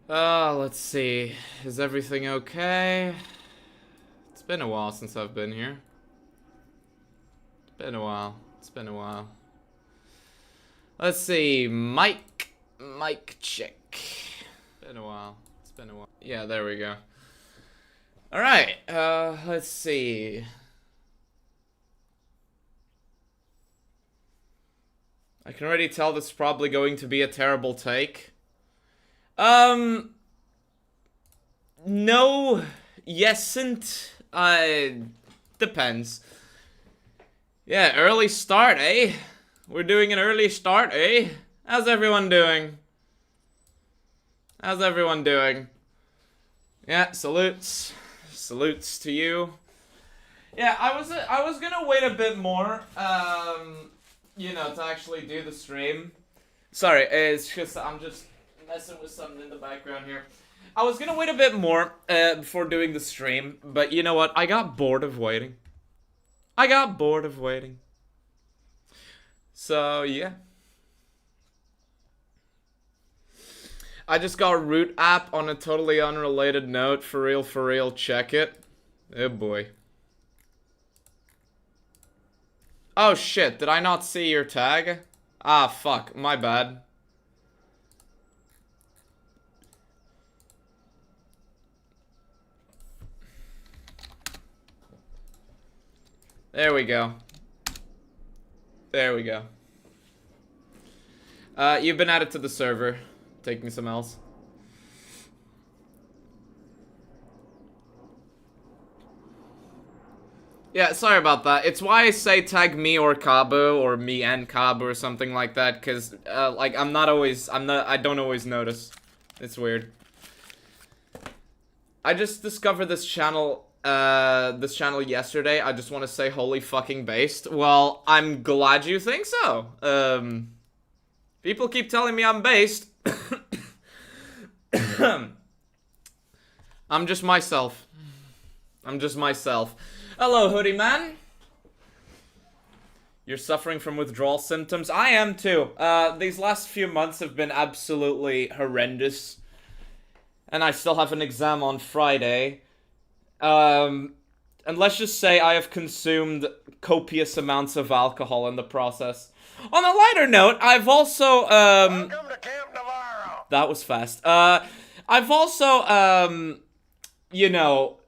Let's see. Is everything okay? It's been a while since I've been here. It's been a while. It's been a while. Let's see. Mic check. Been a while. It's been a while. Yeah, there we go. Alright, let's see. I can already tell this is probably going to be a terrible take. No, yesn't. Depends. Yeah, early start, eh? We're doing an early start, eh? How's everyone doing? How's everyone doing? Yeah, salutes. Salutes to you. Yeah, I was gonna wait a bit more, you know, to actually do the stream. Sorry, it's just, I'm just messing with something in the background here. I was gonna wait a bit more, before doing the stream, but you know what? I got bored of waiting. So, yeah. I just got Root app on a totally unrelated note. For real, check it. Oh boy. Oh shit, did I not see your tag? Ah, fuck, my bad. There we go. There we go. You've been added to the server. Take me some else. Yeah, sorry about that. It's why I say tag me or Cabo or me and Cabo or something like that, cause like I don't always notice. It's weird. I just discovered this channel yesterday. I just want to say holy fucking based. Well, I'm glad you think so. People keep telling me I'm based. I'm just myself. Hello, hoodie man. You're suffering from withdrawal symptoms? I am too. These last few months have been absolutely horrendous. And I still have an exam on Friday. And let's just say I have consumed copious amounts of alcohol in the process. On a lighter note, I've also, Welcome to Camp Navarro. That was fast. I've also, you know,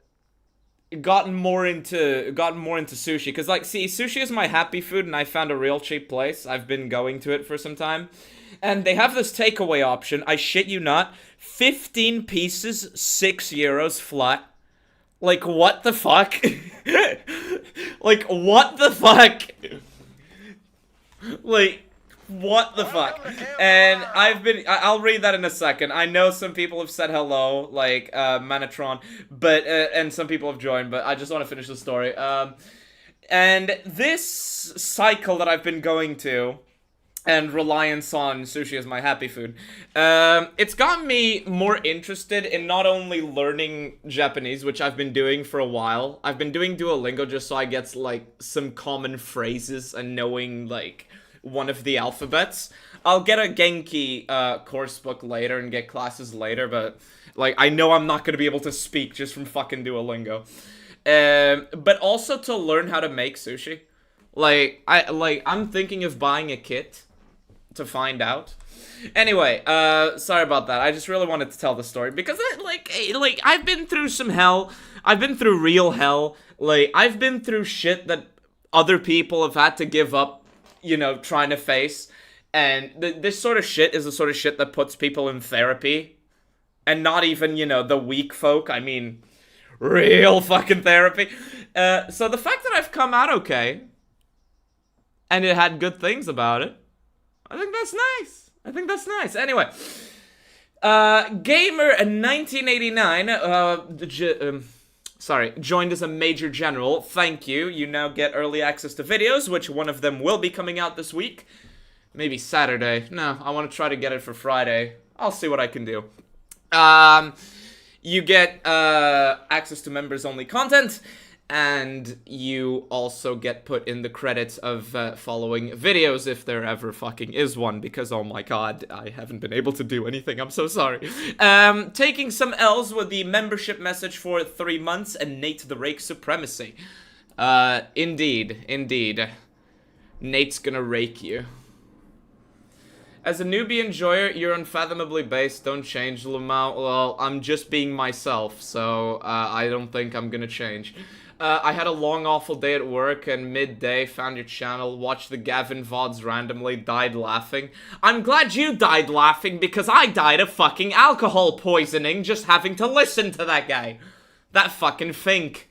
gotten more into sushi. Because, like, see, sushi is my happy food, and I found a real cheap place. I've been going to it for some time. And they have this takeaway option. I shit you not. 15 pieces, €6 flat. Like, what the fuck? Like, what the fuck? Like, what the fuck? And I'll read that in a second. I know some people have said hello, like, Manatron, but, and some people have joined, but I just want to finish the story. And this cycle that I've been going to, and reliance on sushi as my happy food, it's got me more interested in not only learning Japanese, which I've been doing for a while. I've been doing Duolingo just so I get, like, some common phrases and knowing, like, one of the alphabets. I'll get a Genki course book later and get classes later, but, like, I know I'm not gonna be able to speak just from fucking Duolingo. But also to learn how to make sushi. I'm thinking of buying a kit to find out. Anyway, sorry about that. I just really wanted to tell the story because, I've been through some hell. I've been through real hell. Like, I've been through shit that other people have had to give up, you know, trying to face. And this sort of shit is the sort of shit that puts people in therapy. And not even, you know, the weak folk. I mean, real fucking therapy. So the fact that I've come out okay, and it had good things about it, I think that's nice. Anyway, Gamer in 1989, joined as a Major General. Thank you. You now get early access to videos, which one of them will be coming out this week. Maybe Saturday. No, I want to try to get it for Friday. I'll see what I can do. You get access to members-only content. And you also get put in the credits of following videos if there ever fucking is one, because oh my god, I haven't been able to do anything, I'm so sorry. Taking some L's with the membership message for 3 months and Nate the Rake Supremacy. Indeed. Nate's gonna rake you. As a newbie enjoyer, you're unfathomably based. Don't change, Lamau. Well, I'm just being myself, so I don't think I'm gonna change. I had a long, awful day at work, and midday found your channel, watched the Gavin VODs randomly, died laughing. I'm glad you died laughing, because I died of fucking alcohol poisoning just having to listen to that guy. That fucking Fink.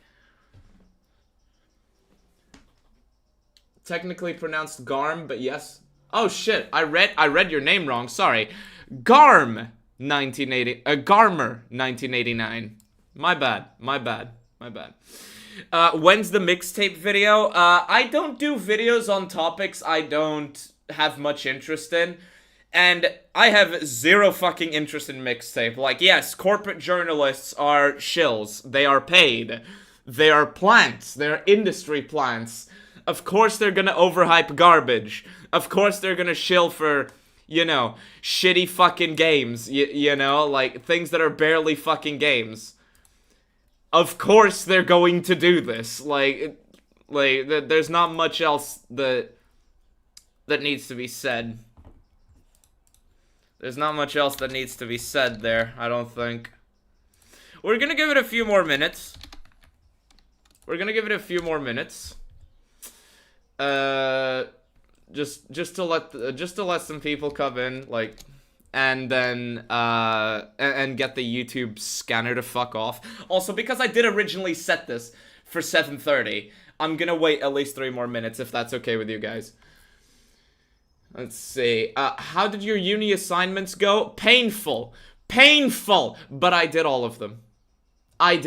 Technically pronounced Garm, but yes. Oh shit, I read your name wrong, sorry. Garm 1980 Garmer 1989. My bad. When's the mixtape video? I don't do videos on topics I don't have much interest in. And I have zero fucking interest in mixtape. Like, yes, corporate journalists are shills. They are paid. They are plants. They're industry plants. Of course they're gonna overhype garbage. Of course they're gonna shill for, you know, shitty fucking games. You know, like, things that are barely fucking games. Of course they're going to do this. Like, there's not much else that needs to be said. There's not much else that needs to be said there, I don't think. We're gonna give it a few more minutes. Just to let some people come in, like, and then and get the YouTube scanner to fuck off. Also, because I did originally set this for 7:30, I'm gonna wait at least 3 more minutes if that's okay with you guys. Let's see. How did your uni assignments go? Painful, but I did all of them. I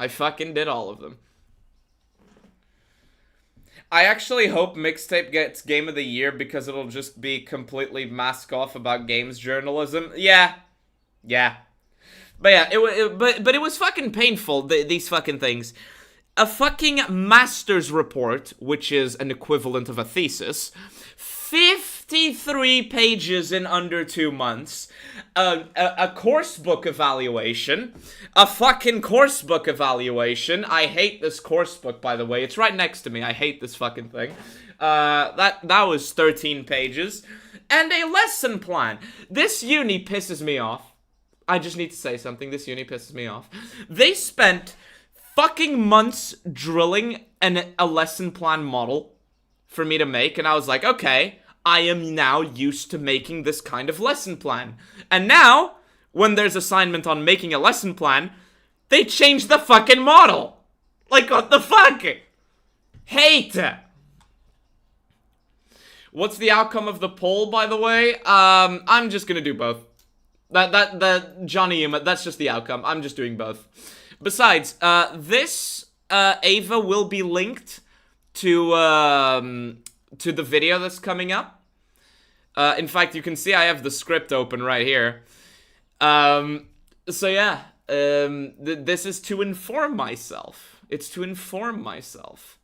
fucking did all of them. I actually hope Mixtape gets Game of the Year because it'll just be completely mask off about games journalism. Yeah. But yeah, it was fucking painful, these fucking things. A fucking master's report, which is an equivalent of a thesis, 53 pages in under 2 months, a course book evaluation, a fucking course book evaluation. I hate this course book, by the way. It's right next to me. I hate this fucking thing. That was 13 pages. And a lesson plan. This uni pisses me off. I just need to say something. This uni pisses me off. They spent fucking months drilling a lesson plan model for me to make, and I was like, okay, I am now used to making this kind of lesson plan. And now, when there's assignment on making a lesson plan, they change the fucking model. Like, what the fuck? Hate. What's the outcome of the poll, by the way? I'm just gonna do both. That Johnny Yuma, that's just the outcome. I'm just doing both. Besides, this EVAH will be linked to the video that's coming up. In fact, you can see I have the script open right here. So yeah, this is to inform myself. It's to inform myself.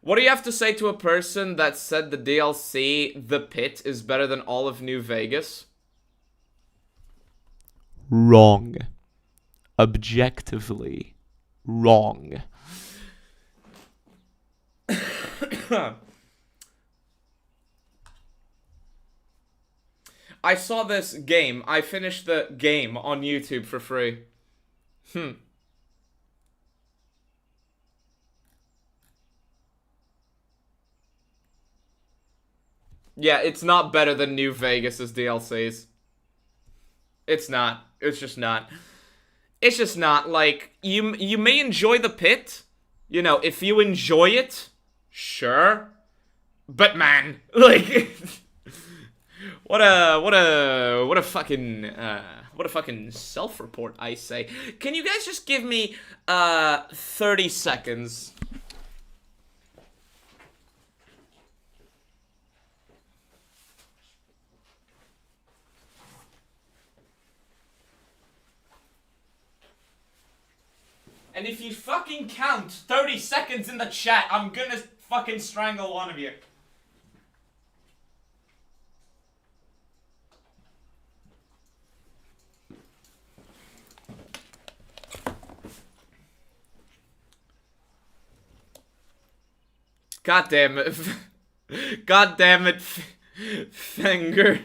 What do you have to say to a person that said the DLC, The Pit, is better than all of New Vegas? Wrong. Objectively wrong. I saw this game. I finished the game on YouTube for free. Yeah, it's not better than New Vegas's DLCs. It's not. It's just not. It's just not. Like, you may enjoy The Pit. You know, if you enjoy it, sure. But man, like, what a fucking self-report, I say. Can you guys just give me 30 seconds? And if you fucking count 30 seconds in the chat, I'm gonna fucking strangle one of you. God damn it. God damn it, finger.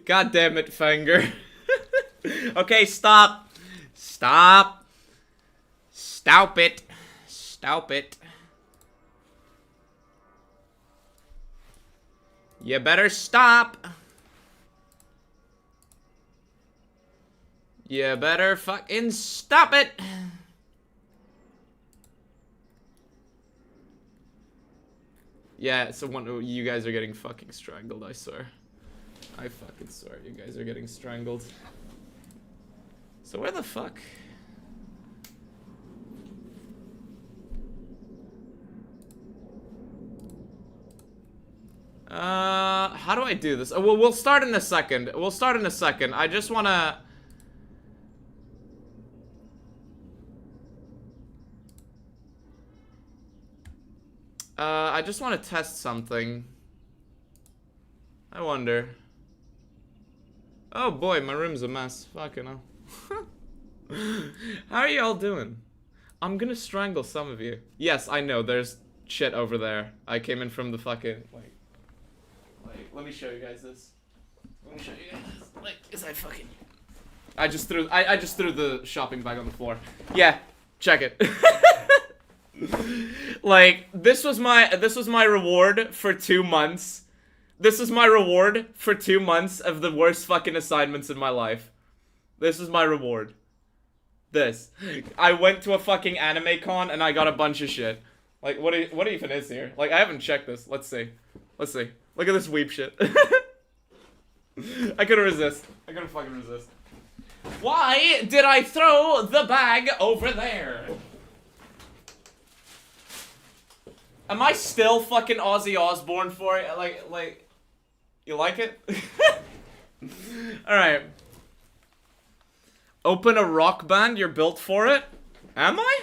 God damn it, finger. Okay, stop. Stop. Stop it. Stop it. You better stop. You better fucking stop it. Yeah, so you guys are getting fucking strangled, I swear. I fucking swear you guys are getting strangled. So where the fuck? How do I do this? Oh, well, we'll start in a second. We'll start in a second. I just wanna... I just want to test something. I wonder. Oh boy, my room's a mess. Fucking hell. How are you all doing? I'm gonna strangle some of you. Yes, I know, there's shit over there. I came in from the fucking, like, let me show you guys this. Let me show you guys this. Like, is I fucking... I just threw the shopping bag on the floor. Yeah, check it. Like, this was my reward for 2 months. This is my reward for 2 months of the worst fucking assignments in my life. This is my reward. This. I went to a fucking anime con and I got a bunch of shit. Like, what even is here? Like, I haven't checked this. Let's see. Let's see. Look at this weep shit. I couldn't resist. I couldn't fucking resist. Why did I throw the bag over there? Am I still fucking Ozzy Osbourne for it? Like, you like it? Alright. Open a rock band, you're built for it? Am I?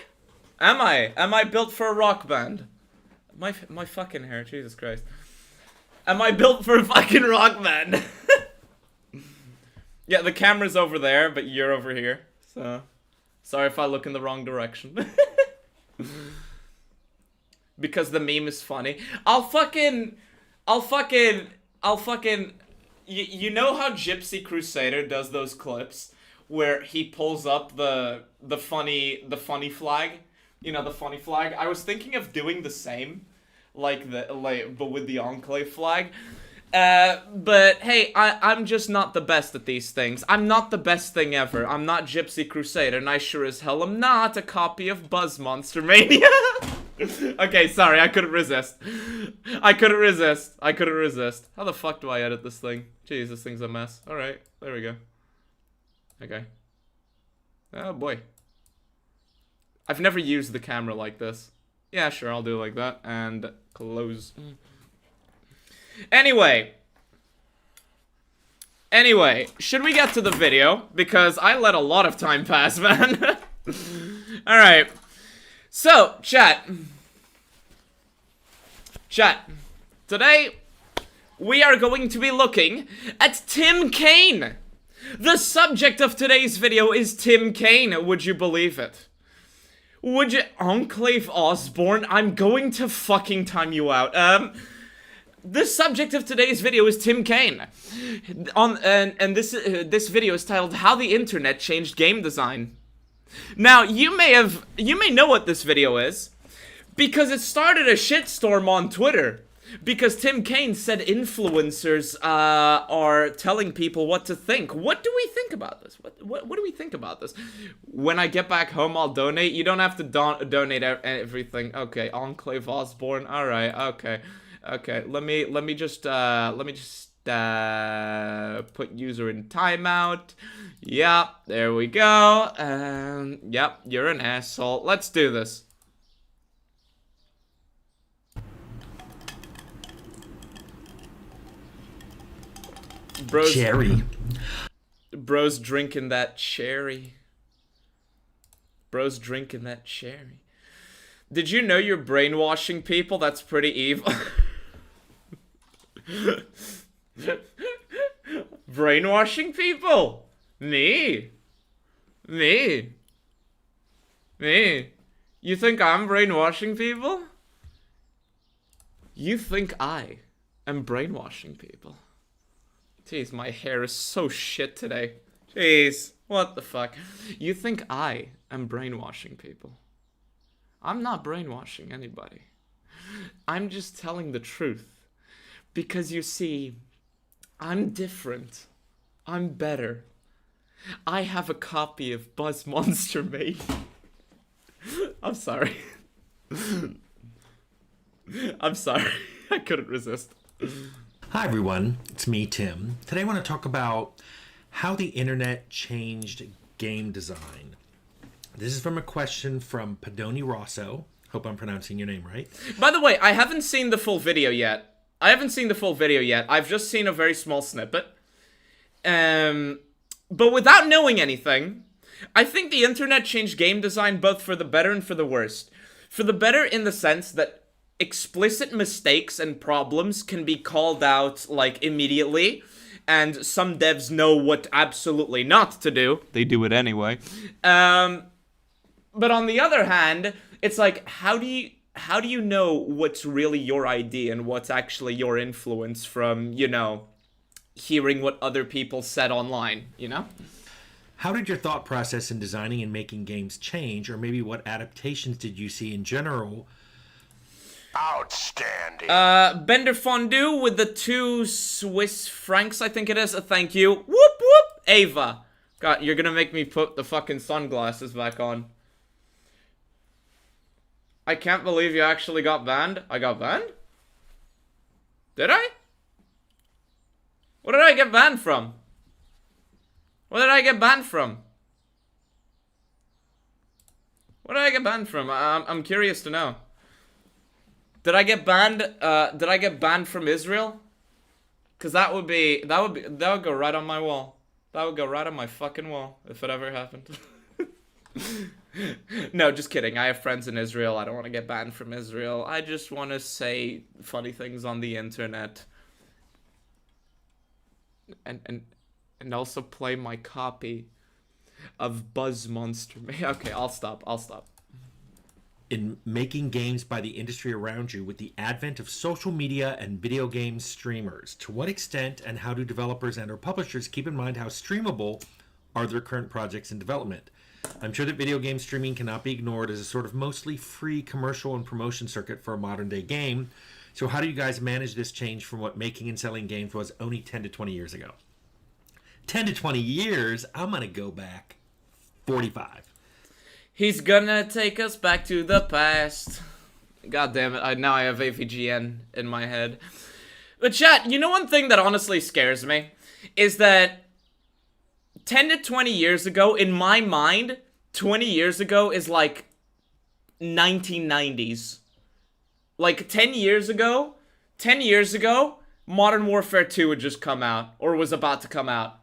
Am I built for a rock band? My fucking hair, Jesus Christ. Am I built for a fucking rock band? Yeah, the camera's over there, but you're over here. So, sorry if I look in the wrong direction. Because the meme is funny. I'll fucking, you know how Gypsy Crusader does those clips where he pulls up the funny flag? You know, the funny flag? I was thinking of doing the same, but with the Enclave flag. But hey, I'm just not the best at these things. I'm not the best thing ever. I'm not Gypsy Crusader, and I sure as hell am not a copy of Buzz Monster Mania. Okay, sorry, I couldn't resist. I couldn't resist. How the fuck do I edit this thing? Jeez, this thing's a mess. Alright, there we go. Okay. Oh boy. I've never used the camera like this. Yeah, sure, I'll do it like that. And close. Anyway, should we get to the video? Because I let a lot of time pass, man. Alright. So, chat. Today, we are going to be looking at Tim Cain. The subject of today's video is Tim Cain. Would you believe it? Would you... Enclave Osborne? I'm going to fucking time you out. The subject of today's video is Tim Cain. And this video is titled How the Internet Changed Game Design. Now, you may know what this video is, because it started a shitstorm on Twitter, because Tim Cain said influencers are telling people what to think. What do we think about this? What do we think about this? When I get back home, I'll donate. You don't have to donate everything. Okay, Enclave Osborne. All right. Okay. Let me just put user in timeout. Yep, there we go. Yep, you're an asshole. Let's do this. Bros. Jerry, Bro's drinking that cherry. Bro's drinking that cherry. Did you know you're brainwashing people? That's pretty evil. Brainwashing people? Me? Me? Me? You think I'm brainwashing people? You think I am brainwashing people? Jeez, my hair is so shit today. Jeez, what the fuck? You think I am brainwashing people? I'm not brainwashing anybody. I'm just telling the truth. Because you see, I'm different. I'm better. I have a copy of Buzz Monster made. I'm sorry. I'm sorry. I couldn't resist. Hi everyone, it's me, Tim. Today I want to talk about how the internet changed game design. This is from a question from Padoni Rosso. Hope I'm pronouncing your name right. By the way, I haven't seen the full video yet. I've just seen a very small snippet. But without knowing anything, I think the internet changed game design both for the better and for the worst. For the better in the sense that explicit mistakes and problems can be called out, like, immediately. And some devs know what absolutely not to do. They do it anyway. But on the other hand, it's like, how do you know what's really your idea and what's actually your influence from, you know, hearing what other people said online, you know? How did your thought process in designing and making games change, or maybe what adaptations did you see in general? Outstanding. Bender Fondue with the 2 Swiss francs, I think it is. Thank you. Whoop, whoop. Ava. God, you're gonna make me put the fucking sunglasses back on. I can't believe you actually got banned. I got banned? Did I? What did I get banned from? What did I get banned from? What did I get banned from? I'm curious to know. Did I get banned from Israel? Cause that would go right on my wall. That would go right on my fucking wall if it ever happened. No, just kidding. I have friends in Israel. I don't want to get banned from Israel. I just want to say funny things on the internet. And also play my copy of Buzz Monster. Okay, I'll stop. In making games by the industry around you with the advent of social media and video game streamers, to what extent and how do developers and or publishers keep in mind how streamable are their current projects in development? I'm sure that video game streaming cannot be ignored as a sort of mostly free commercial and promotion circuit for a modern day game. So how do you guys manage this change from what making and selling games was only 10 to 20 years ago? 10 to 20 years? I'm going to go back 45. He's gonna take us back to the past. God damn it, now I have AVGN in my head. But chat, you know one thing that honestly scares me? Is that 10 to 20 years ago, in my mind, 20 years ago is like 1990s. Like 10 years ago, Modern Warfare 2 had just come out, or was about to come out.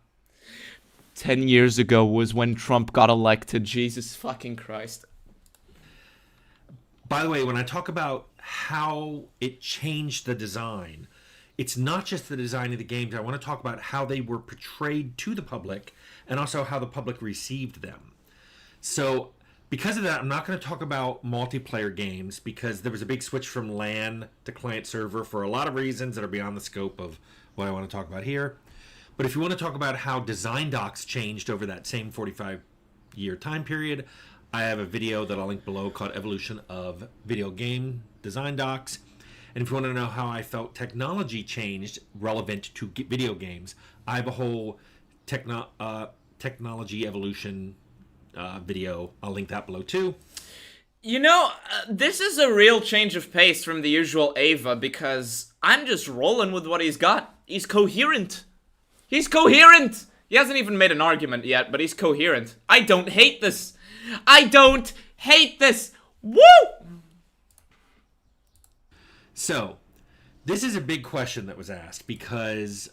10 years ago was when Trump got elected. Jesus fucking Christ. By the way, when I talk about how it changed the design, it's not just the design of the games. I want to talk about how they were portrayed to the public and also how the public received them. So because of that, I'm not going to talk about multiplayer games because there was a big switch from LAN to client server for a lot of reasons that are beyond the scope of what I want to talk about here. But if you want to talk about how design docs changed over that same 45-year time period, I have a video that I'll link below called Evolution of Video Game Design Docs. And if you want to know how I felt technology changed relevant to video games, I have a whole technology evolution video. I'll link that below too. You know, this is a real change of pace from the usual Ava because I'm just rolling with what he's got. He's coherent. He's coherent! He hasn't even made an argument yet, but he's coherent. I don't hate this. I don't hate this. Woo! So, this is a big question that was asked because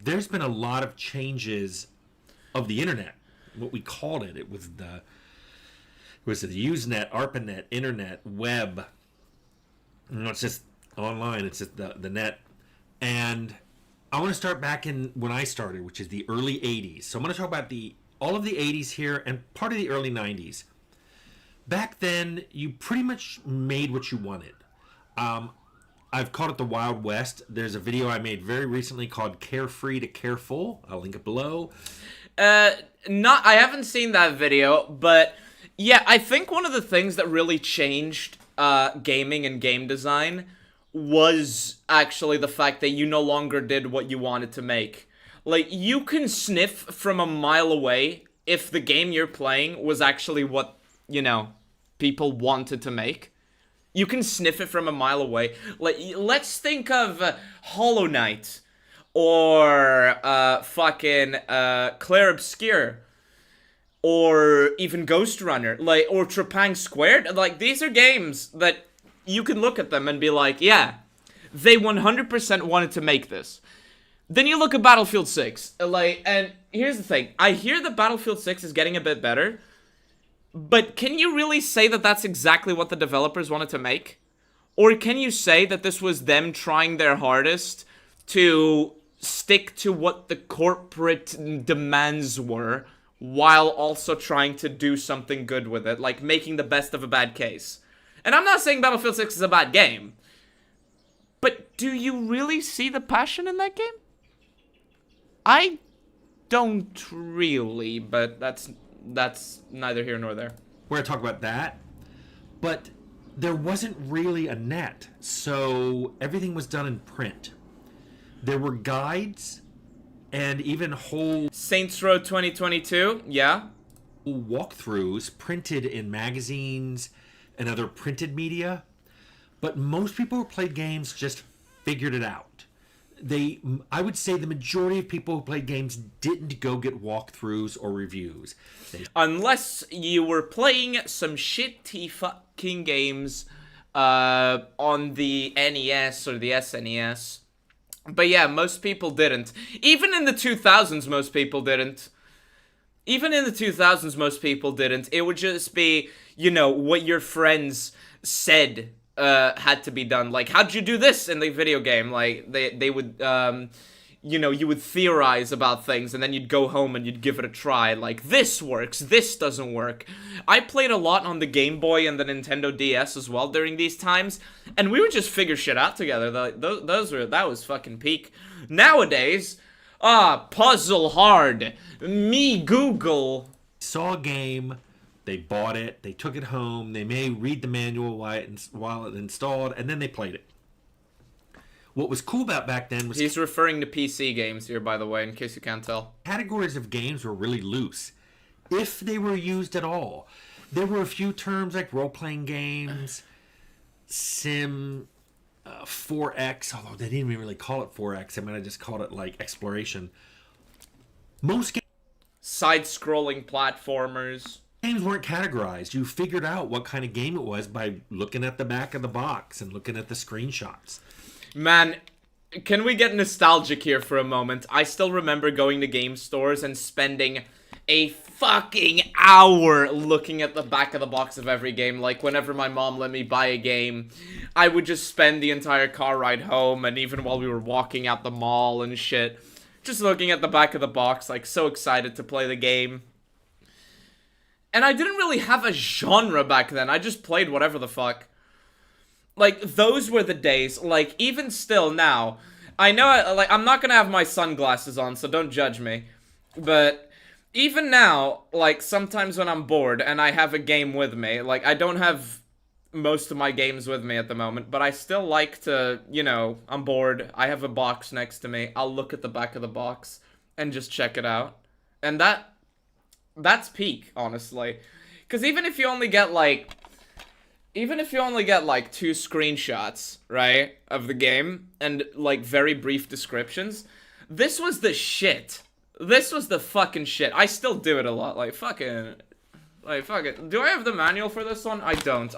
there's been a lot of changes of the internet. What we called it. It was the Usenet, ARPANET, internet, web. It's just online. It's just the net. And I want to start back in when I started, which is the early 80s. So I'm going to talk about all of the 80s here and part of the early 90s. Back then, you pretty much made what you wanted. I've called it the Wild West. There's a video I made very recently called Carefree to Careful. I'll link it below. I haven't seen that video, but yeah, I think one of the things that really changed gaming and game design was actually the fact that you no longer did what you wanted to make. Like, you can sniff from a mile away if the game you're playing was actually what, people wanted to make. You can sniff it from a mile away. Like, let's think of Hollow Knight or Clair Obscur or even Ghost Runner, or Trepang Squared. Like, these are games that you can look at them and be like, yeah, they 100% wanted to make this. Then you look at Battlefield 6, and here's the thing. I hear that Battlefield 6 is getting a bit better, but can you really say that that's exactly what the developers wanted to make? Or can you say that this was them trying their hardest to stick to what the corporate demands were, while also trying to do something good with it, like making the best of a bad case? And I'm not saying Battlefield 6 is a bad game, but do you really see the passion in that game? I don't really, but that's neither here nor there. We're going to talk about that, but there wasn't really a net, so everything was done in print. There were guides and even whole Saints Row 2022, yeah. walkthroughs printed in magazines and other printed media, but most people who played games just figured it out. I would say the majority of people who played games didn't go get walkthroughs or reviews. Unless you were playing some shitty fucking games on the NES or the SNES. But yeah, most people didn't. Even in the 2000s, most people didn't. It would just be, what your friends said had to be done. Like, how'd you do this in the video game? Like, they would, you would theorize about things, and then you'd go home and you'd give it a try. Like, this works, this doesn't work. I played a lot on the Game Boy and the Nintendo DS as well during these times, and we would just figure shit out together. That was fucking peak. Nowadays, puzzle hard. Me Google. Saw a game, they bought it, they took it home, they may read the manual while it installed, and then they played it. What was cool about back then was... He's referring to PC games here, by the way, in case you can't tell. Categories of games were really loose, if they were used at all. There were a few terms like role-playing games, sim, 4X, although they didn't even really call it 4X. I mean, I just called it, exploration. Most games... Side-scrolling platformers. Games weren't categorized. You figured out what kind of game it was by looking at the back of the box and looking at the screenshots. Man, can we get nostalgic here for a moment? I still remember going to game stores and spending a fucking hour looking at the back of the box of every game. Like, whenever my mom let me buy a game, I would just spend the entire car ride home, and even while we were walking out the mall and shit, just looking at the back of the box, like, so excited to play the game. And I didn't really have a genre back then. I just played whatever the fuck. Like, those were the days. Like, even still now, I know, I'm not gonna have my sunglasses on, so don't judge me. But even now, sometimes when I'm bored and I have a game with me, I don't have most of my games with me at the moment, but I still like to, I'm bored, I have a box next to me, I'll look at the back of the box and just check it out. And that's peak, honestly. Because even if you only get, two screenshots, right, of the game, and, very brief descriptions, this was the shit. This was the fucking shit. I still do it a lot, fuck it. Do I have the manual for this one? I don't.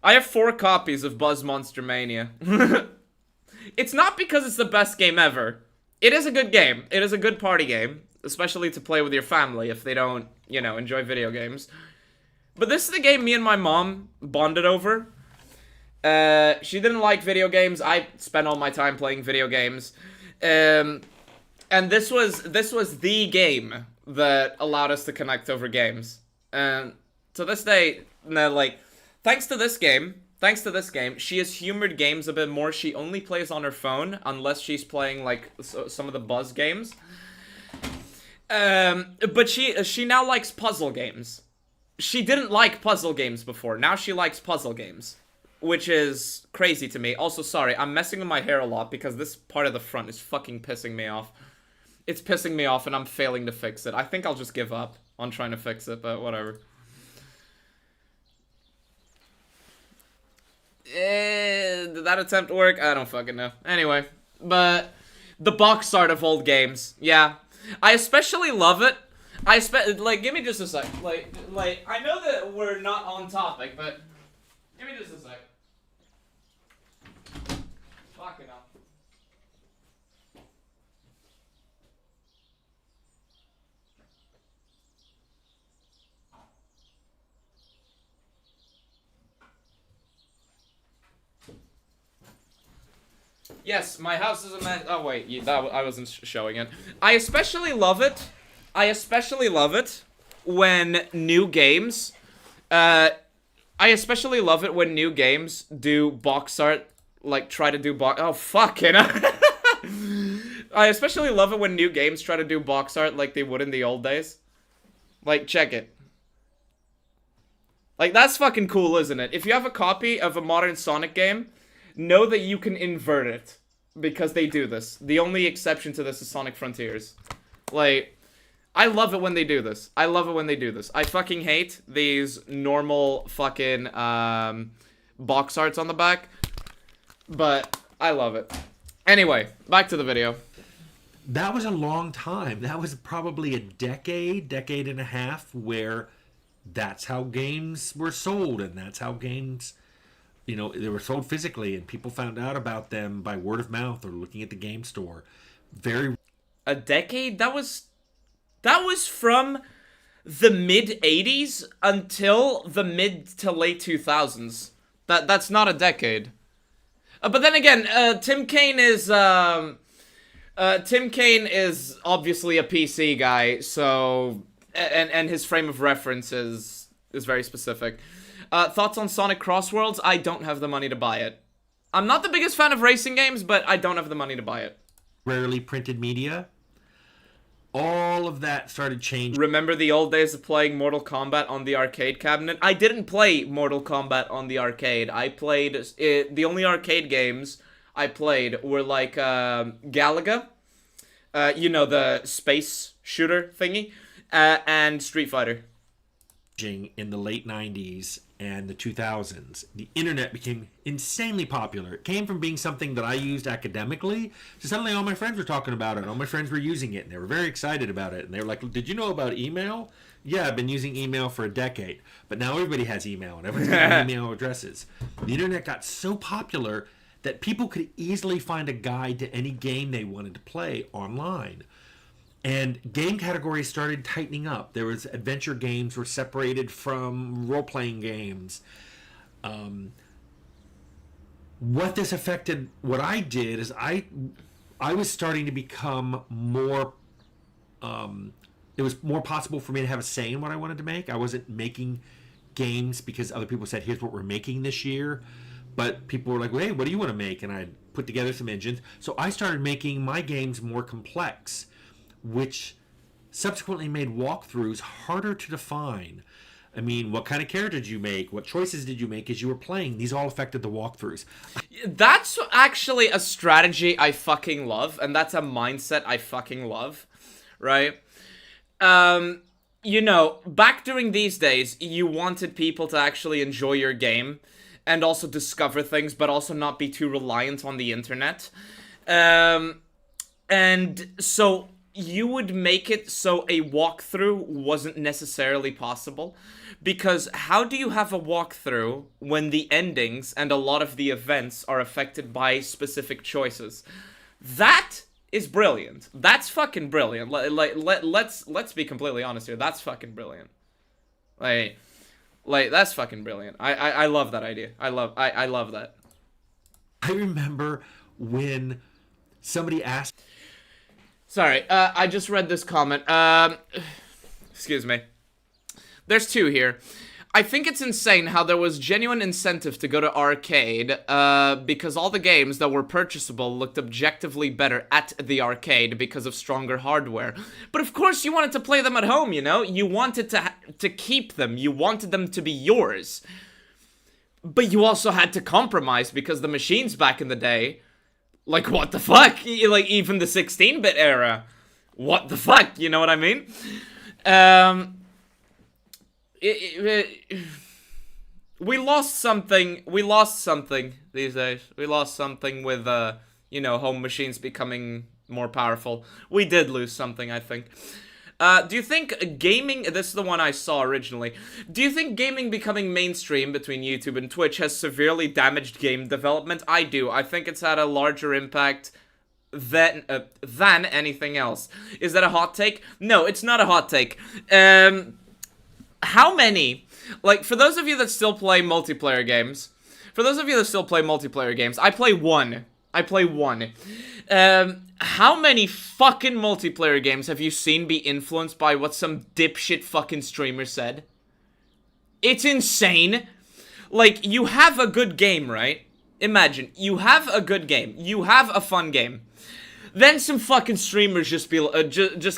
I have 4 copies of Buzz Monster Mania. It's not because it's the best game ever. It is a good game. It is a good party game, especially to play with your family if they don't, you know, enjoy video games. But this is the game me and my mom bonded over. She didn't like video games. I spent all my time playing video games. And this was the game that allowed us to connect over games. And to this day, like, thanks to this game, she has humored games a bit more. She only plays on her phone unless she's playing, like, some of the buzz games. But she now likes puzzle games. She didn't like puzzle games before. Now she likes puzzle games, which is crazy to me. Also, sorry, I'm messing with my hair a lot because this part of the front is fucking pissing me off. It's pissing me off and I'm failing to fix it. I think I'll just give up on trying to fix it, but whatever. Did that attempt work? I don't fucking know. Anyway, but the box art of old games, yeah. I especially love it. Like, give me just a sec. Like, I know that we're not on topic, but give me just a sec. Fucking hell. Yes, my house is a mess. Oh wait, I wasn't showing it. I especially love it when new games. I especially love it when new games do box art, like try to do box. Oh fucking! I especially love it when new games try to do box art like they would in the old days. Like, check it. Like, that's fucking cool, isn't it? If you have a copy of a modern Sonic game, know that you can invert it, because they do this. The only exception to this is Sonic Frontiers. Like, I love it when they do this. I love it when they do this. I fucking hate these normal fucking box arts on the back, but I love it. Anyway, back to the video. That was a long time. That was probably a decade and a half where that's how games were sold, and that's how games... You know, they were sold physically, and people found out about them by word of mouth or looking at the game store. A decade? That was from the mid-'80s until the mid to late 2000s. That's not a decade. But then again, Tim Cain is obviously a PC guy, so and his frame of reference is very specific. Thoughts on Sonic Crossworlds? I don't have the money to buy it. I'm not the biggest fan of racing games, but I don't have the money to buy it. Rarely printed media. All of that started changing. Remember the old days of playing Mortal Kombat on the arcade cabinet? I didn't play Mortal Kombat on the arcade. I played... the only arcade games I played were like Galaga. You know, the space shooter thingy. And Street Fighter. In the late 90s and the 2000s, the internet became insanely popular. It came from being something that I used academically to suddenly all my friends were talking about it. All my friends were using it, and they were very excited about it. And they were like, did you know about email? Yeah, I've been using email for a decade. But now everybody has email, and everyone's got email addresses. The internet got so popular that people could easily find a guide to any game they wanted to play online. And game categories started tightening up. There was adventure games were separated from role-playing games. What this affected, what I did is I was starting to become more, it was more possible for me to have a say in what I wanted to make. I wasn't making games because other people said, here's what we're making this year. But people were like, hey, what do you want to make? And I put together some engines. So I started making my games more complex, which subsequently made walkthroughs harder to define. I mean, what kind of character did you make? What choices did you make as you were playing? These all affected the walkthroughs. That's actually a strategy I fucking love, and that's a mindset I fucking love, right? You know, back during these days, you wanted people to actually enjoy your game and also discover things, but also not be too reliant on the internet. And so... you would make it so a walkthrough wasn't necessarily possible. Because how do you have a walkthrough when the endings and a lot of the events are affected by specific choices? That is brilliant. That's fucking brilliant. Let's be completely honest here. That's fucking brilliant. Like that's fucking brilliant. I love that idea. I love that. I remember when somebody asked. Sorry, I just read this comment. Excuse me. There's two here. I think it's insane how there was genuine incentive to go to arcade, because all the games that were purchasable looked objectively better at the arcade because of stronger hardware. But of course you wanted to play them at home, you know? You wanted to keep them. You wanted them to be yours. But you also had to compromise because the machines back in the day, like, what the fuck? Like, even the 16-bit era. What the fuck? You know what I mean? We lost something these days. We lost something with, you know, home machines becoming more powerful. We did lose something, I think. Do you think gaming, this is the one I saw originally, do you think gaming becoming mainstream between YouTube and Twitch has severely damaged game development? I do. I think it's had a larger impact than anything else. Is that a hot take? No, it's not a hot take. How many, like, for those of you that still play multiplayer games, I play one. How many fucking multiplayer games have you seen be influenced by what some dipshit fucking streamer said? It's insane. Like, you have a good game, right? Imagine, you have a good game. You have a fun game. Then some fucking streamers just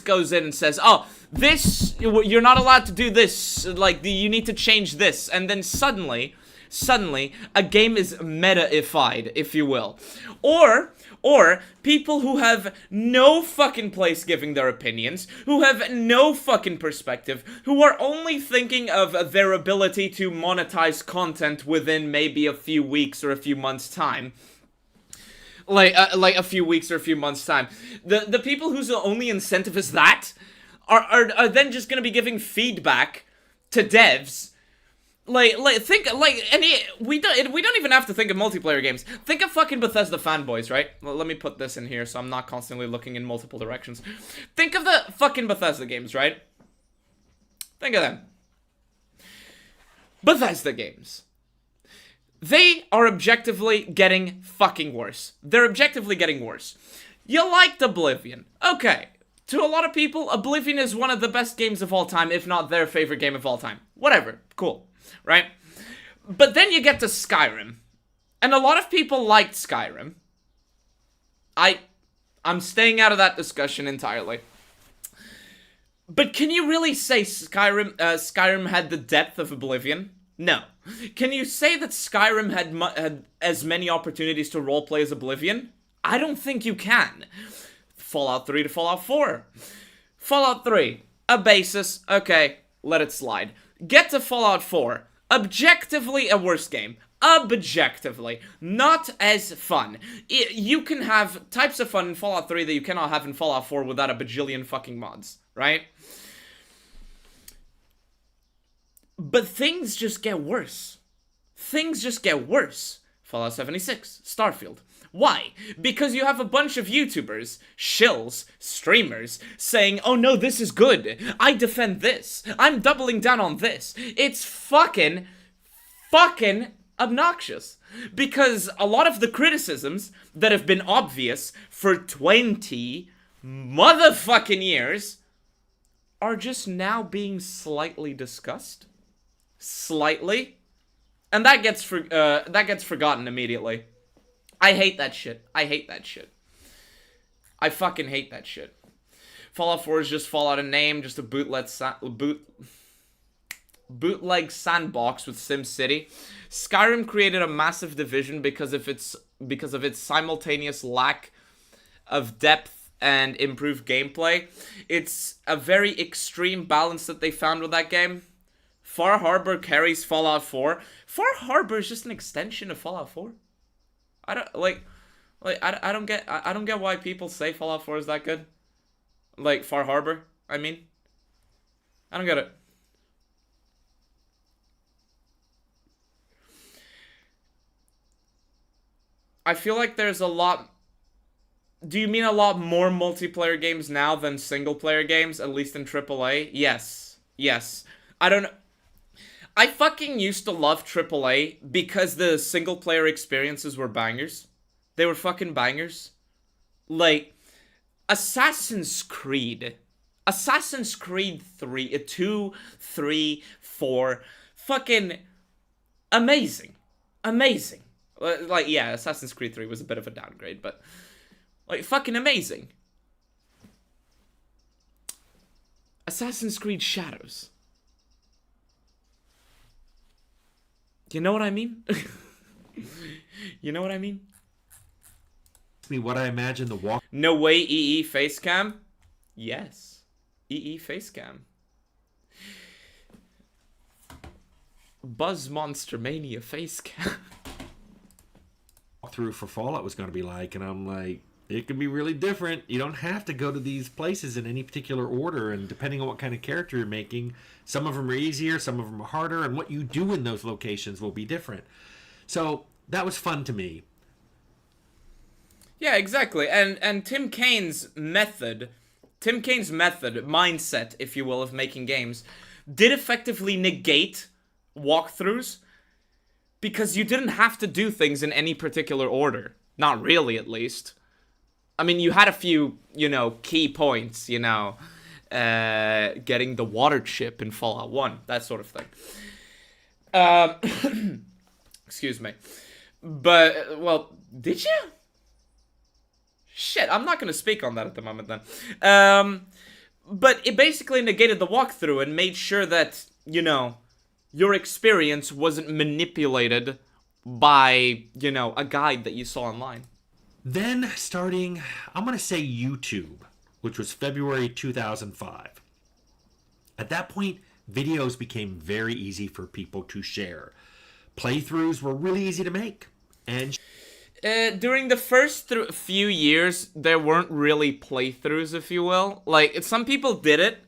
goes in and says, oh, this, you're not allowed to do this. Like, you need to change this. And then suddenly, a game is meta-ified, if you will. Or people who have no fucking place giving their opinions, who have no fucking perspective, who are only thinking of their ability to monetize content within maybe a few weeks or a few months' time. Like a few weeks or a few months' time. The people whose only incentive is that are then just gonna be giving feedback to devs. We don't even have to think of multiplayer games. Think of fucking Bethesda fanboys, right? Well, let me put this in here so I'm not constantly looking in multiple directions. Think of the fucking Bethesda games, right? Think of them. Bethesda games. They are objectively getting fucking worse. They're objectively getting worse. You liked Oblivion. Okay. To a lot of people, Oblivion is one of the best games of all time, if not their favorite game of all time. Whatever. Cool. Right? But then you get to Skyrim. And a lot of people liked Skyrim. I'm staying out of that discussion entirely. But can you really say Skyrim had the depth of Oblivion? No. Can you say that Skyrim had as many opportunities to roleplay as Oblivion? I don't think you can. Fallout 3 to Fallout 4. Fallout 3, a basis, okay, let it slide. Get to Fallout 4, objectively a worse game. Objectively, not as fun. You can have types of fun in Fallout 3 that you cannot have in Fallout 4 without a bajillion fucking mods, right? But things just get worse. Things just get worse. Fallout 76, Starfield. Why? Because you have a bunch of YouTubers, shills, streamers, saying, oh no, this is good. I defend this. I'm doubling down on this. It's fucking obnoxious. Because a lot of the criticisms that have been obvious for 20 motherfucking years are just now being slightly discussed. Slightly. And that gets forgotten immediately. I hate that shit. I fucking hate that shit. Fallout 4 is just Fallout in name, just a bootleg sandbox with SimCity. Skyrim created a massive division because of its simultaneous lack of depth and improved gameplay. It's a very extreme balance that they found with that game. Far Harbor carries Fallout 4. Far Harbor is just an extension of Fallout 4. I don't get why people say Fallout 4 is that good. Like, Far Harbor, I mean. I don't get it. I feel like there's a lot... Do you mean a lot more multiplayer games now than single-player games, at least in AAA? Yes. Yes. I don't know. I fucking used to love AAA because the single-player experiences were bangers. They were fucking bangers. Like, Assassin's Creed 3, 2, 3, 4, fucking amazing. Amazing. Like, yeah, Assassin's Creed 3 was a bit of a downgrade, but, like, fucking amazing. Assassin's Creed Shadows. You know what I mean? You know what I mean? Me what I imagine the walk. No way EE facecam? Yes. EE facecam. Buzz Monster Mania facecam. Through for Fallout was going to be like, and I'm like, it can be really different. You don't have to go to these places in any particular order, and depending on what kind of character you're making, some of them are easier, some of them are harder, and what you do in those locations will be different. So that was fun to me. Yeah, exactly. And Tim Kane's mindset, if you will, of making games, did effectively negate walkthroughs, because you didn't have to do things in any particular order. Not really, at least. I mean, you had a few, key points, getting the water chip in Fallout 1, that sort of thing. Excuse me. But, well, did you? Shit, I'm not going to speak on that at the moment, then. But it basically negated the walkthrough and made sure that, your experience wasn't manipulated by, a guide that you saw online. Then starting, I'm going to say YouTube, which was February 2005. At that point, videos became very easy for people to share. Playthroughs were really easy to make. And during the first few years, there weren't really playthroughs, if you will. Like, some people did it,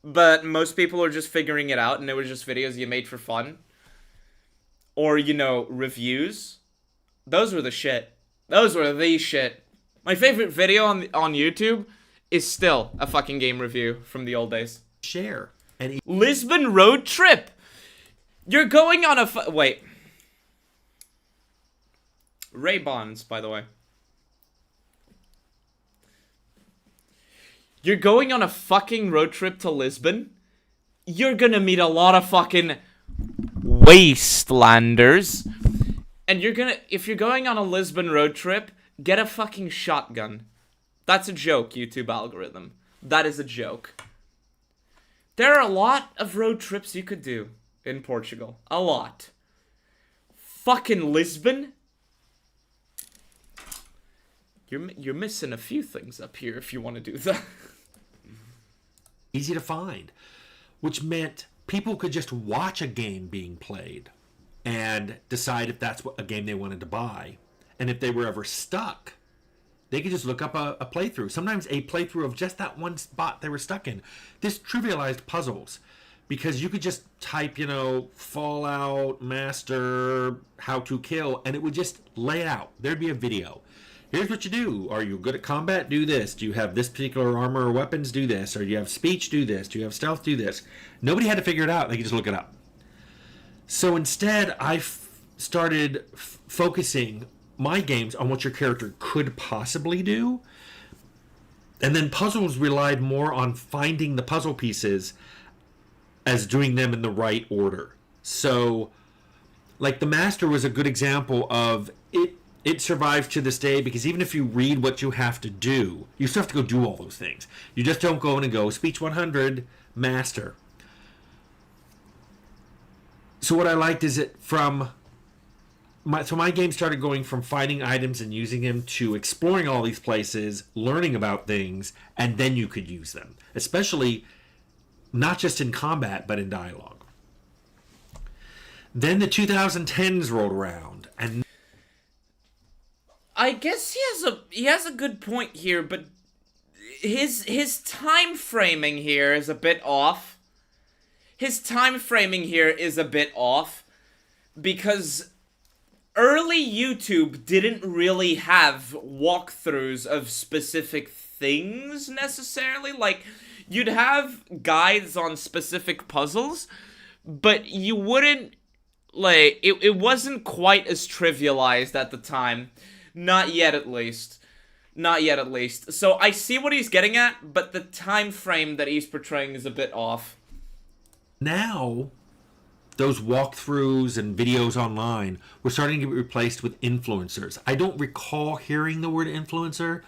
but most people were just figuring it out, and it was just videos you made for fun. Or, reviews. Those were the shit. Those were the shit. My favorite video on YouTube is still a fucking game review from the old days. Share. And Lisbon road trip. You're going on a wait. Ray Bonds, by the way. You're going on a fucking road trip to Lisbon? You're gonna meet a lot of fucking wastelanders. And if you're going on a Lisbon road trip, get a fucking shotgun. That's a joke, YouTube algorithm. That is a joke. There are a lot of road trips you could do in Portugal. A lot. Fucking Lisbon? You're missing a few things up here if you want to do that. Easy to find. Which meant people could just watch a game being played and decide if that's a game they wanted to buy. And if they were ever stuck, they could just look up a playthrough. Sometimes a playthrough of just that one spot they were stuck in. This trivialized puzzles because you could just type, Fallout Master How to Kill, and it would just lay it out. There'd be a video. Here's what you do. Are you good at combat? Do this. Do you have this particular armor or weapons? Do this. Or do you have speech? Do this. Do you have stealth? Do this. Nobody had to figure it out. They could just look it up. So instead, I started focusing my games on what your character could possibly do. And then puzzles relied more on finding the puzzle pieces as doing them in the right order. So, like, the Master was a good example of it. It survives to this day because even if you read what you have to do, you still have to go do all those things. You just don't go in and go, speech 100, Master. So what I liked is it my game started going from finding items and using them to exploring all these places, learning about things, and then you could use them. Especially not just in combat, but in dialogue. Then the 2010s rolled around, and I guess he has a good point here, but his time framing here is a bit off. Because early YouTube didn't really have walkthroughs of specific things necessarily. Like, you'd have guides on specific puzzles, but you wouldn't, like, it wasn't quite as trivialized at the time. Not yet, at least. So I see what he's getting at, but the time frame that he's portraying is a bit off. Now, those walkthroughs and videos online were starting to get replaced with influencers. I don't recall hearing the word influencer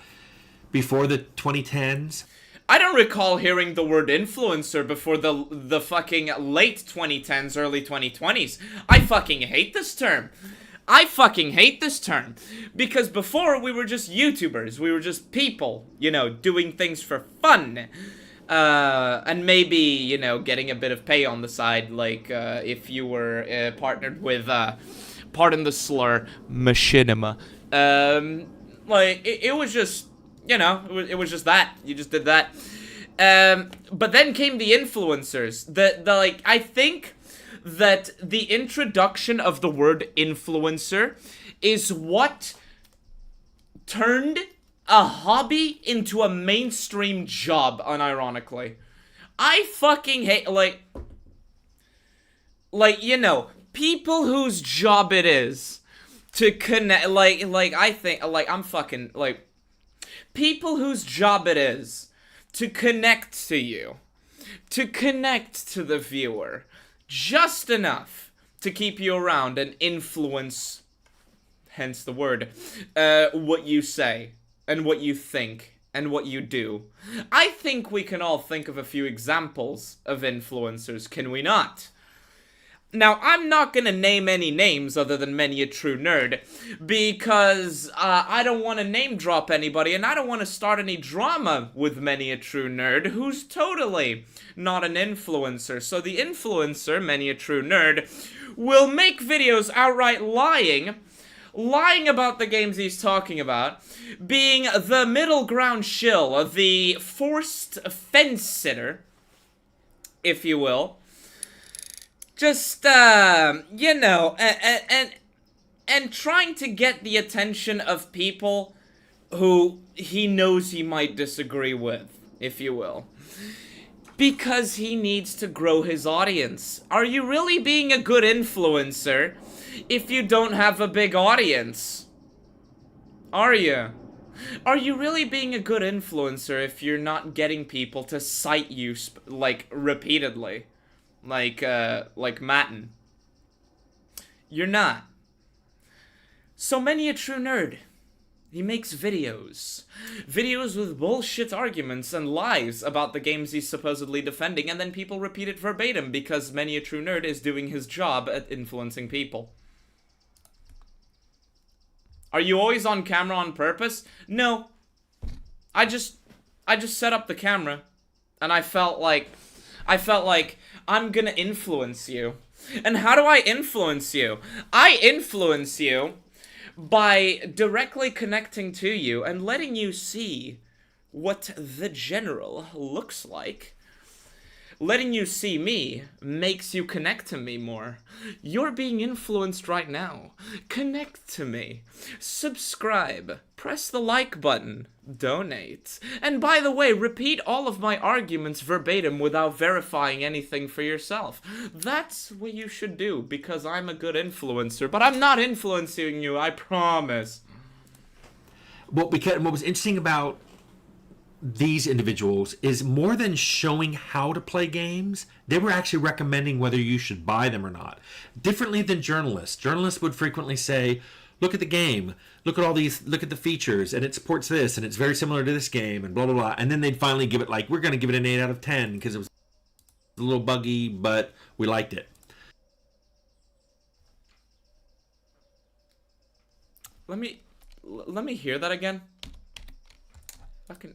before the 2010s. I don't recall hearing the word influencer before the fucking late 2010s, early 2020s. I fucking hate this term. Because before, we were just YouTubers. We were just people, doing things for fun. And maybe, getting a bit of pay on the side, like, if you were partnered with, pardon the slur, machinima. Like, it was just, it was just that. You just did that. But then came the influencers. Like, I think that the introduction of the word influencer is what turned a hobby into a mainstream job, unironically. I fucking hate, people whose job it is to connect, people whose job it is to connect to you, to connect to the viewer, just enough to keep you around and influence, hence the word, what you say, and what you think, and what you do. I think we can all think of a few examples of influencers, can we not? Now, I'm not gonna name any names other than Many a True Nerd, because I don't want to name drop anybody, and I don't want to start any drama with Many a True Nerd, who's totally not an influencer. So the influencer, Many a True Nerd, will make videos outright lying about the games he's talking about, being the middle ground shill, the forced fence sitter, if you will. Just, and trying to get the attention of people who he knows he might disagree with, if you will. Because he needs to grow his audience. Are you really being a good influencer if you don't have a big audience? Are you? Are you really being a good influencer if you're not getting people to cite you, repeatedly? Like Matten. You're not. So Many a True Nerd. He makes videos. Videos with bullshit arguments and lies about the games he's supposedly defending, and then people repeat it verbatim because Many a True Nerd is doing his job at influencing people. Are you always on camera on purpose? No. I just set up the camera, and I felt like I'm gonna influence you. And how do I influence you? I influence you by directly connecting to you and letting you see what the general looks like. Letting you see me makes you connect to me more. You're being influenced right now. Connect to me. Subscribe. Press the like button. Donate. And by the way, repeat all of my arguments verbatim without verifying anything for yourself. That's what you should do, because I'm a good influencer. But I'm not influencing you, I promise. What was interesting about these individuals is more than showing how to play games, they were actually recommending whether you should buy them or not. Differently than journalists. Journalists would frequently say, look at the game, look at the features, and it supports this, and it's very similar to this game, and blah, blah, blah. And then they'd finally give it we're going to give it an 8 out of 10 because it was a little buggy, but we liked it. Let me hear that again. Fucking...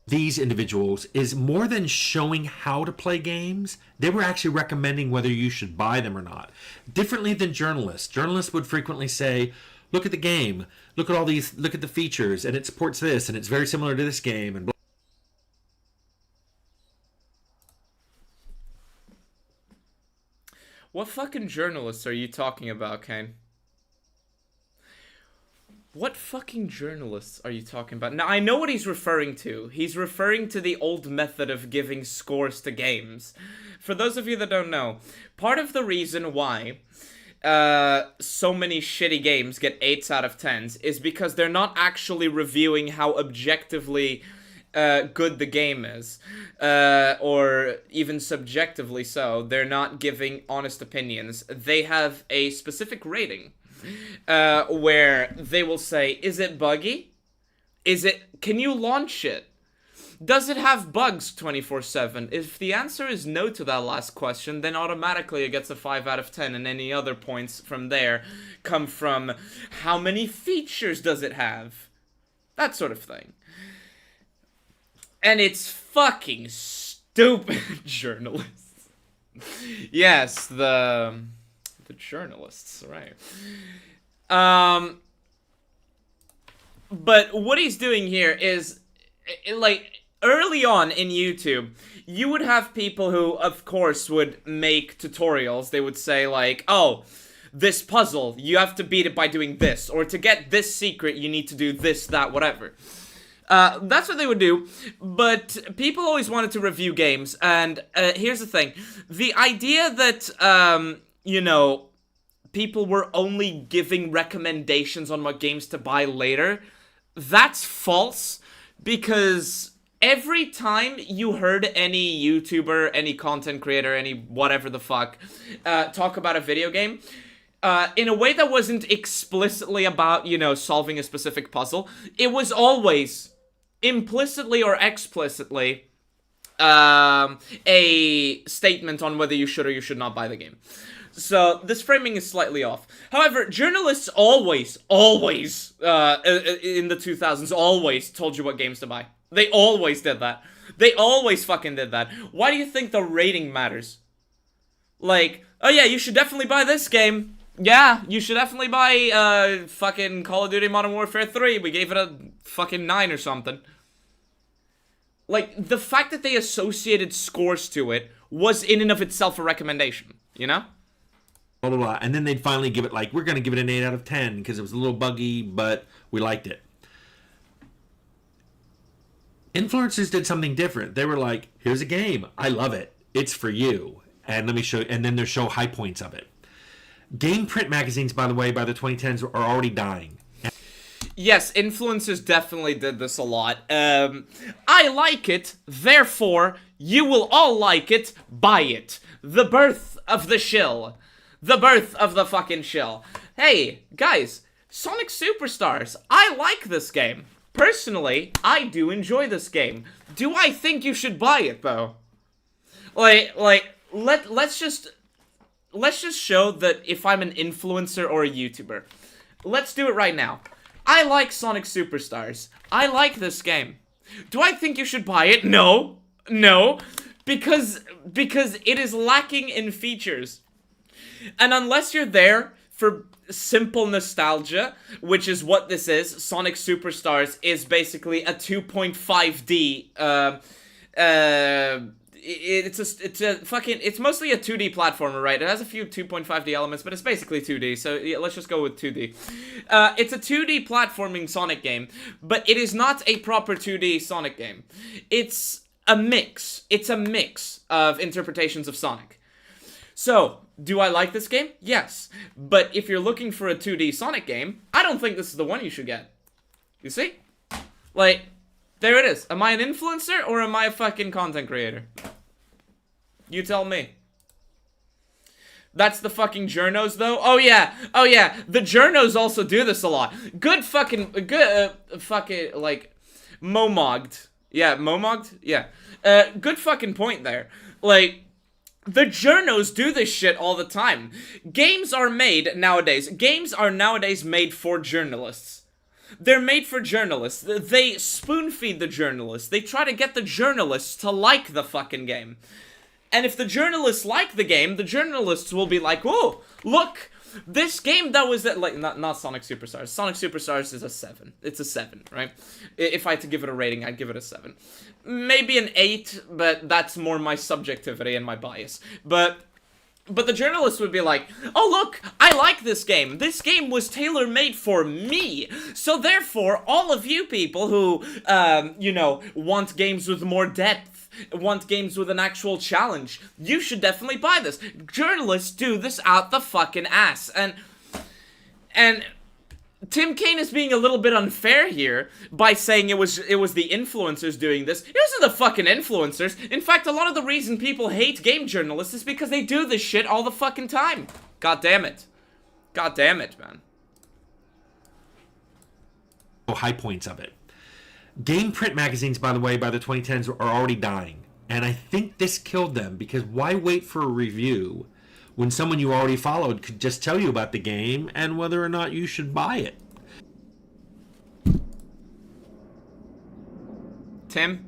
These individuals is more than showing how to play games, they were actually recommending whether you should buy them or not. Differently than journalists. Journalists would frequently say, look at the game, look at all these, look at the features, and it supports this, and it's very similar to this game, and blah. What fucking journalists are you talking about, Cain? What fucking journalists are you talking about? Now, I know what he's referring to. He's referring to the old method of giving scores to games. For those of you that don't know, part of the reason why so many shitty games get 8s out of 10s is because they're not actually reviewing how objectively good the game is, or even subjectively so. They're not giving honest opinions. They have a specific rating, where they will say, is it buggy? Can you launch it? Does it have bugs 24/7? If the answer is no to that last question, then automatically it gets a 5 out of 10, and any other points from there come from how many features does it have? That sort of thing. And it's fucking stupid, journalists. Yes, the journalists, right. But what he's doing here is, like, early on in YouTube, you would have people who, of course, would make tutorials. They would say, like, oh, this puzzle, you have to beat it by doing this, or to get this secret, you need to do this, that, whatever. That's what they would do, but people always wanted to review games, and here's the thing. The idea that, you know, people were only giving recommendations on what games to buy later, that's false, because every time you heard any YouTuber, any content creator, any whatever the fuck, talk about a video game, in a way that wasn't explicitly about, you know, solving a specific puzzle, it was always, implicitly or explicitly, a statement on whether you should or you should not buy the game. So, this framing is slightly off. However, journalists always, in the 2000s, always told you what games to buy. They always did that. They always fucking did that. Why do you think the rating matters? Like, oh yeah, you should definitely buy this game. Yeah, you should definitely buy, fucking Call of Duty Modern Warfare 3. We gave it a fucking 9 or something. Like, the fact that they associated scores to it was in and of itself a recommendation, you know? Blah, blah, blah. And then they'd finally give it, like, we're going to give it an 8 out of 10 because it was a little buggy, but we liked it. Influencers did something different. They were like, here's a game. I love it. It's for you. And let me show you. And then they show high points of it. Game print magazines, by the way, by the 2010s are already dying. Yes, influencers definitely did this a lot. I like it, therefore, you will all like it, buy it. The birth of the shill. The birth of the fucking shill. Hey, guys, Sonic Superstars, I like this game. Personally, I do enjoy this game. Do I think you should buy it, though? Let's just show that if I'm an influencer or a YouTuber. Let's do it right now. I like Sonic Superstars. I like this game. Do I think you should buy it? No. No. Because it is lacking in features. And unless you're there for simple nostalgia, which is what this is, Sonic Superstars is basically a 2.5D, it's mostly a 2D platformer, right? It has a few 2.5D elements, but it's basically 2D, so yeah, let's just go with 2D. It's a 2D platforming Sonic game, but it is not a proper 2D Sonic game. It's a mix. It's a mix of interpretations of Sonic. So, do I like this game? Yes. But if you're looking for a 2D Sonic game, I don't think this is the one you should get. You see? Like, there it is. Am I an influencer or am I a fucking content creator? You tell me. That's the fucking journos, though? Oh, yeah. Oh, yeah. The journos also do this a lot. Good, like, momogged. Yeah, momogged? Yeah. Good fucking point there. Like, the journos do this shit all the time. Games are nowadays made for journalists. They're made for journalists. They spoon-feed the journalists. They try to get the journalists to like the fucking game. And if the journalists like the game, the journalists will be like, oh, look, this game that was that, like, not Sonic Superstars. Sonic Superstars is a 7. It's a 7, right? If I had to give it a rating, I'd give it a 7. Maybe an 8, but that's more my subjectivity and my bias. But the journalist would be like, oh look, I like this game. This game was tailor-made for me. So therefore, all of you people who, you know, want games with more depth, want games with an actual challenge, you should definitely buy this. Journalists do this out the fucking ass. And Tim Cain is being a little bit unfair here by saying it was the influencers doing this. It wasn't the fucking influencers. In fact, a lot of the reason people hate game journalists is because they do this shit all the fucking time. God damn it. God damn it, man. High points of it. Game print magazines, by the way, by the 2010s are already dying. And I think this killed them, because why wait for a review when someone you already followed could just tell you about the game and whether or not you should buy it? Tim.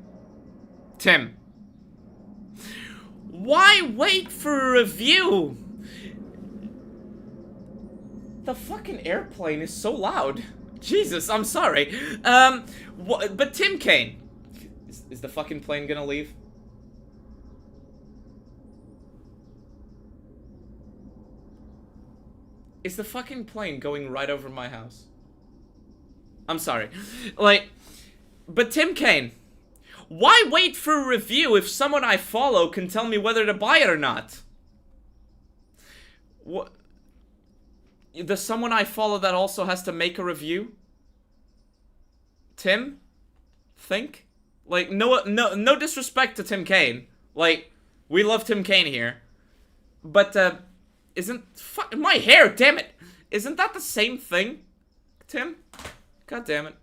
Why wait for a review? The fucking airplane is so loud. Jesus, I'm sorry. But Tim Cain. Is the fucking plane gonna leave? Is the fucking plane going right over my house? I'm sorry. Like, but Tim Cain, why wait for a review if someone I follow can tell me whether to buy it or not? What? There's someone I follow that also has to make a review? Tim? Think? Like, no disrespect to Tim Cain. Like, we love Tim Cain here. But, my hair, damn it! Isn't that the same thing, Tim? God damn it.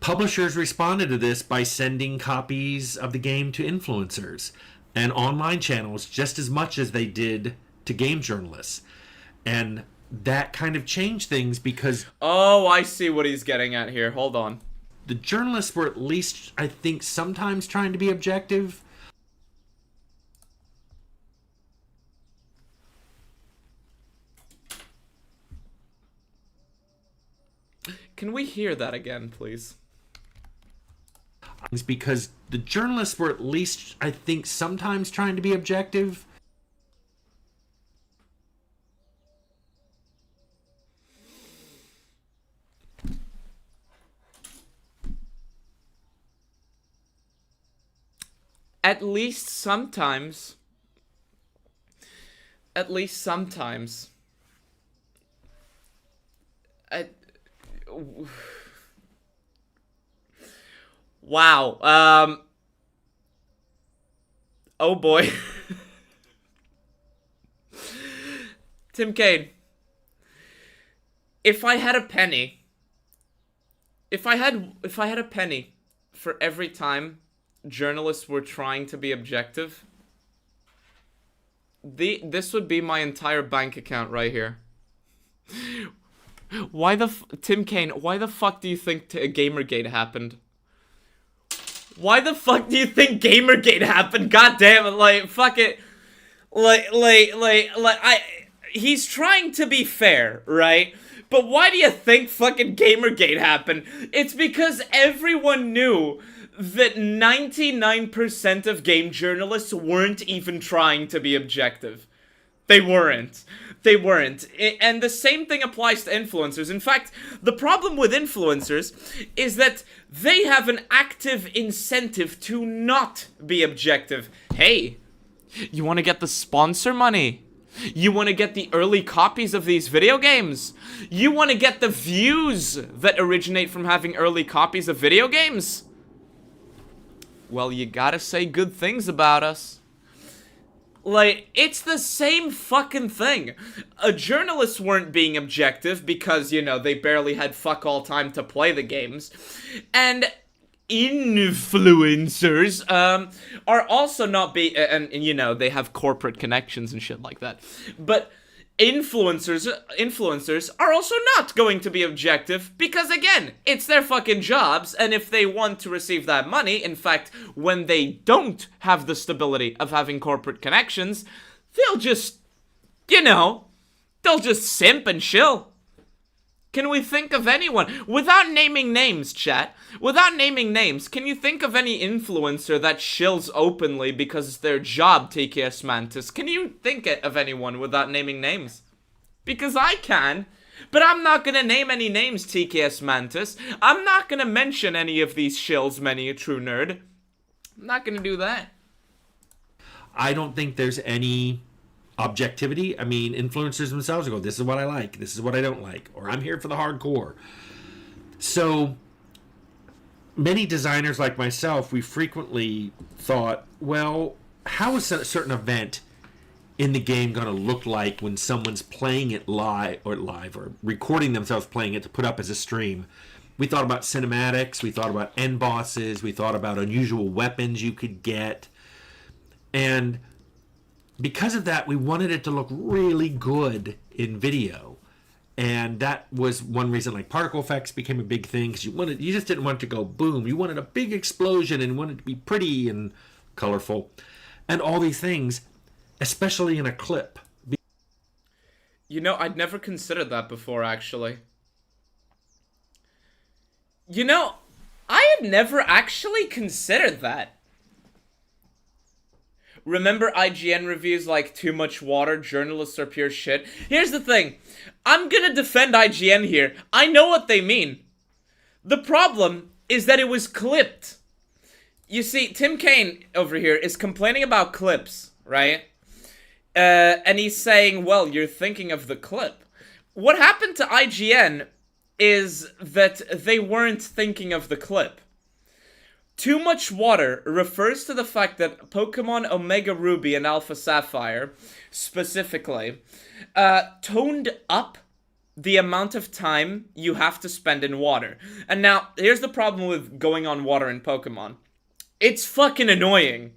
Publishers responded to this by sending copies of the game to influencers and online channels just as much as they did to game journalists. And that kind of changed things because... Oh, I see what he's getting at here. Hold on. The journalists were at least, I think, sometimes trying to be objective. Can we hear that again, please? Because the journalists were at least, I think, sometimes trying to be objective. At least sometimes. At least sometimes. Wow. Oh boy. Tim Cain. If I had a penny. If I had a penny for every time journalists were trying to be objective, this would be my entire bank account right here. Tim Cain, why the fuck do you think Gamergate happened? Why the fuck do you think Gamergate happened? God damn it, like, fuck it. He's trying to be fair, right? But why do you think fucking Gamergate happened? It's because everyone knew that 99% of game journalists weren't even trying to be objective. They weren't. They weren't. And the same thing applies to influencers. In fact, the problem with influencers is that they have an active incentive to not be objective. Hey, you want to get the sponsor money? You want to get the early copies of these video games? You want to get the views that originate from having early copies of video games? Well, you gotta say good things about us. Like, it's the same fucking thing. Journalists weren't being objective because, you know, they barely had fuck all time to play the games. And influencers are also not and you know, they have corporate connections and shit like that. But influencers are also not going to be objective because, again, it's their fucking jobs, and if they want to receive that money, in fact, when they don't have the stability of having corporate connections, they'll just You know, they'll just simp and chill. Can we think of anyone, without naming names, chat, without naming names, can you think of any influencer that shills openly because it's their job, TKS Mantis? Can you think of anyone without naming names? Because I can, but I'm not gonna name any names, TKS Mantis. I'm not gonna mention any of these shills, many a true nerd. I'm not gonna do that. I don't think there's any objectivity. I mean, influencers themselves go, this is what I like, this is what I don't like, or I'm here for the hardcore. So many designers like myself, we frequently thought, well, how is a certain event in the game going to look like when someone's playing it live or recording themselves playing it to put up as a stream? We thought about cinematics, we thought about end bosses, we thought about unusual weapons you could get, and because of that, we wanted it to look really good in video. And that was one reason, like, particle effects became a big thing, because you just didn't want it to go boom. You wanted a big explosion and wanted it to be pretty and colorful. And all these things, especially in a clip. You know, I'd never considered that before, actually. You know, I had never actually considered that. Remember IGN reviews like too much water, journalists are pure shit? Here's the thing. I'm gonna defend IGN here. I know what they mean. The problem is that it was clipped. You see, Tim Cain over here is complaining about clips, right? And he's saying, well, you're thinking of the clip. What happened to IGN is that they weren't thinking of the clip. Too much water refers to the fact that Pokemon Omega Ruby and Alpha Sapphire, specifically, toned up the amount of time you have to spend in water. And now, here's the problem with going on water in Pokemon. It's fucking annoying.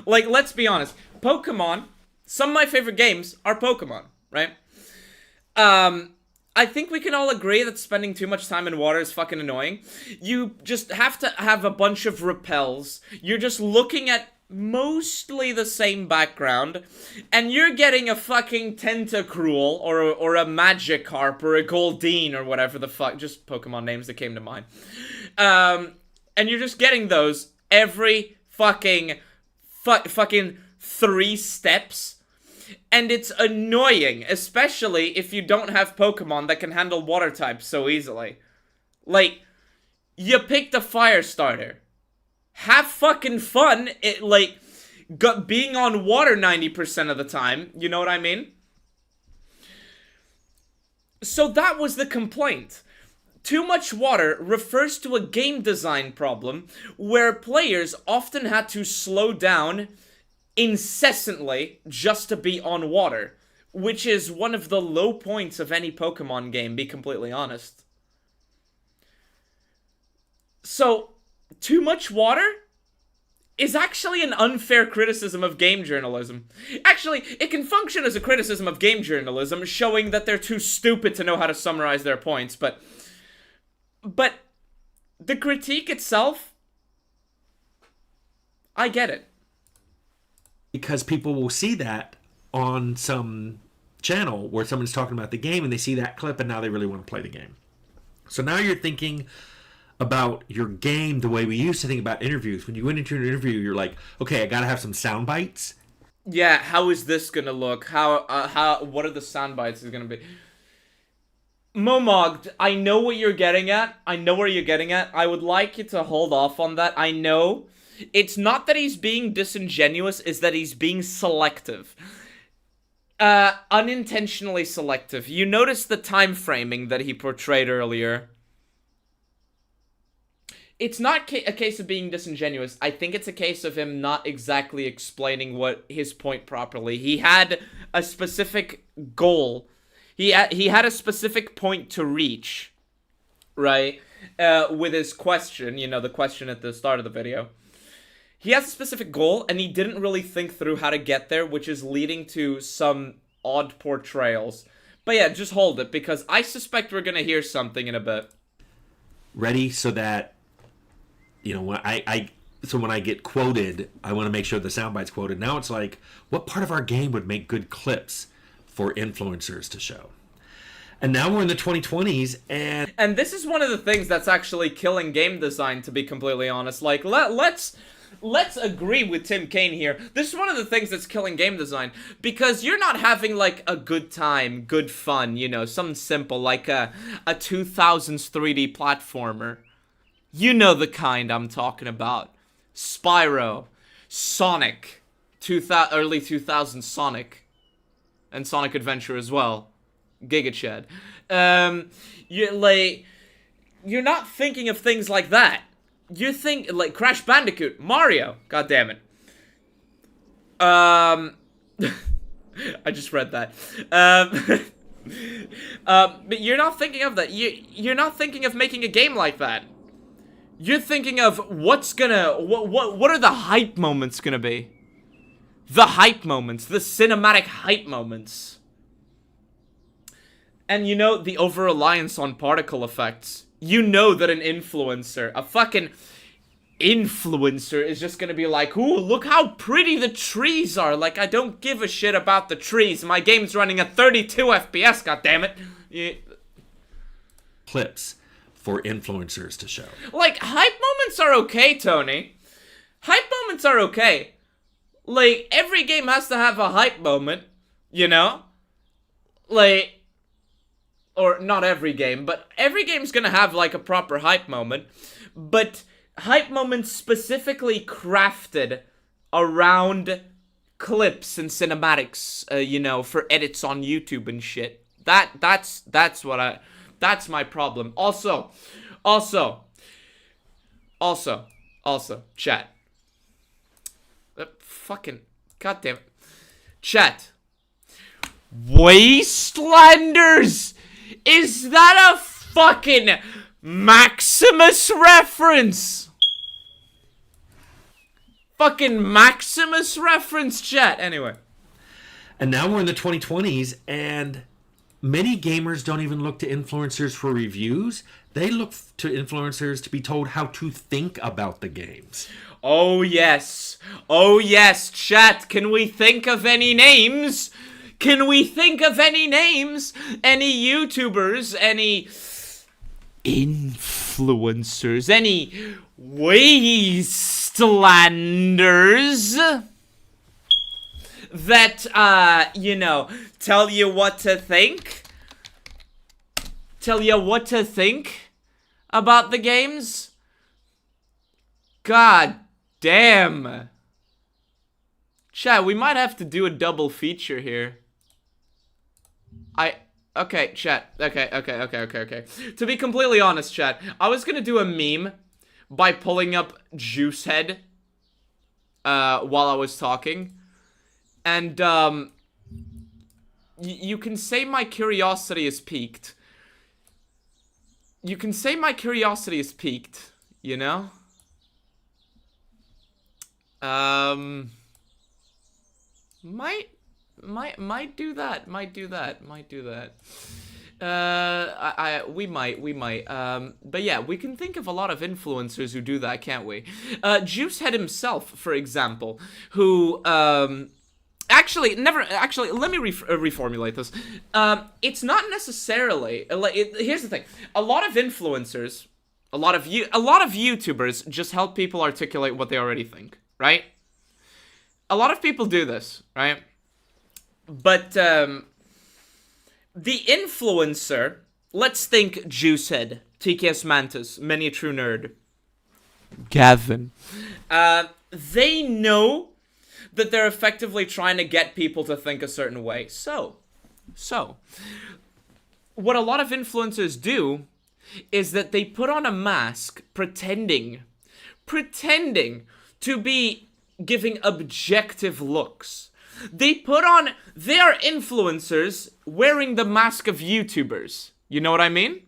Like, let's be honest. Pokemon, some of my favorite games are Pokemon, right? I think we can all agree that spending too much time in water is fucking annoying. You just have to have a bunch of repels. You're just looking at mostly the same background, and you're getting a fucking Tentacruel, or a Magikarp, or a Goldeen, or whatever the fuck, just Pokemon names that came to mind. And you're just getting those every fucking 3 steps. And it's annoying, especially if you don't have Pokemon that can handle water types so easily. Like, you picked a fire starter. Have fucking fun, being on water 90% of the time. You know what I mean? So that was the complaint. Too much water refers to a game design problem where players often had to slow down incessantly just to be on water, which is one of the low points of any Pokemon game, be completely honest. So, too much water is actually an unfair criticism of game journalism. Actually, it can function as a criticism of game journalism, showing that they're too stupid to know how to summarize their points, but the critique itself, I get it. Because people will see that on some channel where someone's talking about the game and they see that clip and now they really want to play the game. So now you're thinking about your game the way we used to think about interviews. When you went into an interview, you're like, okay, I gotta have some sound bites. Yeah, how is this gonna look? What are the sound bites is gonna be? Momog, I know what you're getting at. I know where you're getting at. I would like you to hold off on that. I know. It's not that he's being disingenuous, it's that he's being selective. Unintentionally selective. You notice the time framing that he portrayed earlier. It's not a case of being disingenuous. I think it's a case of him not exactly explaining what his point properly. He had a specific goal. He had a specific point to reach, right? With his question, you know, the question at the start of the video. He has a specific goal, and he didn't really think through how to get there, which is leading to some odd portrayals. But yeah, just hold it, because I suspect we're gonna hear something in a bit. Ready so that, you know, when I get quoted, I want to make sure the soundbite's quoted. Now it's like, what part of our game would make good clips for influencers to show. And now we're in the 2020s, and this is one of the things that's actually killing game design, to be completely honest. Like, let's agree with Tim Cain here. This is one of the things that's killing game design, because you're not having, like, a good time, good fun, you know, something simple, like a 2000s 3D platformer. You know the kind I'm talking about. Spyro, Sonic, early 2000s Sonic, and Sonic Adventure as well. JuiceHead. You're not thinking of things like that. You're thinking like Crash Bandicoot, Mario. God damn it. I just read that. But you're not thinking of that. You're not thinking of making a game like that. You're thinking of what are the hype moments gonna be? The hype moments, the cinematic hype moments. And you know, the over-reliance on particle effects. You know that an influencer, a fucking influencer, is just gonna be like, ooh, look how pretty the trees are. Like, I don't give a shit about the trees. My game's running at 32 FPS, goddammit. Yeah. Clips for influencers to show. Like, hype moments are okay, Tony. Hype moments are okay. Like, every game has to have a hype moment, you know? Like, or not every game, but every game's gonna have, like, a proper hype moment. But hype moments specifically crafted around clips and cinematics, you know, for edits on YouTube and shit. That's my problem. Also, chat. Fucking, goddamn it. Chat. Wastelanders! Is that a fucking Maximus reference? Fucking Maximus reference, chat. Anyway. And now we're in the 2020s, and many gamers don't even look to influencers for reviews. They look to influencers to be told how to think about the games. Oh, yes. Oh, yes, chat. Can we think of any names? Can we think of any names? Any YouTubers? Any influencers? Any wastelanders that, you know, tell you what to think? Tell you what to think about the games? God damn. Chat, we might have to do a double feature here. Okay, chat. Okay. To be completely honest, chat, I was gonna do a meme by pulling up JuiceHead while I was talking. And, you can say my curiosity is piqued. You can say my curiosity is piqued, you know? Might do that. We might. But yeah, we can think of a lot of influencers who do that, can't we? JuiceHead himself, for example, who, actually, let me reformulate this. It's not necessarily, here's the thing. A lot of influencers, a lot of YouTubers just help people articulate what they already think, right? A lot of people do this, right? But, the influencer, let's think JuiceHead, TKS Mantis, Many a True Nerd, Gavin. They know that they're effectively trying to get people to think a certain way. So, what a lot of influencers do is that they put on a mask pretending to be giving objective looks. They are influencers wearing the mask of YouTubers. You know what I mean?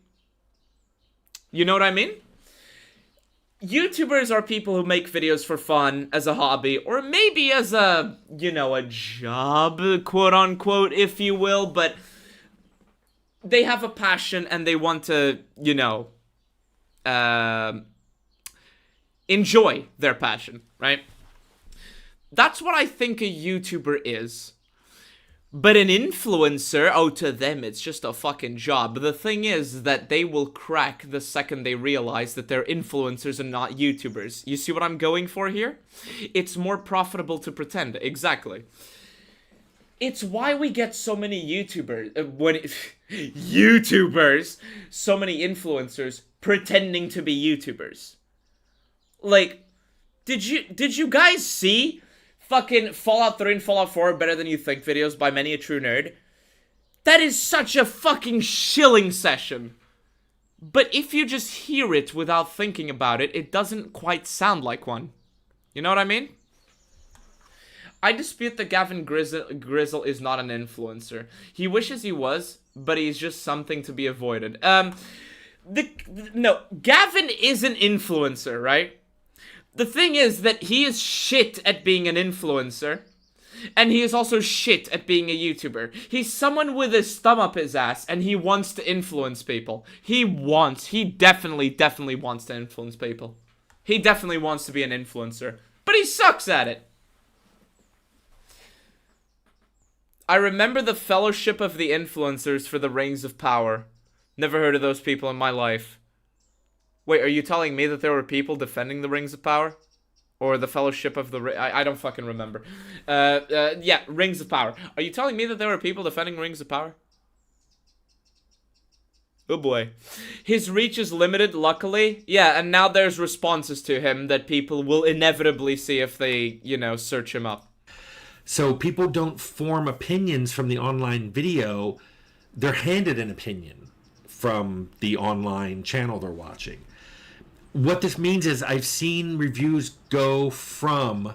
YouTubers are people who make videos for fun, as a hobby, or maybe as a, you know, a job, quote unquote, if you will, but they have a passion and they want to, you know, enjoy their passion, right? That's what I think a YouTuber is. But an influencer, oh, to them, it's just a fucking job. But the thing is that they will crack the second they realize that they're influencers and not YouTubers. You see what I'm going for here? It's more profitable to pretend. Exactly. It's why we get so many YouTubers, so many influencers pretending to be YouTubers. Like, did you guys see fucking Fallout 3 and Fallout 4 are better than you think videos by Many a True Nerd? That is such a fucking shilling session. But if you just hear it without thinking about it, it doesn't quite sound like one. You know what I mean? I dispute that Gavin Grizzle is not an influencer. He wishes he was, but he's just something to be avoided. No, Gavin is an influencer, right? The thing is that he is shit at being an influencer, and he is also shit at being a YouTuber. He's someone with his thumb up his ass, and he wants to influence people. He definitely wants to influence people. He definitely wants to be an influencer, but he sucks at it. I remember the Fellowship of the Influencers for the Rings of Power. Never heard of those people in my life. Wait, are you telling me that there were people defending the Rings of Power? Or the Fellowship of the... I don't fucking remember. Yeah, Rings of Power. Are you telling me that there were people defending Rings of Power? Oh boy. His reach is limited, luckily. Yeah, and now there's responses to him that people will inevitably see if they, you know, search him up. So people don't form opinions from the online video. They're handed an opinion from the online channel they're watching. What this means is I've seen reviews go from,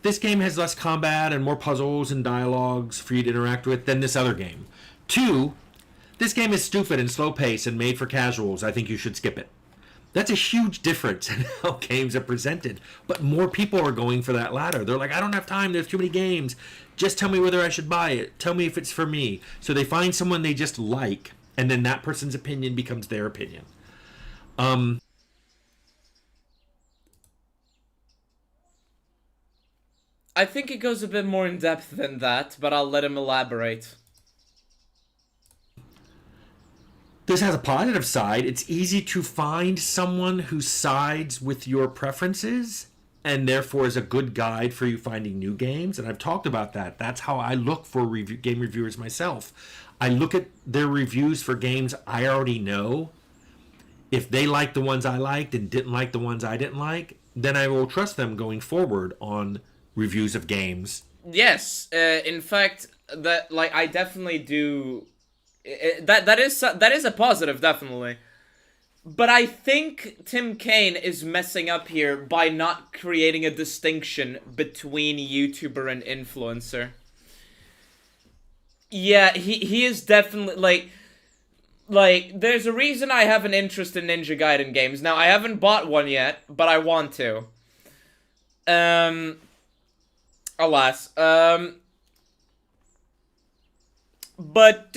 this game has less combat and more puzzles and dialogues for you to interact with than this other game, to, this game is stupid and slow paced and made for casuals. I think you should skip it. That's a huge difference in how games are presented. But more people are going for that latter. They're like, I don't have time. There's too many games. Just tell me whether I should buy it. Tell me if it's for me. So they find someone they just like, and then that person's opinion becomes their opinion. I think it goes a bit more in depth than that, but I'll let him elaborate. This has a positive side. It's easy to find someone who sides with your preferences and therefore is a good guide for you finding new games. And I've talked about that. That's how I look for game reviewers myself. I look at their reviews for games I already know. If they like the ones I liked and didn't like the ones I didn't like, then I will trust them going forward on reviews of games. Yes, in fact, that, like, I definitely do... That is a positive, definitely. But I think Tim Cain is messing up here by not creating a distinction between YouTuber and influencer. Yeah, he is definitely, like, there's a reason I have an interest in Ninja Gaiden games. Now, I haven't bought one yet, but I want to. Alas. But,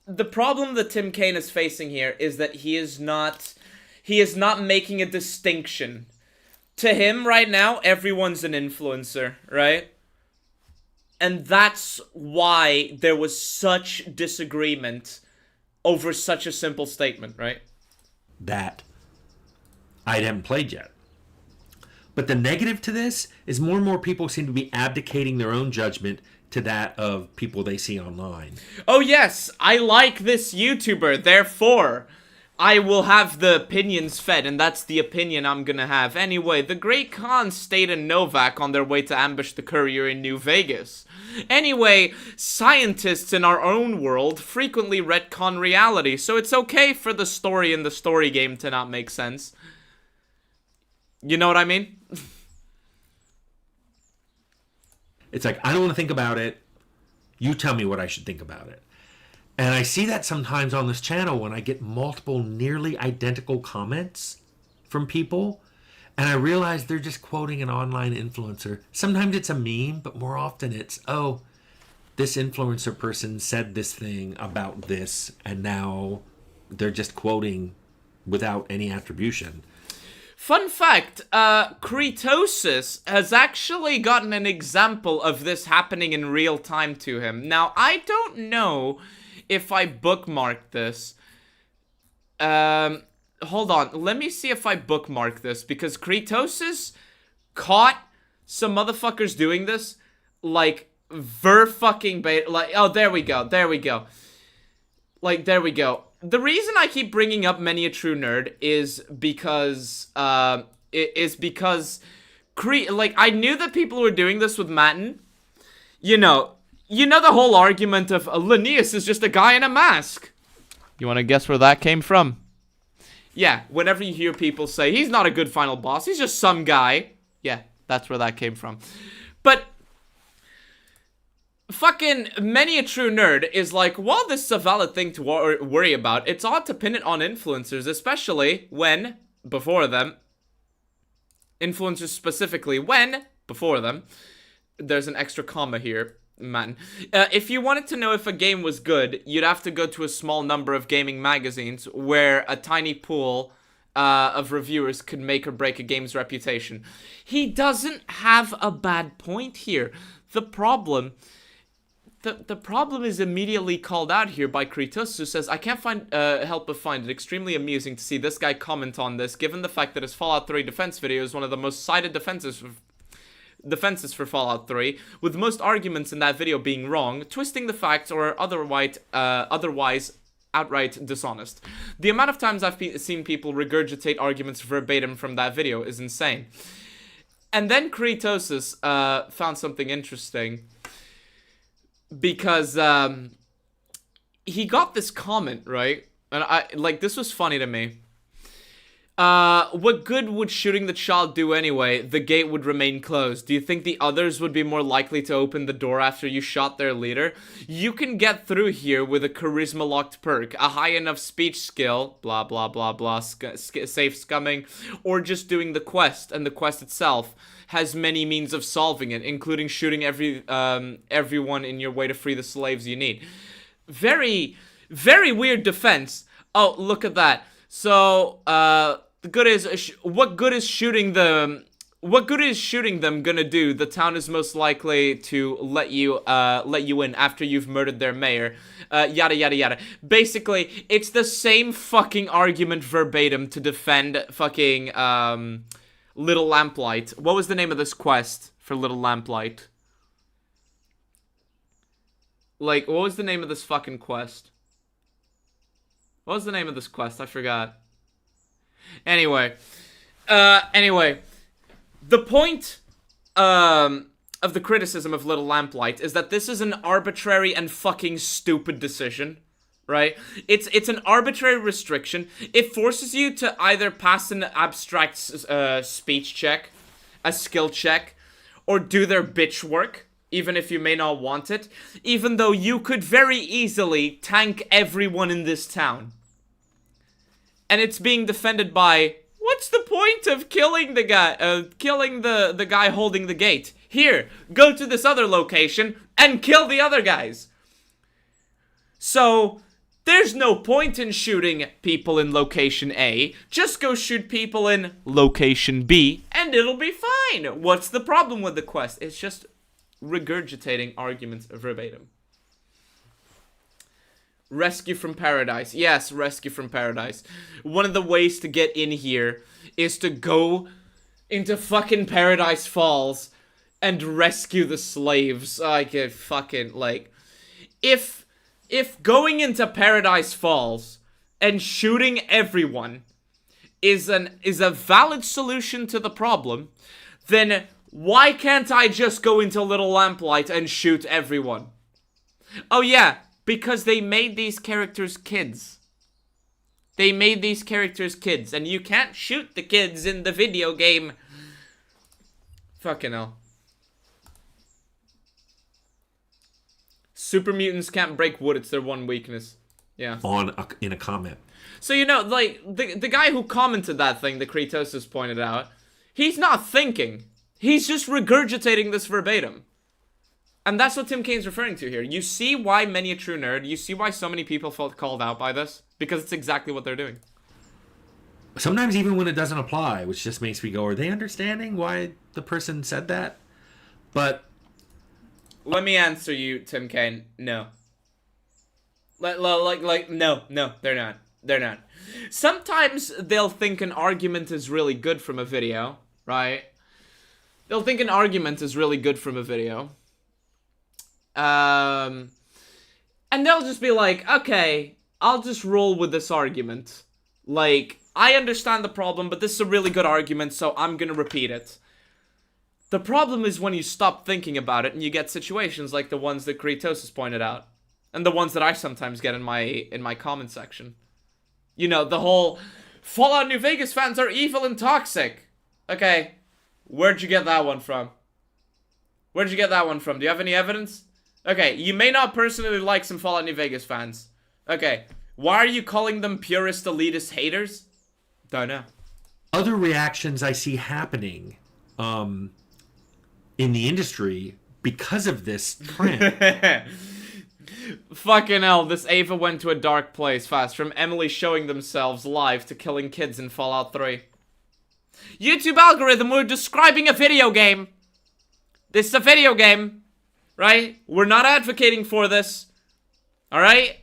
the problem that Tim Cain is facing here is that he is not making a distinction. To him, right now, everyone's an influencer, right? And that's why there was such disagreement over such a simple statement, right? That I haven't played yet. But the negative to this is more and more people seem to be abdicating their own judgment to that of people they see online. Oh yes, I like this YouTuber, therefore I will have the opinions fed, and that's the opinion I'm gonna have. Anyway, the Great Khan stayed in Novak on their way to ambush the courier in New Vegas. Anyway, scientists in our own world frequently retcon reality, so it's okay for the story in the story game to not make sense. You know what I mean? It's like, I don't want to think about it. You tell me what I should think about it. And I see that sometimes on this channel when I get multiple nearly identical comments from people. And I realize they're just quoting an online influencer. Sometimes it's a meme, but more often it's, oh, this influencer person said this thing about this. And now they're just quoting without any attribution. Fun fact, Kretosis has actually gotten an example of this happening in real time to him. Now, I don't know if I bookmarked this. Hold on, let me see if I bookmark this, because Kretosis caught some motherfuckers doing this, like, fucking bait, like, oh, there we go. Like, there we go. The reason I keep bringing up Many a True Nerd is because, like, I knew that people were doing this with Matin. You know the whole argument of Linnaeus is just a guy in a mask. You want to guess where that came from? Yeah, whenever you hear people say, he's not a good final boss, he's just some guy. Yeah, that's where that came from. But fucking Many a True Nerd is like, while this is a valid thing to worry about, it's odd to pin it on influencers, especially when, before them, influencers specifically, when, before them, there's an extra comma here, man. If you wanted to know if a game was good, you'd have to go to a small number of gaming magazines where a tiny pool of reviewers could make or break a game's reputation. He doesn't have a bad point here. The problem is immediately called out here by Kritos, who says, I can't help but find it extremely amusing to see this guy comment on this, given the fact that his Fallout 3 defense video is one of the most cited defenses for Fallout 3, with most arguments in that video being wrong, twisting the facts, or otherwise outright dishonest. The amount of times I've seen people regurgitate arguments verbatim from that video is insane. And then Kretosis found something interesting, because he got this comment, right? And this was funny to me. What good would shooting the child do anyway? The gate would remain closed. Do you think the others would be more likely to open the door after you shot their leader? You can get through here with a charisma locked perk, a high enough speech skill, blah blah blah blah, safe scumming, or just doing the quest, and the quest itself has many means of solving it, including shooting everyone in your way to free the slaves you need. Very, very weird defense. Oh, look at that. So, what good is shooting them gonna do? The town is most likely to let you in after you've murdered their mayor. Yada yada yada. Basically, it's the same fucking argument verbatim to defend fucking Little Lamplight. What was the name of this quest for Little Lamplight? Like, what was the name of this fucking quest? What was the name of this quest? I forgot. Anyway, the point of the criticism of Little Lamplight is that this is an arbitrary and fucking stupid decision, right? It's an arbitrary restriction. It forces you to either pass an abstract speech check, a skill check, or do their bitch work, even if you may not want it, even though you could very easily tank everyone in this town. And it's being defended by, what's the point of killing the guy, killing the guy holding the gate? Here, go to this other location and kill the other guys. So, there's no point in shooting people in location A. Just go shoot people in location B, and it'll be fine. What's the problem with the quest? It's just regurgitating arguments verbatim. Rescue from Paradise. Yes, Rescue from Paradise. One of the ways to get in here is to go into fucking Paradise Falls and rescue the slaves. I get fucking, like, if going into Paradise Falls and shooting everyone is a valid solution to the problem, then why can't I just go into Little Lamplight and shoot everyone? Oh yeah, because they made these characters kids. They made these characters kids, and you can't shoot the kids in the video game. Fucking hell. Super mutants can't break wood, it's their one weakness. Yeah. In a comment. So, you know, like, the guy who commented that thing that Kretosis pointed out, he's not thinking. He's just regurgitating this verbatim. And that's what Tim Kane's referring to here. You see why Many a True Nerd, you see why so many people felt called out by this? Because it's exactly what they're doing. Sometimes even when it doesn't apply, which just makes me go, are they understanding why the person said that? But let me answer you, Tim Cain. No. No, they're not. They're not. Sometimes they'll think an argument is really good from a video, right? They'll think an argument is really good from a video. And they'll just be like, okay, I'll just roll with this argument. Like, I understand the problem, but this is a really good argument, so I'm gonna repeat it. The problem is when you stop thinking about it and you get situations like the ones that Kratos has pointed out. And the ones that I sometimes get in my comment section. You know, the whole Fallout New Vegas fans are evil and toxic. Okay, where'd you get that one from? Where'd you get that one from? Do you have any evidence? Okay, you may not personally like some Fallout New Vegas fans. Okay, why are you calling them purist, elitist haters? Don't know. Other reactions I see happening in the industry because of this trend. Fucking hell, this EVAH went to a dark place fast. From Emily showing themselves live to killing kids in Fallout 3. YouTube algorithm, we're describing a video game. This is a video game. Right? We're not advocating for this. Alright?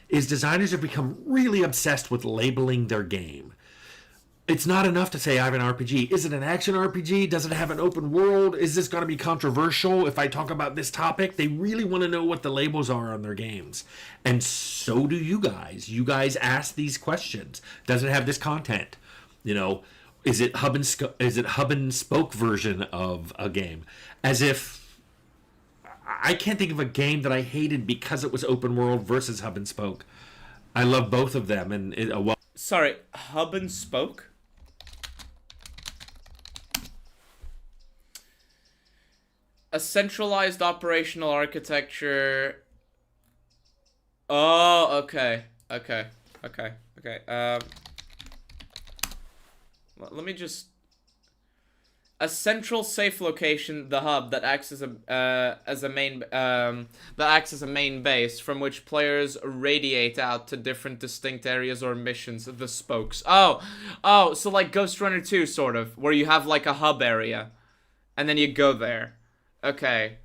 Is designers have become really obsessed with labeling their game. It's not enough to say I have an RPG. Is it an action RPG? Does it have an open world? Is this going to be controversial if I talk about this topic? They really want to know what the labels are on their games. And so do you guys. You guys ask these questions. Does it have this content? You know, is it hub and spoke version of a game? As if I can't think of a game that I hated because it was open world versus hub and spoke. I love both of them. And sorry, hub and spoke? A centralized operational architecture. Oh, okay. Let me just. A central safe location, the hub that acts as a main base from which players radiate out to different distinct areas or missions. The spokes. Oh, so like Ghost Runner 2 sort of, where you have like a hub area, and then you go there. Okay.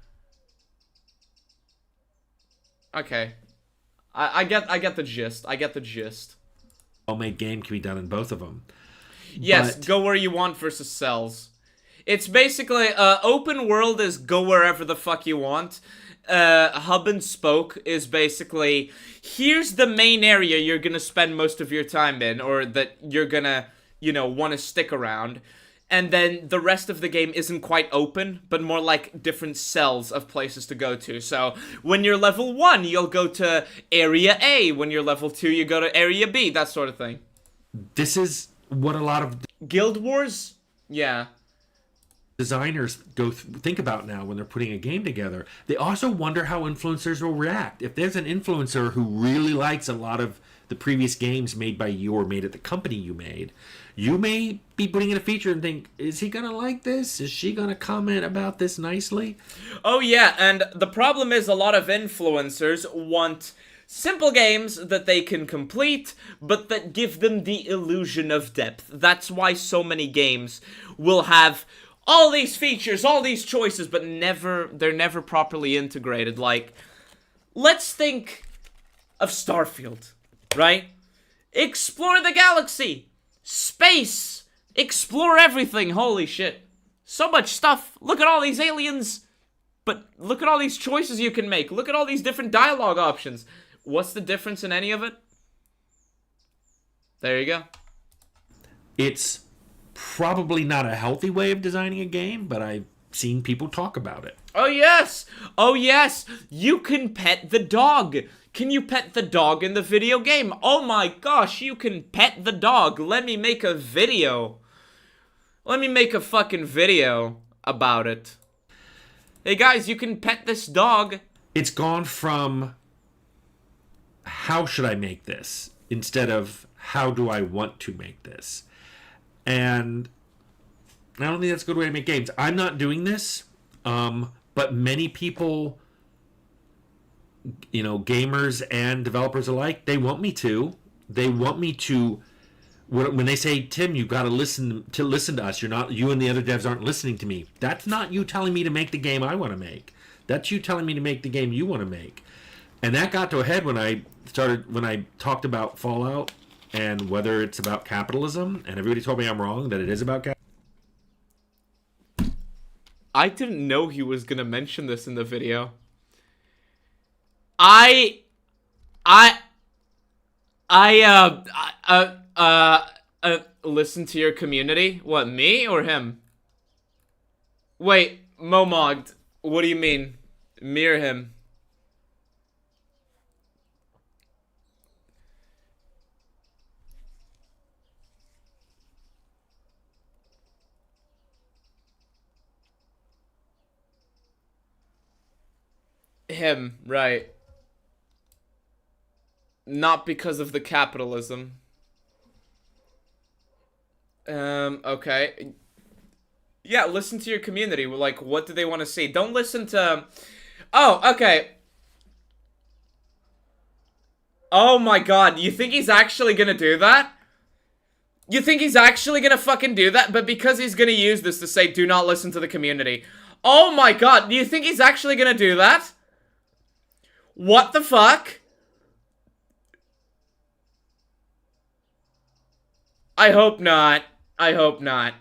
I get the gist. Well-made game can be done in both of them. Yes, go where you want versus cells. It's basically, open world is go wherever the fuck you want. Hub and spoke is basically, here's the main area you're gonna spend most of your time in, or that you're gonna, you know, want to stick around. And then the rest of the game isn't quite open, but more like different cells of places to go to. So when you're level 1, you'll go to area A. When you're level 2, you go to area B, that sort of thing. This is what a lot of Guild Wars? Yeah. Designers think about now when they're putting a game together. They also wonder how influencers will react. If there's an influencer who really likes a lot of the previous games made by you or made at the company you made, you may be putting in a feature and think, is he gonna like this? Is she gonna comment about this nicely? Oh yeah, and the problem is a lot of influencers want simple games that they can complete, but that give them the illusion of depth. That's why so many games will have all these features, all these choices, but they're never properly integrated. Like, let's think of Starfield, right? Explore the galaxy, space, explore everything. Holy shit. So much stuff. Look at all these aliens. But look at all these choices you can make. Look at all these different dialogue options. What's the difference in any of it? There you go. It's probably not a healthy way of designing a game, but I've seen people talk about it. Oh yes! Oh yes! You can pet the dog! Can you pet the dog in the video game? Oh my gosh, you can pet the dog! Let me make a video. Let me make a fucking video about it. Hey guys, you can pet this dog. It's gone from how should I make this instead of how do I want to make this. And I don't think that's a good way to make games. I'm not doing this, but many people, you know, gamers and developers alike, they want me to. They want me to When they say, Tim, you got to listen to us. You and the other devs aren't listening to me. That's not you telling me to make the game I want to make. That's you telling me to make the game you want to make. And that got to a head when I talked about Fallout and whether it's about capitalism, and everybody told me I'm wrong, that it is about capitalism. I didn't know he was gonna mention this in the video. I listen to your community? What, me or him? Wait, Momogged, what do you mean? Me or him? Him, right. Not because of the capitalism. Okay. Yeah, listen to your community. Like, what do they want to see? Don't listen to... Oh, okay. Oh my god, you think he's actually gonna do that? You think he's actually gonna fucking do that? But because he's gonna use this to say, do not listen to the community. Oh my god, do you think he's actually gonna do that? What the fuck? I hope not. I hope not.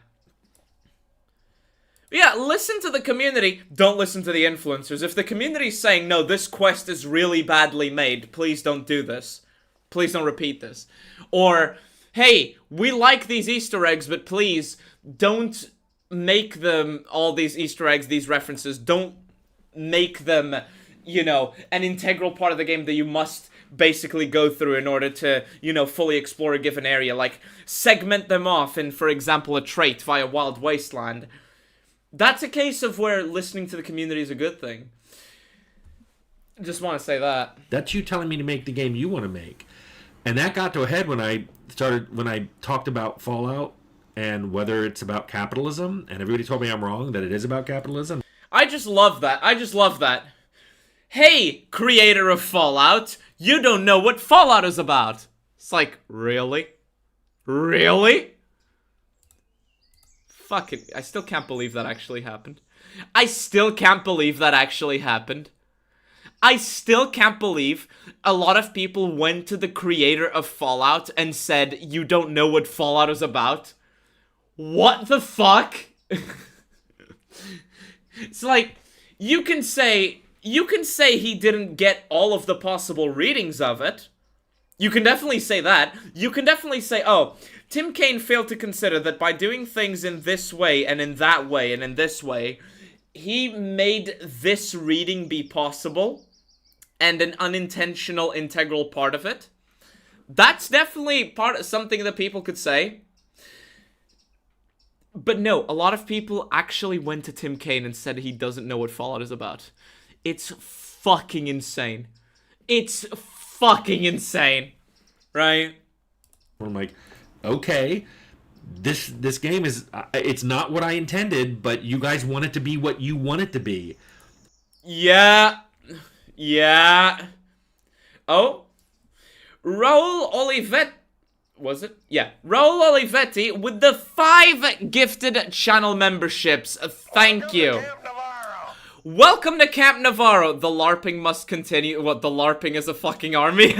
Yeah, listen to the community. Don't listen to the influencers. If the community's saying, no, this quest is really badly made, please don't do this. Please don't repeat this. Or, hey, we like these Easter eggs, but please don't make them all these Easter eggs, these references. Don't make them, you know, an integral part of the game that you must basically go through in order to, you know, fully explore a given area. Like, segment them off in, for example, a trait via Wild Wasteland. That's a case of where listening to the community is a good thing. Just want to say that. That's you telling me to make the game you want to make. And that got to a head when I talked about Fallout and whether it's about capitalism, and everybody told me I'm wrong, that it is about capitalism. I just love that. I just love that. Hey, creator of Fallout, you don't know what Fallout is about. It's like, really? Really? Fuck it. I still can't believe that actually happened. I still can't believe that actually happened. I still can't believe a lot of people went to the creator of Fallout and said, you don't know what Fallout is about. What the fuck? It's like, you can say he didn't get all of the possible readings of it. You can definitely say that. You can definitely say, oh, Tim Cain failed to consider that by doing things in this way and in that way and in this way, he made this reading be possible and an unintentional integral part of it. That's definitely part of something that people could say. But no, a lot of people actually went to Tim Cain and said he doesn't know what Fallout is about. It's fucking insane. It's fucking insane. Right? I'm like, okay, this game is, it's not what I intended, but you guys want it to be what you want it to be. Yeah. Yeah. Oh. Raul Olivetti. Was it? Yeah. Raul Olivetti with the 5 gifted channel memberships. Thank you. Welcome to Camp Navarro. The LARPing must continue. What, the LARPing is a fucking army?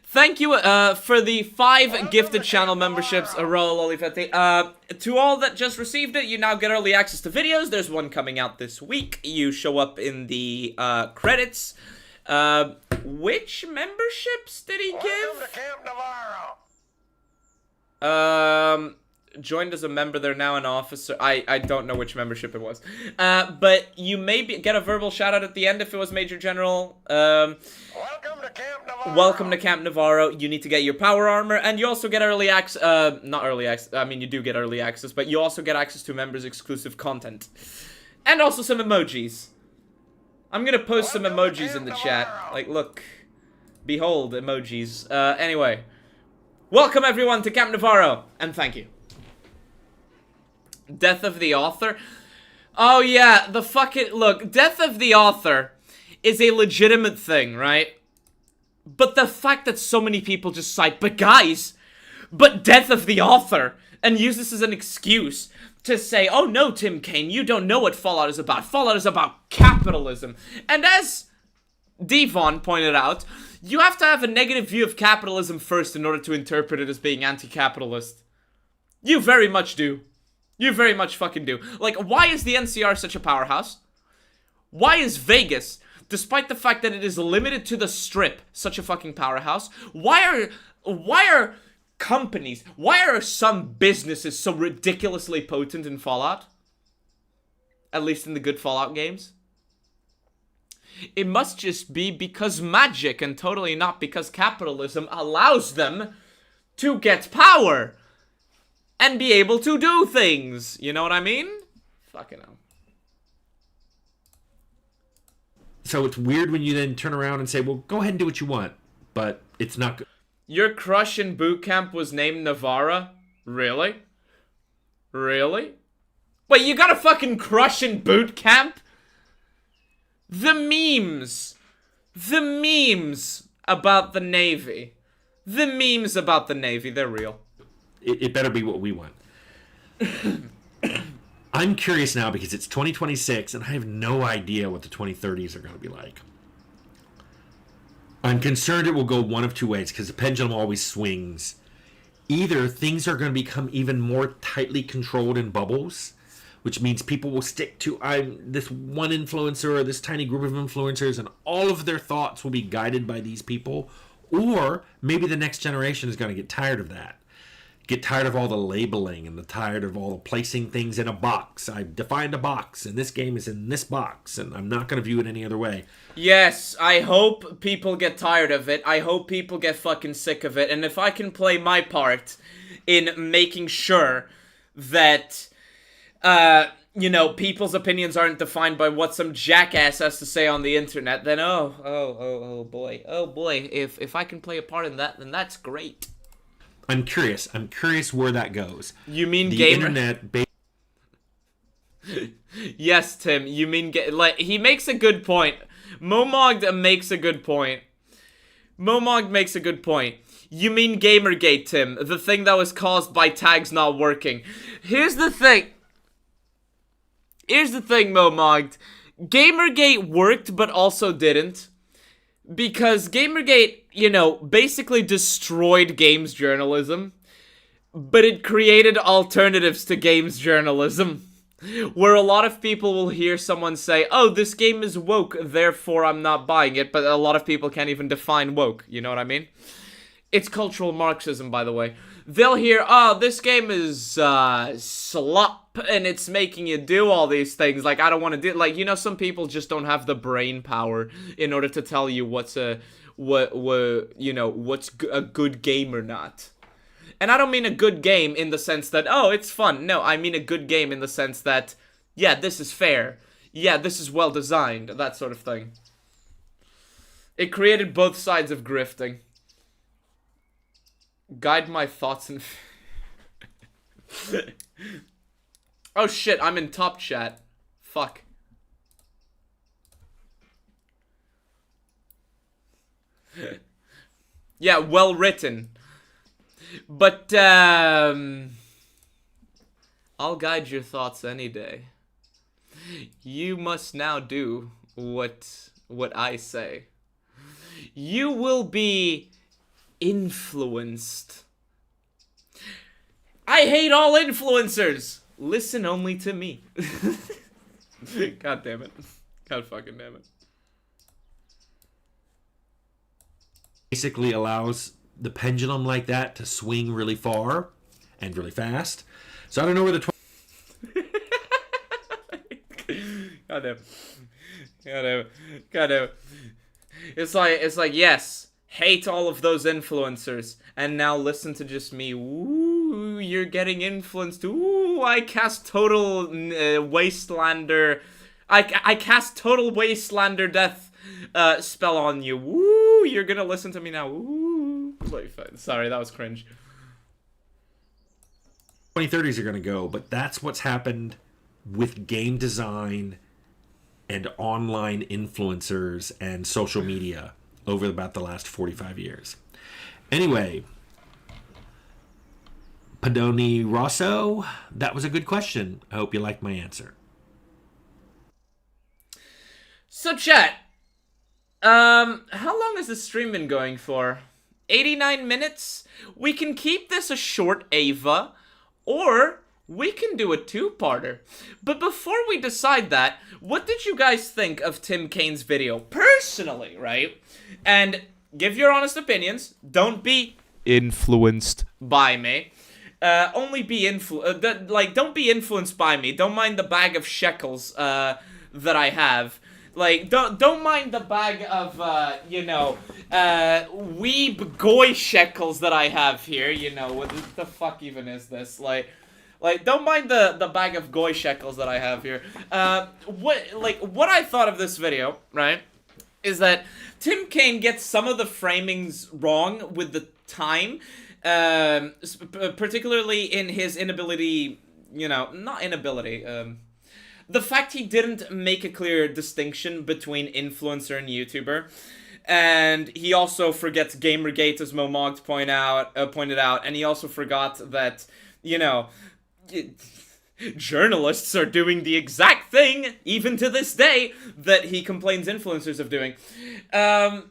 Thank you for the 5 gifted channel memberships, Raul Olivetti. To all that just received it, you now get early access to videos. There's one coming out this week. You show up in the credits. Which memberships did he give? Joined as a member, they're now an officer. I don't know which membership it was. But you may get a verbal shout out at the end if it was Major General. Welcome to Camp Navarro. Welcome to Camp Navarro. You need to get your power armor, and you also get early access. Not early access. I mean, you do get early access, but you also get access to members' exclusive content. And also some emojis. I'm gonna post some emojis in the chat. Like, look. Behold, emojis. Anyway. Welcome everyone to Camp Navarro, and thank you. Death of the author? Oh yeah, the fucking... Look, death of the author is a legitimate thing, right? But the fact that so many people just cite, but guys, but death of the author, and use this as an excuse to say, oh no, Tim Cain, you don't know what Fallout is about. Fallout is about capitalism. And as Devon pointed out, you have to have a negative view of capitalism first in order to interpret it as being anti-capitalist. You very much do. You very much fucking do. Like, why is the NCR such a powerhouse? Why is Vegas, despite the fact that it is limited to the Strip, such a fucking powerhouse? Why are companies, why are some businesses so ridiculously potent in Fallout? At least in the good Fallout games. It must just be because magic and totally not because capitalism allows them to get power and be able to do things. You know what I mean? Fucking hell. So it's weird when you then turn around and say, well, go ahead and do what you want, but it's not good. Your crush in boot camp was named Navarra? Really? Really? Wait, you got a fucking crush in boot camp? The memes. The memes about the Navy. The memes about the Navy, they're real. It better be what we want. I'm curious now because it's 2026 and I have no idea what the 2030s are going to be like. I'm concerned it will go one of two ways because the pendulum always swings. Either things are going to become even more tightly controlled in bubbles, which means people will stick to this one influencer or this tiny group of influencers and all of their thoughts will be guided by these people. Or maybe the next generation is going to get tired of that. Get tired of all the labeling and tired of all the placing things in a box. I've defined a box and this game is in this box and I'm not going to view it any other way. Yes, I hope people get tired of it. I hope people get fucking sick of it. And if I can play my part in making sure that, you know, people's opinions aren't defined by what some jackass has to say on the internet, then oh boy. If I can play a part in that, then that's great. I'm curious where that goes. You mean the gamer? Internet Yes, Tim. You mean like he makes a good point. Momog makes a good point. Momog makes a good point. You mean Gamergate, Tim? The thing that was caused by tags not working. Here's the thing. Momog. Gamergate worked, but also didn't. Because Gamergate, you know, basically destroyed games journalism, but it created alternatives to games journalism, where a lot of people will hear someone say, oh, this game is woke, therefore I'm not buying it, but a lot of people can't even define woke, you know what I mean? It's cultural Marxism, by the way. They'll hear, oh, this game is, slop, and it's making you do all these things, like, I don't want to do, like, you know, some people just don't have the brain power in order to tell you what's a good game or not. And I don't mean a good game in the sense that, oh, it's fun, no, I mean a good game in the sense that, yeah, this is fair, yeah, this is well designed, that sort of thing. It created both sides of grifting. Guide my thoughts and... Oh shit, I'm in top chat. Fuck. Yeah, well written. But, I'll guide your thoughts any day. You must now do what I say. You will be influenced. I hate all influencers. Listen only to me. God damn it. God fucking damn it. basically allows the pendulum like that to swing really far and really fast. So I don't know where the... God damn. It's like, yes, hate all of those influencers, and now listen to just me. Ooh, you're getting influenced. Ooh, I cast total wastelander. I cast total wastelander death spell on you. Ooh, you're gonna listen to me now. Ooh. Wait, sorry, that was cringe. 2030s are going to go, but that's what's happened with game design and online influencers and social media. over about the last 45 years. Anyway, Padoni Rosso, that was a good question. I hope you liked my answer. So, chat, how long has this stream been going for? 89 minutes? We can keep this a short EVA, or we can do a two-parter. But before we decide that, what did you guys think of Tim Kane's video? Personally, right? And give your honest opinions. Don't be influenced by me. Only be don't be influenced by me. Don't mind the bag of shekels, that I have. Like, don't mind the bag of, weeb goy shekels that I have here, you know, what the fuck even is this? Like, don't mind the bag of goy shekels that I have here. What I thought of this video, right, is that Tim Kaine gets some of the framings wrong with the time, particularly in his inability, not inability, the fact he didn't make a clear distinction between influencer and YouTuber, and he also forgets Gamergate, as Momog pointed out, and he also forgot that, journalists are doing the exact thing, even to this day, that he complains influencers of doing. But I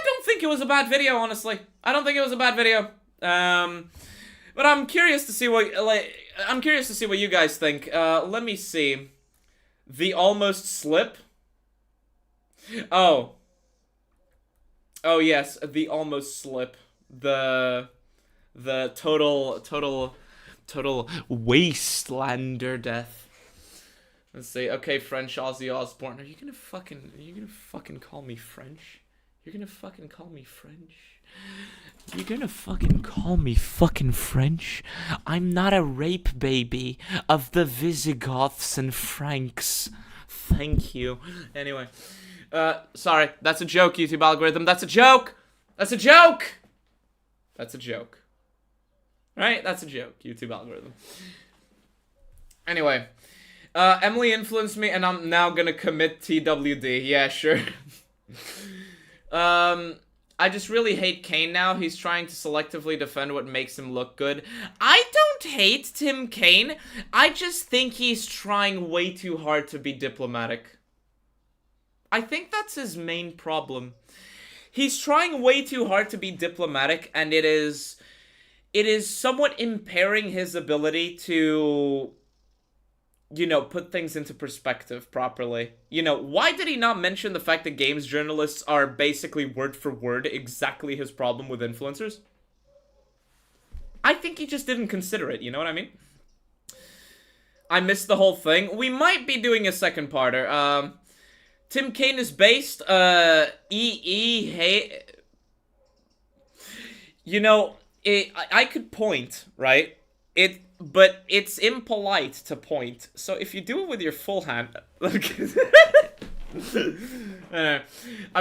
don't think it was a bad video, honestly. I don't think it was a bad video. But I'm curious to see what you guys think. Let me see. The almost slip. Oh yes, the almost slip. The total wastelander death. Let's see. Okay, French Ozzy Osbourne. Are you gonna fucking call me French? You're gonna fucking call me French? You're gonna fucking call me fucking French? I'm not a rape baby of the Visigoths and Franks. Thank you. Anyway. Sorry. That's a joke, YouTube algorithm. That's a joke! That's a joke! That's a joke. Right? That's a joke, YouTube algorithm. Anyway. Emily influenced me, and I'm now gonna commit TWD. Yeah, sure. I just really hate Cain now. He's trying to selectively defend what makes him look good. I don't hate Tim Kaine. I just think he's trying way too hard to be diplomatic. I think that's his main problem. He's trying way too hard to be diplomatic, and it is somewhat impairing his ability to, put things into perspective properly. Why did he not mention the fact that games journalists are basically word for word exactly his problem with influencers? I think he just didn't consider it, you know what I mean? I missed the whole thing. We might be doing a second parter. Tim Kaine is based, hey... I could point, right? But it's impolite to point. So if you do it with your full hand... I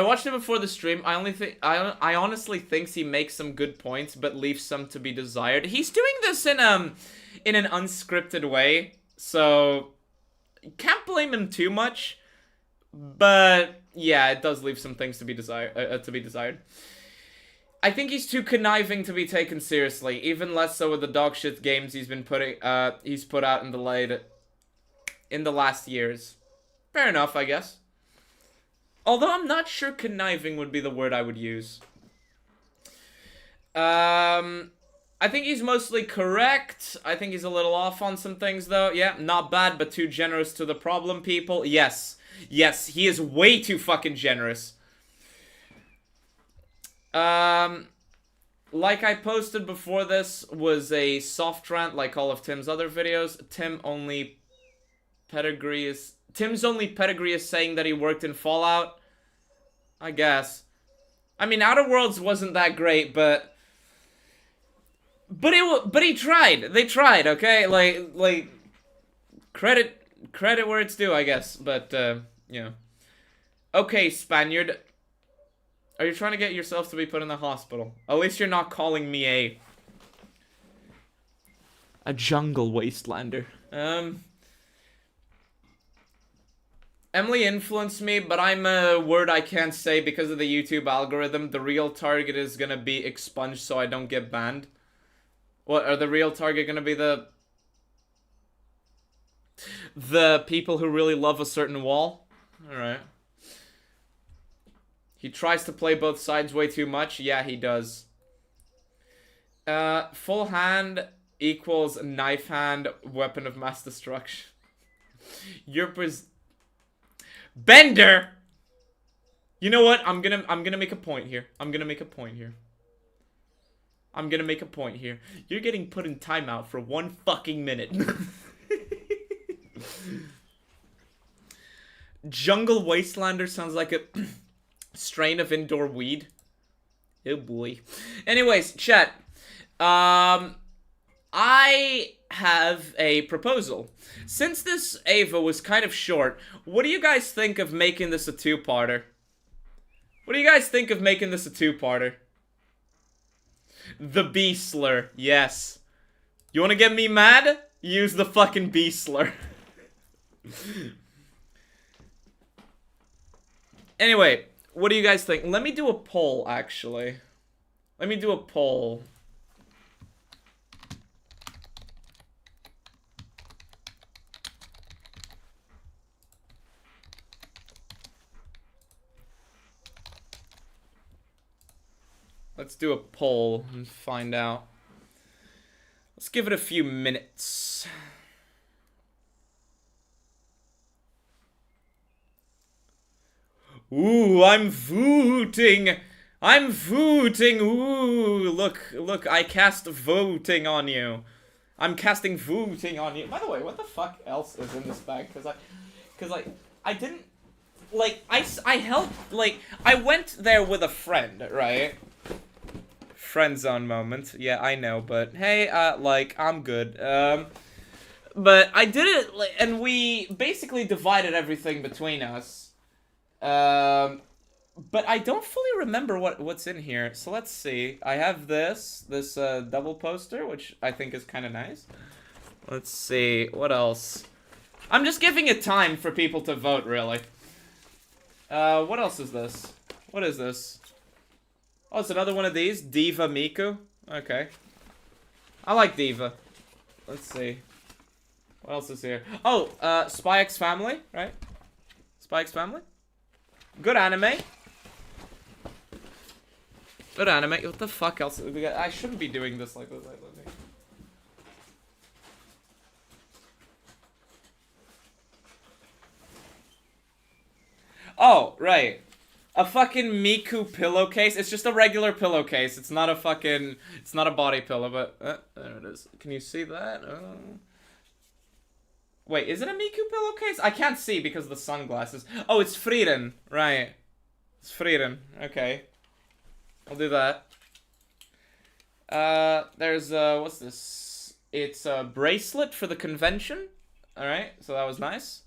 watched it before the stream. I honestly think he makes some good points, but leaves some to be desired. He's doing this in an unscripted way, so can't blame him too much. But yeah, it does leave some things to be desired. I think he's too conniving to be taken seriously, even less so with the dogshit games he's put out in the last years. Fair enough, I guess. Although I'm not sure conniving would be the word I would use. I think he's mostly correct. I think he's a little off on some things, though. Yeah, not bad, but too generous to the problem people. Yes, he is way too fucking generous. Like I posted before, this was a soft rant like all of Tim's other videos. Tim's only pedigree is saying that he worked in Fallout. I guess. I mean, Outer Worlds wasn't that great, but he tried. They tried, okay? Like credit where it's due, I guess. But okay, Spaniard. Are you trying to get yourself to be put in the hospital? At least you're not calling me a jungle wastelander. Emily influenced me, but I'm a word I can't say because of the YouTube algorithm. The real target is gonna be expunged so I don't get banned. What, are the real target gonna be the people who really love a certain wall? Alright. He tries to play both sides way too much. Yeah, he does. Full hand equals knife hand, weapon of mass destruction. You're Bender! You know what? I'm gonna make a point here. I'm gonna make a point here. You're getting put in timeout for 1 fucking minute. Jungle Wastelander sounds like a strain of indoor weed. Oh boy. Anyways, chat. I have a proposal. Since this EVA was kind of short, what do you guys think of making this a 2-parter? The Beastler, yes. You wanna get me mad? Use the fucking Beastler. Anyway, what do you guys think? Let me do a poll, actually. Let me do a poll. Let's do a poll and find out. Let's give it a few minutes. Ooh, I'm voting. Ooh, look, I cast voting on you. I'm casting voting on you. By the way, what the fuck else is in this bag? Cause I didn't, like, I helped, like, I went there with a friend, right? Friend zone moment. Yeah, I know, but hey, like, I'm good. But I did it, and we basically divided everything between us. But I don't fully remember what's in here. So let's see. I have this double poster, which I think is kind of nice. Let's see, what else? I'm just giving it time for people to vote, really. What else is this? What is this? Oh, it's another one of these. Diva Miku. Okay. I like Diva. Let's see. What else is here? Oh, Spy X Family, right? Spy X Family. Good anime. Good anime. What the fuck else? I shouldn't be doing this like this. Oh, right. A fucking Miku pillowcase. It's just a regular pillowcase. It's not a fucking... It's not a body pillow, but... there it is. Can you see that? Wait, is it a Miku pillowcase? I can't see because of the sunglasses. Oh, it's Frieren. Right. It's Frieren. Okay. I'll do that. There's, what's this? It's a bracelet for the convention. Alright, so that was nice.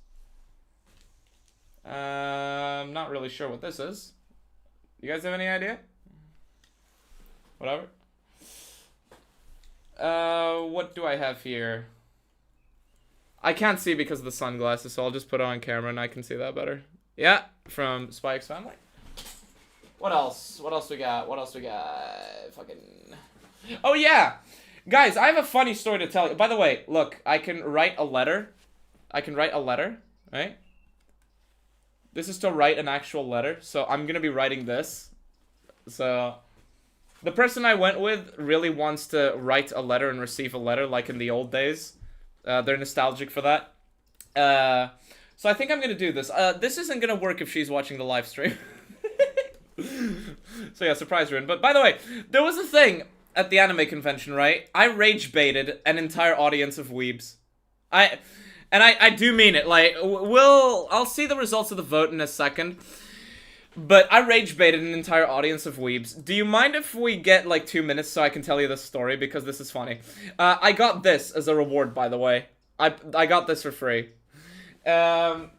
I'm not really sure what this is. You guys have any idea? Whatever. What do I have here? I can't see because of the sunglasses, so I'll just put it on camera and I can see that better. Yeah, from Spy X Family. What else? What else we got? Fucking... Oh, yeah! Guys, I have a funny story to tell you. By the way, look, I can write a letter. Right? This is to write an actual letter, so I'm gonna be writing this. So, the person I went with really wants to write a letter and receive a letter like in the old days. They're nostalgic for that. So I think I'm gonna do this. This isn't gonna work if she's watching the live stream. So yeah, surprise ruin. But by the way, there was a thing at the anime convention, right? I rage baited an entire audience of weebs. I do mean it, like, I'll see the results of the vote in a second, but I rage baited an entire audience of weebs. Do you mind if we get, like, 2 minutes so I can tell you this story, because this is funny? I got this as a reward, by the way. I got this for free. So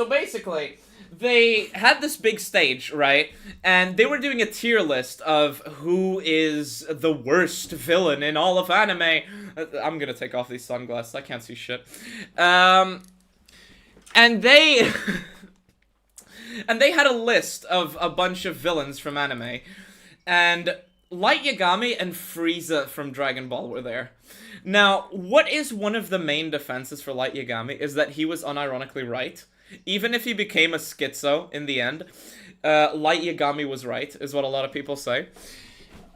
basically, they had this big stage, right? And they were doing a tier list of who is the worst villain in all of anime. I'm gonna take off these sunglasses, I can't see shit. And they and they had a list of a bunch of villains from anime, and Light Yagami and Frieza from Dragon Ball were there. Now, what is one of the main defenses for Light Yagami is that he was unironically right. Even if he became a schizo in the end, Light Yagami was right, is what a lot of people say.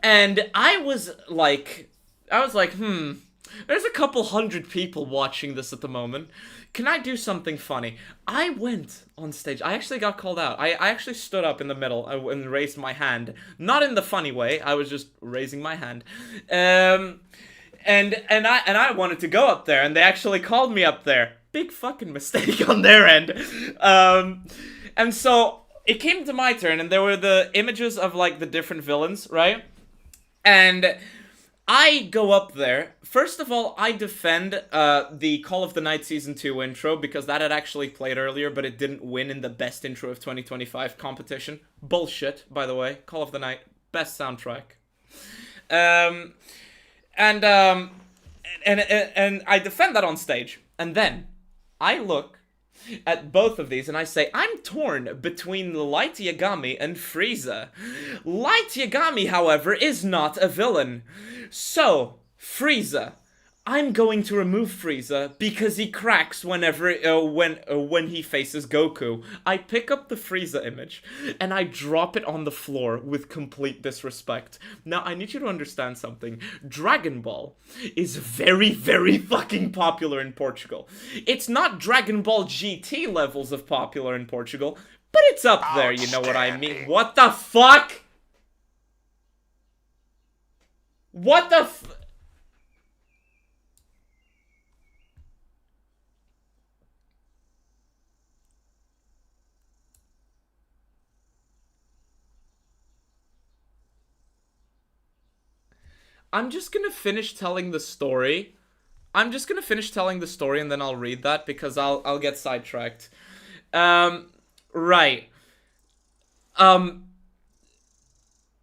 And I was like, there's a couple hundred people watching this at the moment. Can I do something funny? I went on stage. I actually got called out. I actually stood up in the middle and raised my hand. Not in the funny way. I was just raising my hand. And I wanted to go up there, and they actually called me up there. Big fucking mistake on their end. And so it came to my turn, and there were the images of like the different villains, right? And I go up there. First of all, I defend the Call of the Night Season 2 intro, because that had actually played earlier, but it didn't win in the Best Intro of 2025 competition. Bullshit, by the way. Call of the Night, best soundtrack. And I defend that on stage. And then I look at both of these and I say, I'm torn between Light Yagami and Frieza. Light Yagami, however, is not a villain. So, Frieza. I'm going to remove Frieza because he cracks whenever when he faces Goku. I pick up the Frieza image and I drop it on the floor with complete disrespect. Now, I need you to understand something. Dragon Ball is very, very fucking popular in Portugal. It's not Dragon Ball GT levels of popular in Portugal, but it's up there, you know what I mean? What the fuck? What the I'm just gonna finish telling the story. I'm just gonna finish telling the story and then I'll read that because I'll get sidetracked. Right.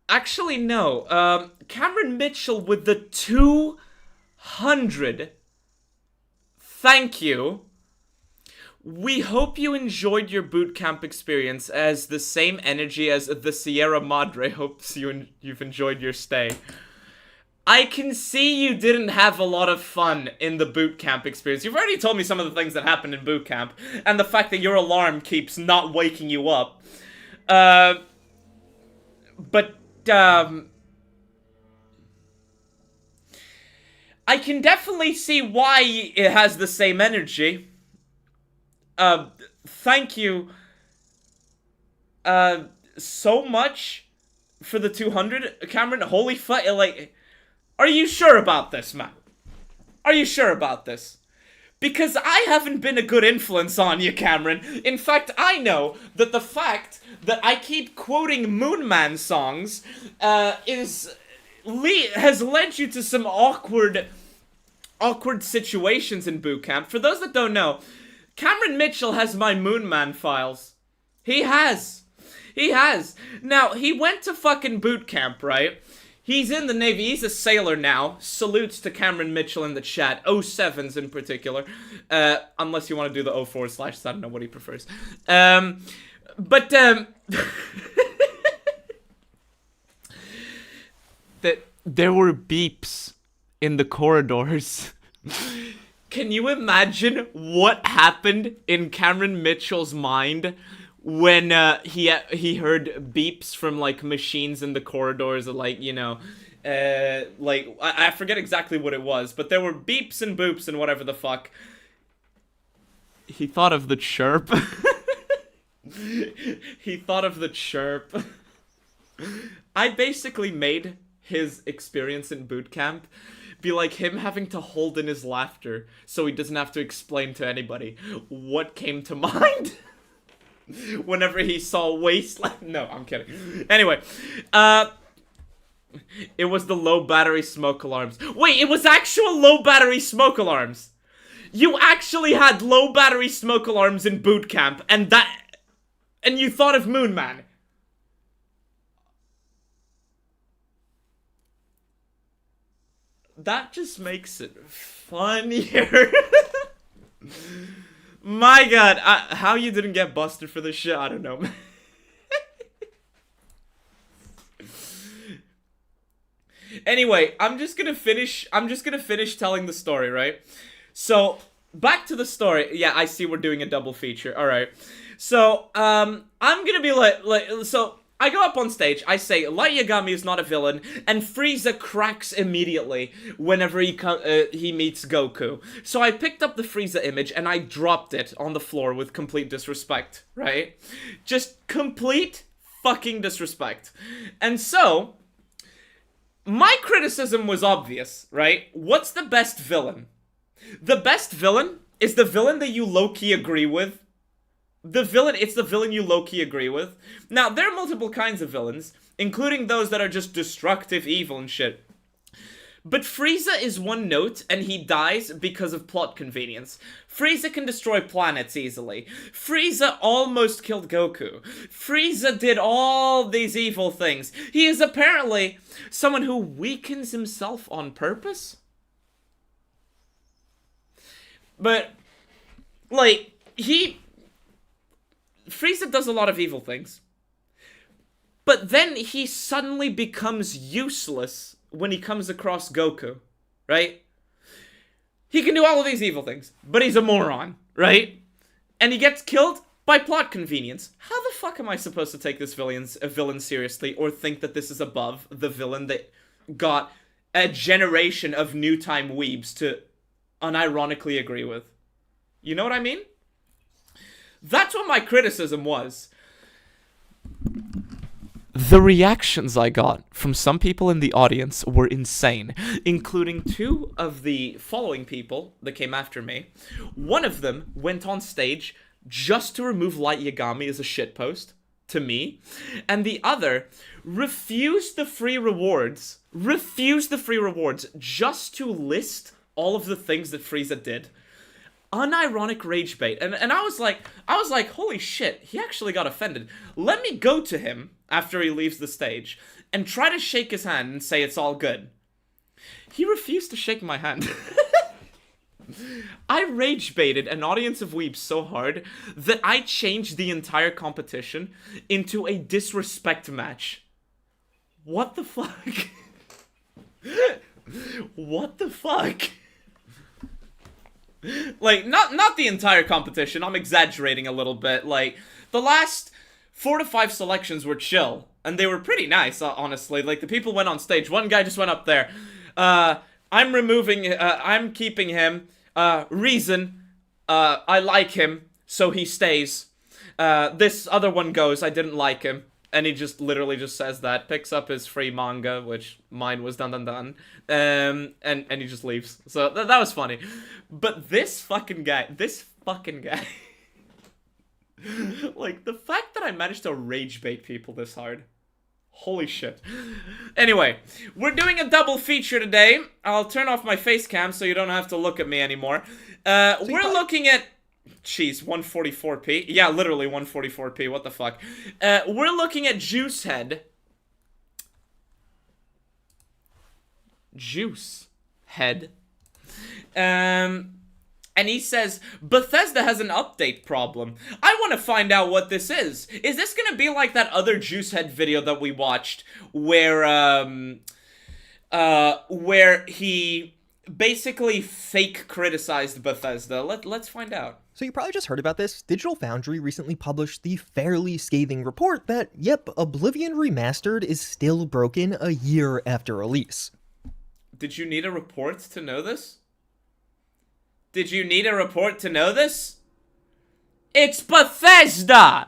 Actually, no. Cameron Mitchell with the 200. Thank you. We hope you enjoyed your boot camp experience as the same energy as the Sierra Madre hopes you've enjoyed your stay. I can see you didn't have a lot of fun in the boot camp experience. You've already told me some of the things that happened in boot camp, and the fact that your alarm keeps not waking you up. I can definitely see why it has the same energy. Thank you, so much for the 200, Cameron. Holy fuck, like... Are you sure about this, man? Are you sure about this? Because I haven't been a good influence on you, Cameron. In fact, I know that the fact that I keep quoting Moonman songs has led you to some awkward situations in boot camp. For those that don't know, Cameron Mitchell has my Moonman files. He has. Now, he went to fucking boot camp, right? He's in the Navy. He's a sailor now. Salutes to Cameron Mitchell in the chat. 07s in particular. Unless you want to do the 04s / I don't know what he prefers. That there were beeps in the corridors. Can you imagine what happened in Cameron Mitchell's mind when he heard beeps from like machines in the corridors, like, you know, like I forget exactly what it was, but there were beeps and boops and whatever the fuck. He thought of the chirp. He thought of the chirp. I basically made his experience in boot camp be like him having to hold in his laughter so he doesn't have to explain to anybody what came to mind. Whenever he saw wasteland. No, I'm kidding. Anyway, it was the low battery smoke alarms. Wait, it was actual low battery smoke alarms. You actually had low battery smoke alarms in boot camp, and you thought of Moonman. That just makes it funnier. My god, how you didn't get busted for this shit, I don't know. Anyway, I'm just gonna finish telling the story, right? So, back to the story. Yeah, I see we're doing a double feature. Alright. So, I'm gonna be so, I go up on stage, I say, Light Yagami is not a villain, and Frieza cracks immediately whenever he meets Goku. So I picked up the Frieza image, and I dropped it on the floor with complete disrespect, right? Just complete fucking disrespect. And so, my criticism was obvious, right? What's the best villain? The best villain is the villain that you low-key agree with. It's the villain you low-key agree with. Now, there are multiple kinds of villains, including those that are just destructive, evil, and shit. But Frieza is one note, and he dies because of plot convenience. Frieza can destroy planets easily. Frieza almost killed Goku. Frieza did all these evil things. He is apparently someone who weakens himself on purpose. But, like, Frieza does a lot of evil things. But then he suddenly becomes useless when he comes across Goku, right? He can do all of these evil things, but he's a moron, right? And he gets killed by plot convenience. How the fuck am I supposed to take this villain seriously, or think that this is above the villain that got a generation of new time weebs to unironically agree with? You know what I mean? That's what my criticism was. The reactions I got from some people in the audience were insane, including two of the following people that came after me. One of them went on stage just to remove Light Yagami as a shitpost to me, and the other refused the free rewards just to list all of the things that Frieza did. Unironic rage bait. And I was like, holy shit, he actually got offended. Let me go to him after he leaves the stage and try to shake his hand and say it's all good. He refused to shake my hand. I rage baited an audience of weebs so hard that I changed the entire competition into a disrespect match. What the fuck? What the fuck? Like, not the entire competition, I'm exaggerating a little bit. Like, the last 4 to 5 selections were chill, and they were pretty nice, honestly. Like, the people went on stage, one guy just went up there, I'm keeping him, reason, I like him, so he stays. This other one goes, I didn't like him. And he just literally just says that, picks up his free manga, which mine was done, and he just leaves. So that was funny. But this fucking guy, like, the fact that I managed to rage bait people this hard, holy shit. Anyway, we're doing a double feature today. I'll turn off my face cam so you don't have to look at me anymore. We're looking at... Jeez, 144p? Yeah, literally 144p, what the fuck. We're looking at JuiceHead. JuiceHead. And he says, Bethesda has an update problem. I want to find out what this is. Is this gonna be like that other JuiceHead video that we watched, where he basically fake criticized Bethesda? Let's find out. So you probably just heard about this. Digital Foundry recently published the fairly scathing report that, yep, Oblivion Remastered is still broken a year after release. Did you need a report to know this? Did you need a report to know this? It's Bethesda!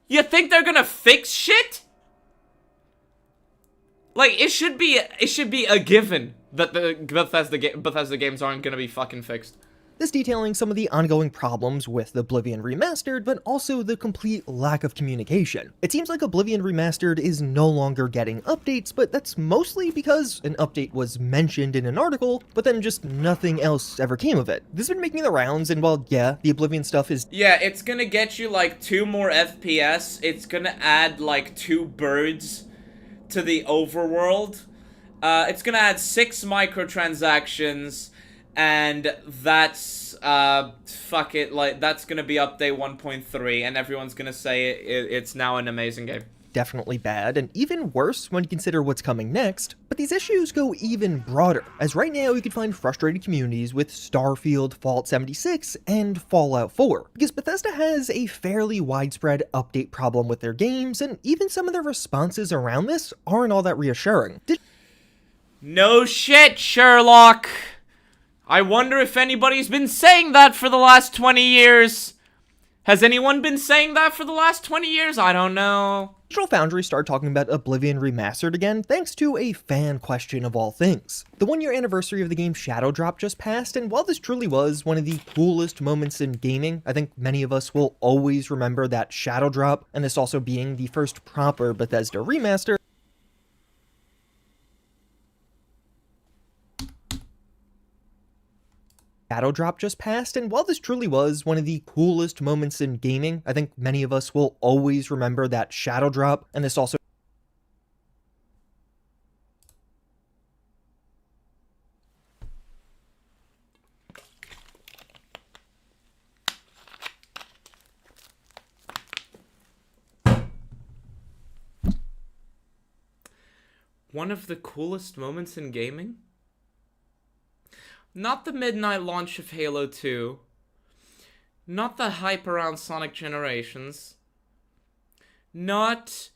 You think they're gonna fix shit? Like, it should be a given that the Bethesda games aren't gonna be fucking fixed. This detailing some of the ongoing problems with Oblivion Remastered, but also the complete lack of communication. It seems like Oblivion Remastered is no longer getting updates, but that's mostly because an update was mentioned in an article, but then just nothing else ever came of it. This has been making the rounds, and while, yeah, the Oblivion stuff is... Yeah, it's gonna get you, like, 2 more FPS, it's gonna add, like, 2 birds to the overworld, it's gonna add 6 microtransactions, and that's fuck it, like that's gonna be update 1.3, and everyone's gonna say it's now an amazing game. Definitely bad, and even worse when you consider what's coming next, but these issues go even broader, as right now you can find frustrated communities with Starfield, Fallout 76, and Fallout 4, because Bethesda has a fairly widespread update problem with their games, and even some of their responses around this aren't all that reassuring. No shit, Sherlock! I wonder if anybody's been saying that for the last 20 years. Has anyone been saying that for the last 20 years? I don't know. Digital Foundry started talking about Oblivion Remastered again thanks to a fan question of all things. The 1-year anniversary of the game Shadow Drop just passed, and while this truly was one of the coolest moments in gaming, I think many of us will always remember that Shadow Drop, and this also being the first proper Bethesda remaster. Shadow Drop just passed, and while this truly was one of the coolest moments in gaming, I think many of us will always remember that Shadow Drop, and this also one of the coolest moments in gaming? Not the midnight launch of Halo 2. Not the hype around Sonic Generations. Not,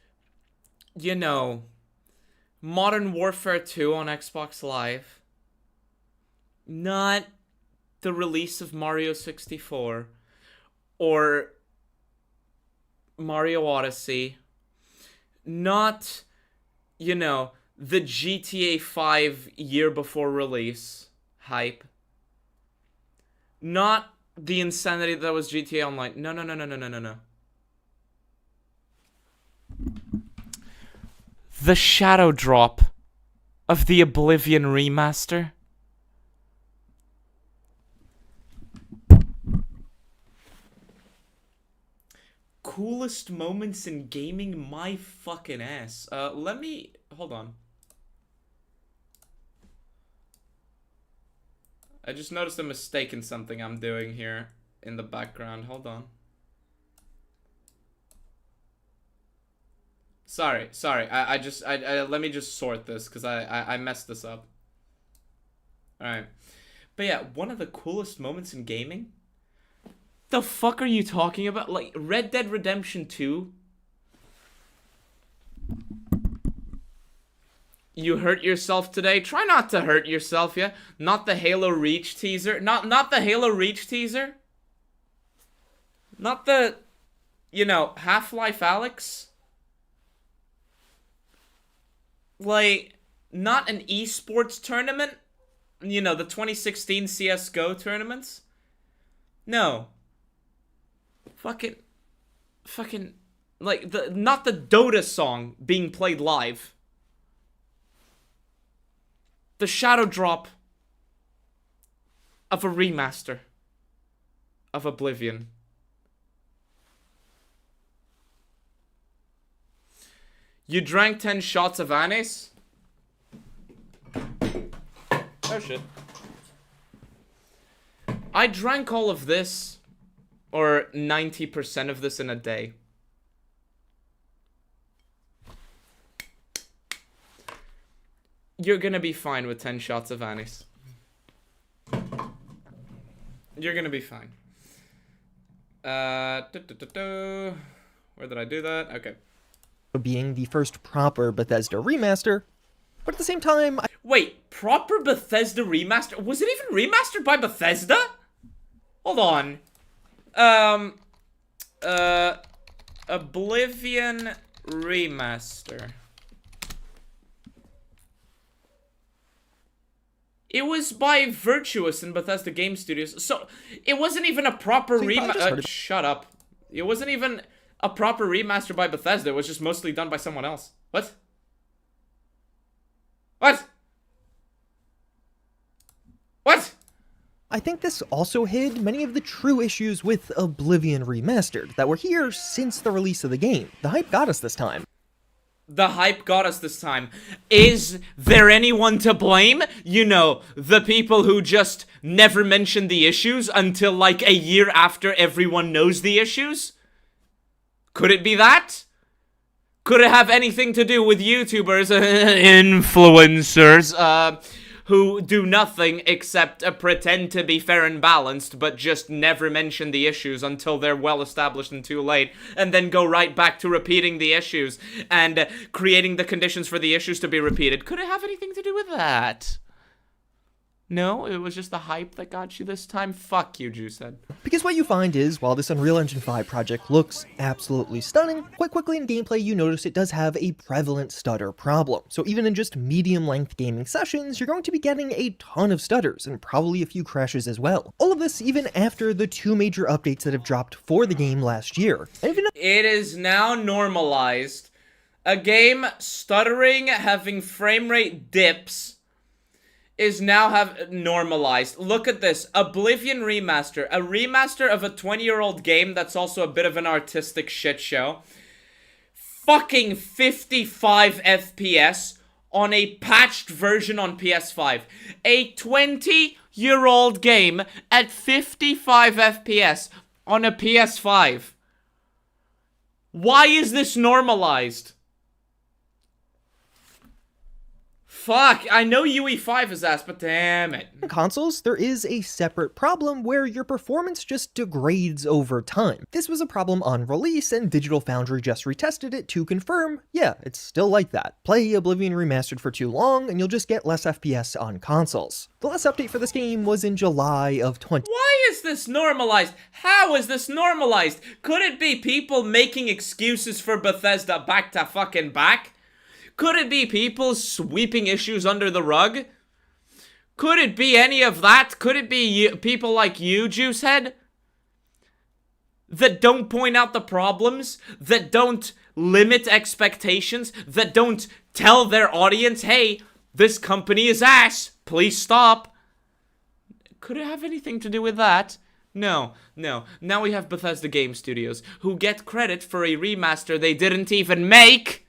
you know, Modern Warfare 2 on Xbox Live. Not the release of Mario 64. Or Mario Odyssey. Not, you know, the GTA 5 year before release hype. Not the insanity that was GTA Online. No. The Shadow Drop of the Oblivion remaster. Coolest moments in gaming, my fucking ass. Let me hold on. I just noticed a mistake in something I'm doing here in the background. Hold on. Sorry. I let me just sort this because I messed this up. Alright. But yeah, one of the coolest moments in gaming? The fuck are you talking about? Like, Red Dead Redemption 2? You hurt yourself today? Try not to hurt yourself, yeah? Not the Halo Reach teaser? Not the Halo Reach teaser? Not the, you know, Half-Life Alyx? Like, not an esports tournament? You know, the 2016 CSGO tournaments? No. Fucking, like, not the Dota song being played live. The Shadow Drop of a remaster of Oblivion. You drank 10 shots of anise? Oh shit. I drank all of this, or 90% of this in a day. You're gonna be fine with 10 shots of anise. You're gonna be fine. Where did I do that? Okay. being the first proper Bethesda remaster, but at the same time, Wait, proper Bethesda remaster? Was it even remastered by Bethesda? Hold on. Oblivion remaster. It was by Virtuous and Bethesda Game Studios, so it wasn't even a proper remaster. Shut up. It wasn't even a proper remaster by Bethesda. It was just mostly done by someone else. What? What? What? I think this also hid many of the true issues with Oblivion Remastered that were here since the release of the game. The hype got us this time. The hype got us this time. Is there anyone to blame? You know, the people who just never mention the issues until like a year after everyone knows the issues? Could it be that? Could it have anything to do with YouTubers, influencers, who do nothing except pretend to be fair and balanced, but just never mention the issues until they're well established and too late, and then go right back to repeating the issues and creating the conditions for the issues to be repeated? Could it have anything to do with that? No, it was just the hype that got you this time? Fuck you, JuiceHead. Because what you find is, while this Unreal Engine 5 project looks absolutely stunning, quite quickly in gameplay you notice it does have a prevalent stutter problem. So even in just medium-length gaming sessions, you're going to be getting a ton of stutters, and probably a few crashes as well. All of this even after the 2 major updates that have dropped for the game last year. And even It is now normalized. A game stuttering, having frame rate dips, is now normalized. Look at this. Oblivion Remaster. A remaster of a 20-year-old game that's also a bit of an artistic shit show. Fucking 55 FPS on a patched version on PS5. A 20-year-old game at 55 FPS on a PS5. Why is this normalized? Fuck, I know UE5 is ass, but damn it. in consoles, there is a separate problem where your performance just degrades over time. This was a problem on release, and Digital Foundry just retested it to confirm, yeah, it's still like that. Play Oblivion Remastered for too long, and you'll just get less FPS on consoles. The last update for this game was in July of 20. Why is this normalized? How is this normalized? Could it be people making excuses for Bethesda back to fucking back? Could it be people sweeping issues under the rug? Could it be any of that? Could it be people like you, JuiceHead? That don't point out the problems? That don't limit expectations? That don't tell their audience, hey, this company is ass, please stop? Could it have anything to do with that? No, no. Now we have Bethesda Game Studios, who get credit for a remaster they didn't even make.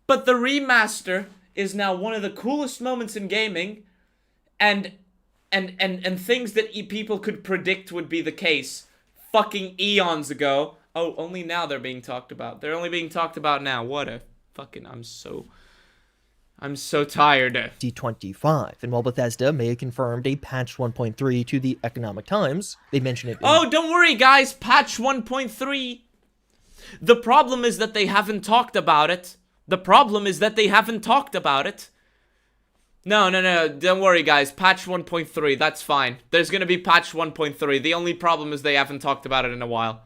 But the remaster is now one of the coolest moments in gaming, and things that people could predict would be the case fucking eons ago. Oh, only now they're being talked about. They're only being talked about now. What a fucking... I'm so tired. 2025, and while Bethesda may have confirmed a patch 1.3 to the Economic Times, they mention it in Oh, don't worry, guys. Patch 1.3. The problem is that they haven't talked about it. The problem is that they haven't talked about it. No, don't worry, guys. Patch 1.3, that's fine. There's gonna be patch 1.3. The only problem is they haven't talked about it in a while.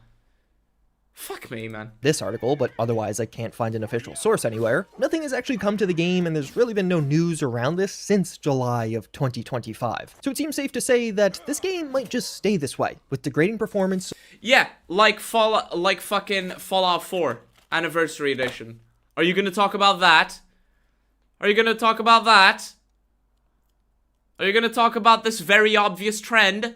Fuck me, man. this article, but otherwise I can't find an official source anywhere. Nothing has actually come to the game, and there's really been no news around this since July of 2025. So it seems safe to say that this game might just stay this way, with degrading performance. Yeah, like fucking Fallout 4 Anniversary Edition. Are you gonna talk about that? Are you gonna talk about that? Are you gonna talk about this very obvious trend?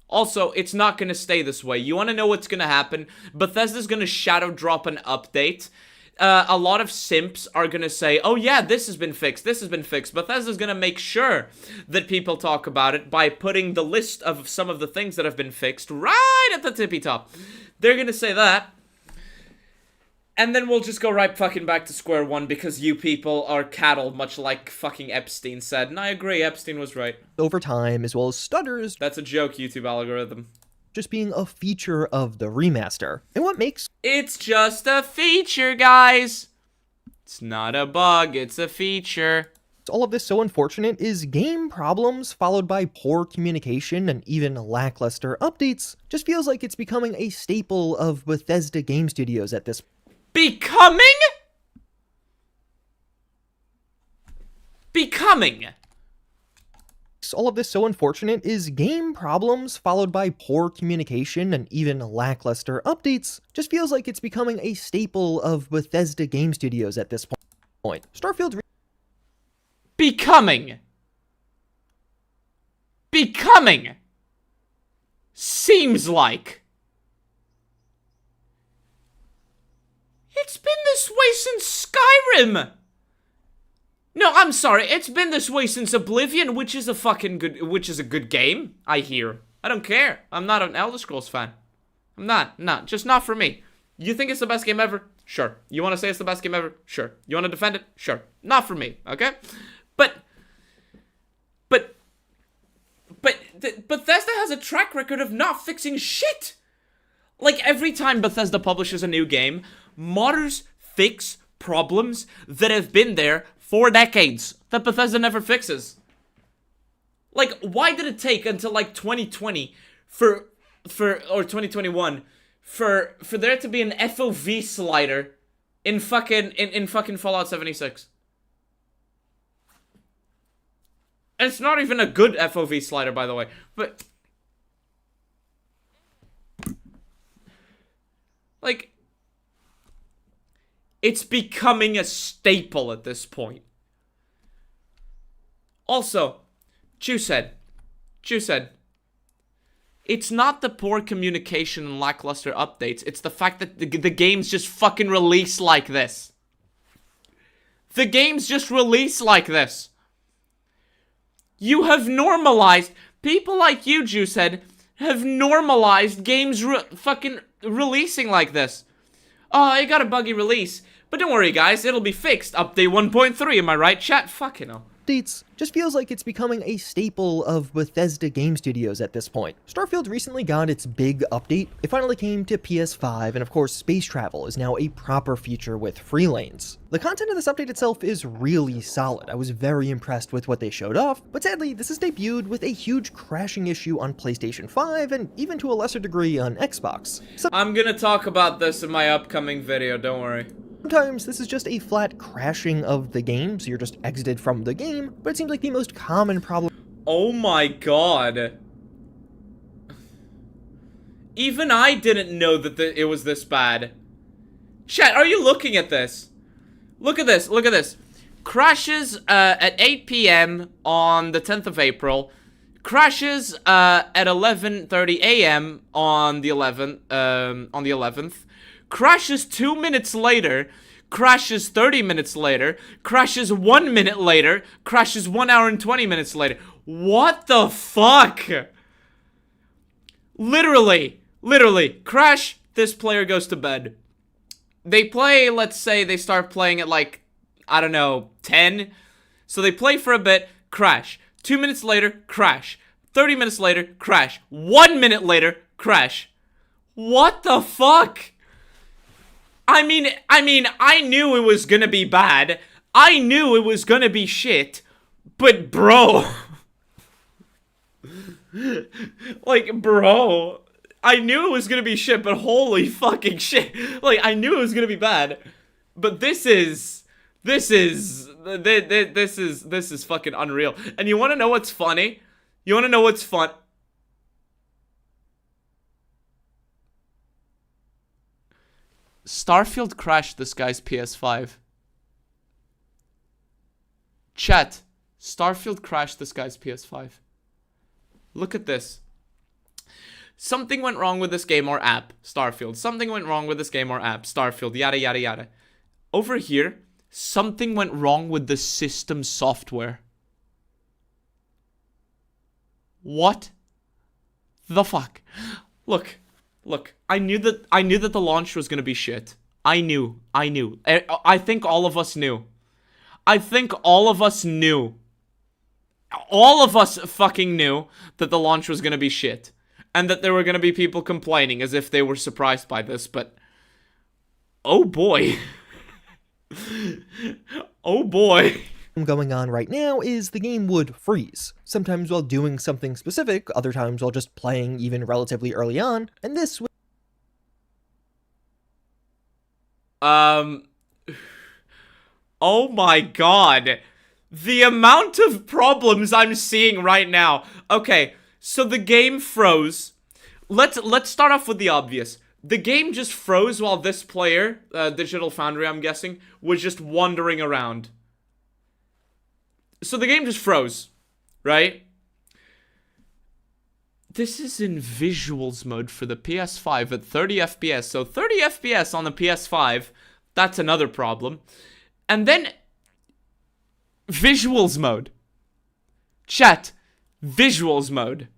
Also, it's not gonna stay this way. You wanna know what's gonna happen? Bethesda's gonna shadow drop an update. A lot of simps are gonna say, oh yeah, this has been fixed, this has been fixed. Bethesda's gonna make sure that people talk about it by putting the list of some of the things that have been fixed right at the tippy top. They're gonna say that. And then we'll just go right fucking back to square one because you people are cattle, much like fucking Epstein said. And I agree, Epstein was right. Over time, as well as stutters, That's a joke, YouTube algorithm. just being a feature of the remaster. And what makes It's just a feature, guys. It's not a bug, it's a feature. all of this so unfortunate is game problems followed by poor communication and even lackluster updates just feels like it's becoming a staple of Bethesda Game Studios at this point. Becoming? All of this so unfortunate is game problems followed by poor communication and even lackluster updates just feels like it's becoming a staple of Bethesda Game Studios at this point. Starfield Becoming seems like It's been this way since Skyrim. No, I'm sorry. It's been this way since Oblivion, which is a good game, I hear. I don't care. I'm not an Elder Scrolls fan. I'm not. Just not for me. You think it's the best game ever? Sure. You want to say it's the best game ever? Sure. You want to defend it? Sure. Not for me, okay? But Bethesda has a track record of not fixing shit. Like, every time Bethesda publishes a new game, modders fix problems that have been there for decades that Bethesda never fixes. Like, why did it take until, like, 2020 or 2021 for there to be an FOV slider in fucking Fallout 76? And it's not even a good FOV slider, by the way. But, like, it's becoming a staple at this point. Also, JuiceHead, it's not the poor communication and lackluster updates. It's the fact that the games just fucking release like this. The games just release like this. You have normalized, people like you, JuiceHead, have normalized games fucking releasing like this. Oh, it got a buggy release. But don't worry, guys, it'll be fixed. Update 1.3, am I right, chat? Fucking hell. Updates just feels like it's becoming a staple of Bethesda game studios at this point. Starfield recently got its big update. It finally came to PS5, and of course, space travel is now a proper feature with free lanes. The content of this update itself is really solid. I was very impressed with what they showed off, but sadly, this is debuted with a huge crashing issue on PlayStation 5, and even to a lesser degree on Xbox. I'm gonna talk about this in my upcoming video, don't worry. Sometimes this is just a flat crashing of the game, so you're just exited from the game, but it seems like the most common problem. Oh my god. Even I didn't know that it was this bad. Chat, are you looking at this? Look at this, look at this. Crashes at 8 p.m. on the 10th of April. Crashes at 11:30 a.m. on the 11th. Crashes 2 minutes later, crashes 30 minutes later, crashes 1 minute later, crashes 1 hour and 20 minutes later. What the fuck? Literally, crash, this player goes to bed. They play, let's say they start playing at like, I don't know, 10. So they play for a bit, crash. 2 minutes later, crash. 30 minutes later, crash. 1 minute later, crash. What the fuck? I mean, I knew it was gonna be bad. I knew it was gonna be shit. But bro. Like, bro. I knew it was gonna be shit, but holy fucking shit. Like, I knew it was gonna be bad. But this is fucking unreal. And you wanna know what's funny? You wanna know what's fun? Starfield crashed this guy's PS5. Chat, Starfield crashed this guy's PS5. Look at this. Something went wrong with this game or app, Starfield. Something went wrong with this game or app, Starfield, yada yada yada. Over here, something went wrong with the system software. What the fuck? Look, I knew that the launch was gonna be shit. I knew. I think all of us knew. All of us fucking knew that the launch was gonna be shit. And that there were gonna be people complaining as if they were surprised by this, but oh boy. Oh boy. Going on right now is the game would freeze, sometimes while doing something specific, other times while just playing even relatively early on, and this would oh my god. The amount of problems I'm seeing right now. Okay, so the game froze. Let's start off with the obvious. The game just froze while this player, Digital Foundry I'm guessing, was just wandering around. So the game just froze, right? This is in visuals mode for the PS5 at 30 FPS. So 30 FPS on the PS5, That's another problem. And then visuals mode. Chat, visuals mode.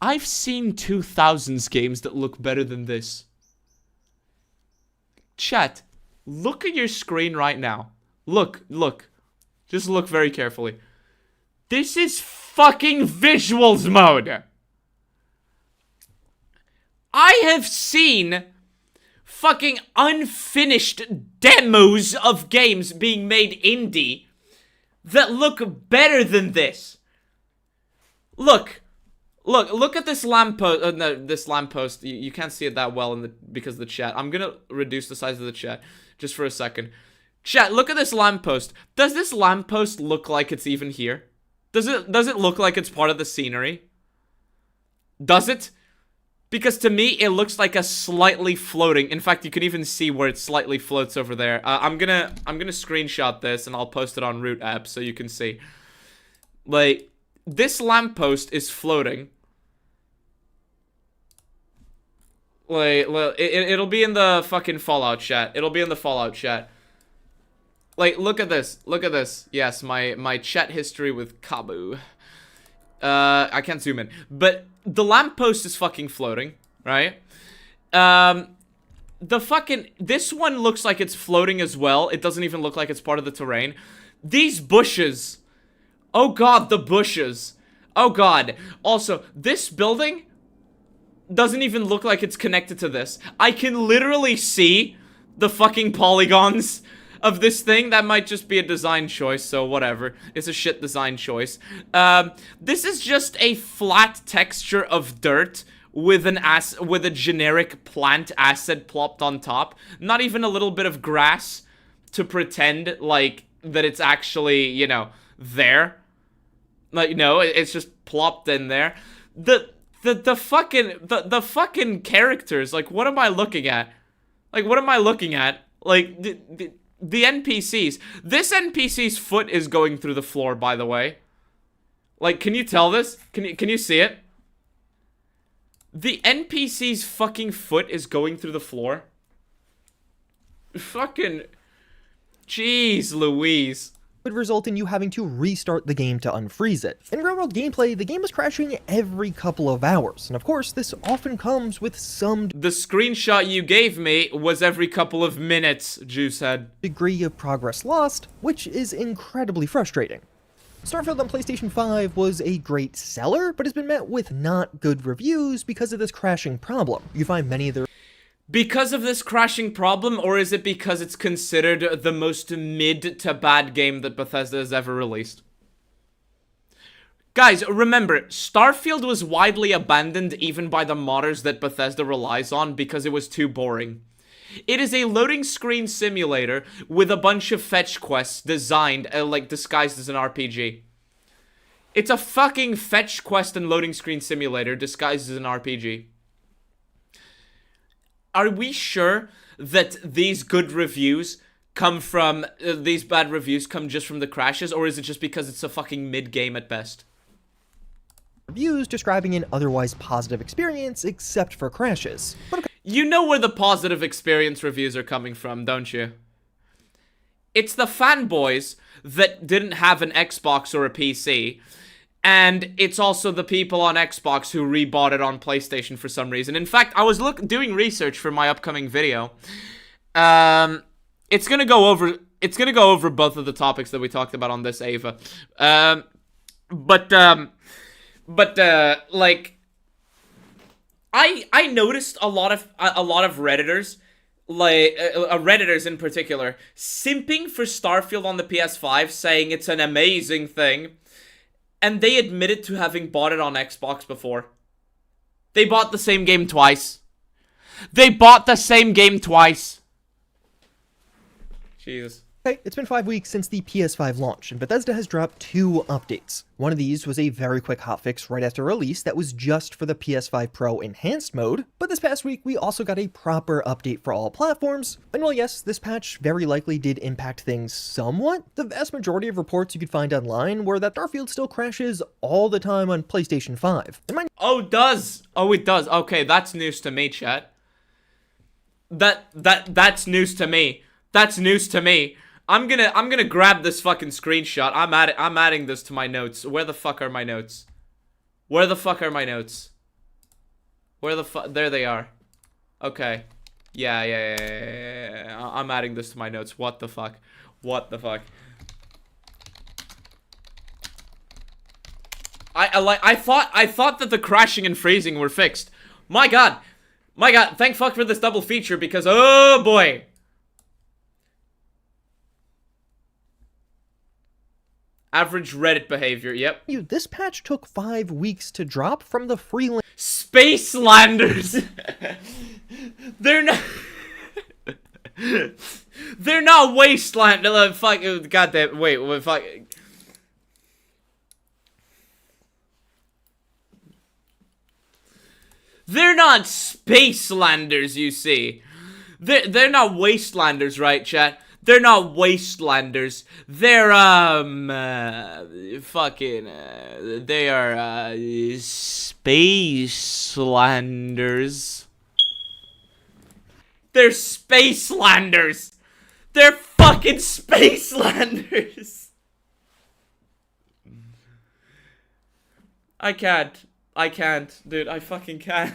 I've seen 2000s games that look better than this. Chat, look at your screen right now. Look. Just look very carefully. This is fucking visuals mode. I have seen fucking unfinished demos of games being made indie that look better than this. Look at this lamppost. No, this lamppost. You can't see it that well because of the chat. I'm gonna reduce the size of the chat just for a second. Chat, look at this lamppost. Does this lamppost look like it's even here? Does it look like it's part of the scenery? Does it? Because to me, it looks like a slightly floating. In fact, you can even see where it slightly floats over there. I'm gonna screenshot this and I'll post it on Root app so you can see. Like, this lamppost is floating. Like, it'll be in the fucking Fallout chat. It'll be in the Fallout chat. Like, look at this. Look at this. Yes, my chat history with Kabu. I can't zoom in. But the lamppost is fucking floating, right? This one looks like it's floating as well. It doesn't even look like it's part of the terrain. These bushes. Oh god, the bushes. Oh god. Also, this building doesn't even look like it's connected to this. I can literally see the fucking polygons of this thing. That might just be a design choice, so whatever. It's a shit design choice. This is just a flat texture of dirt with a generic plant asset plopped on top. Not even a little bit of grass to pretend like that it's actually, you know, there. Like, no, it's just plopped in there. The fucking characters, like, what am I looking at? Like, what am I looking at? Like, the NPCs. This NPC's foot is going through the floor, by the way. Like, can you tell this? Can you see it? The NPC's fucking foot is going through the floor. Fucking... Jeez Louise. Would result in you having to restart the game to unfreeze it. In real-world gameplay, the game is crashing every couple of hours, and of course, this often comes with some The screenshot you gave me was every couple of minutes, JuiceHead. degree of progress lost, which is incredibly frustrating. Starfield on PlayStation 5 was a great seller, but has been met with not good reviews because of this crashing problem. You find many of the Because of this crashing problem, or is it because it's considered the most mid to bad game that Bethesda has ever released? Guys, remember, Starfield was widely abandoned even by the modders that Bethesda relies on because it was too boring. It is a loading screen simulator with a bunch of fetch quests designed, like, disguised as an RPG. It's a fucking fetch quest and loading screen simulator disguised as an RPG. Are we sure that these good reviews come from, these bad reviews come just from the crashes, or is it just because it's a fucking mid-game at best? reviews describing an otherwise positive experience except for crashes. But you know where the positive experience reviews are coming from, don't you? It's the fanboys that didn't have an Xbox or a PC. And it's also the people on Xbox who rebought it on PlayStation for some reason. In fact, I was doing research for my upcoming video. It's gonna go over both of the topics that we talked about on this EVAH. Like, I noticed a lot of Redditors, like Redditors in particular, simping for Starfield on the PS5, saying it's an amazing thing. And they admitted to having bought it on Xbox before. They bought the same game twice. Jesus. Okay, it's been 5 weeks since the PS5 launch, and Bethesda has dropped 2 updates. One of these was a very quick hotfix right after release that was just for the PS5 Pro Enhanced mode, but this past week we also got a proper update for all platforms, and while yes, this patch very likely did impact things somewhat, the vast majority of reports you could find online were that Starfield still crashes all the time on PlayStation 5. Oh, it does. Okay, that's news to me, chat. That's news to me. That's news to me. I'm gonna grab this fucking screenshot. I'm adding this to my notes. Where the fuck are my notes? Where the fuck are my notes? Where the fuck? There they are. Okay. Yeah. I'm adding this to my notes. What the fuck? What the fuck? I thought that the crashing and freezing were fixed. My god. Thank fuck for this double feature because oh boy. Average Reddit behavior, yep. This patch took 5 weeks to drop from the freelance Spacelanders! They're not... They're not wasteland... fuck... Goddamn... Wait, fuck... They're not Spacelanders, you see. They're not wastelanders, right, chat? They're not wastelanders. They're, they are, Spacelanders. They're Spacelanders. They're fucking Spacelanders. I can't, dude, I fucking can't.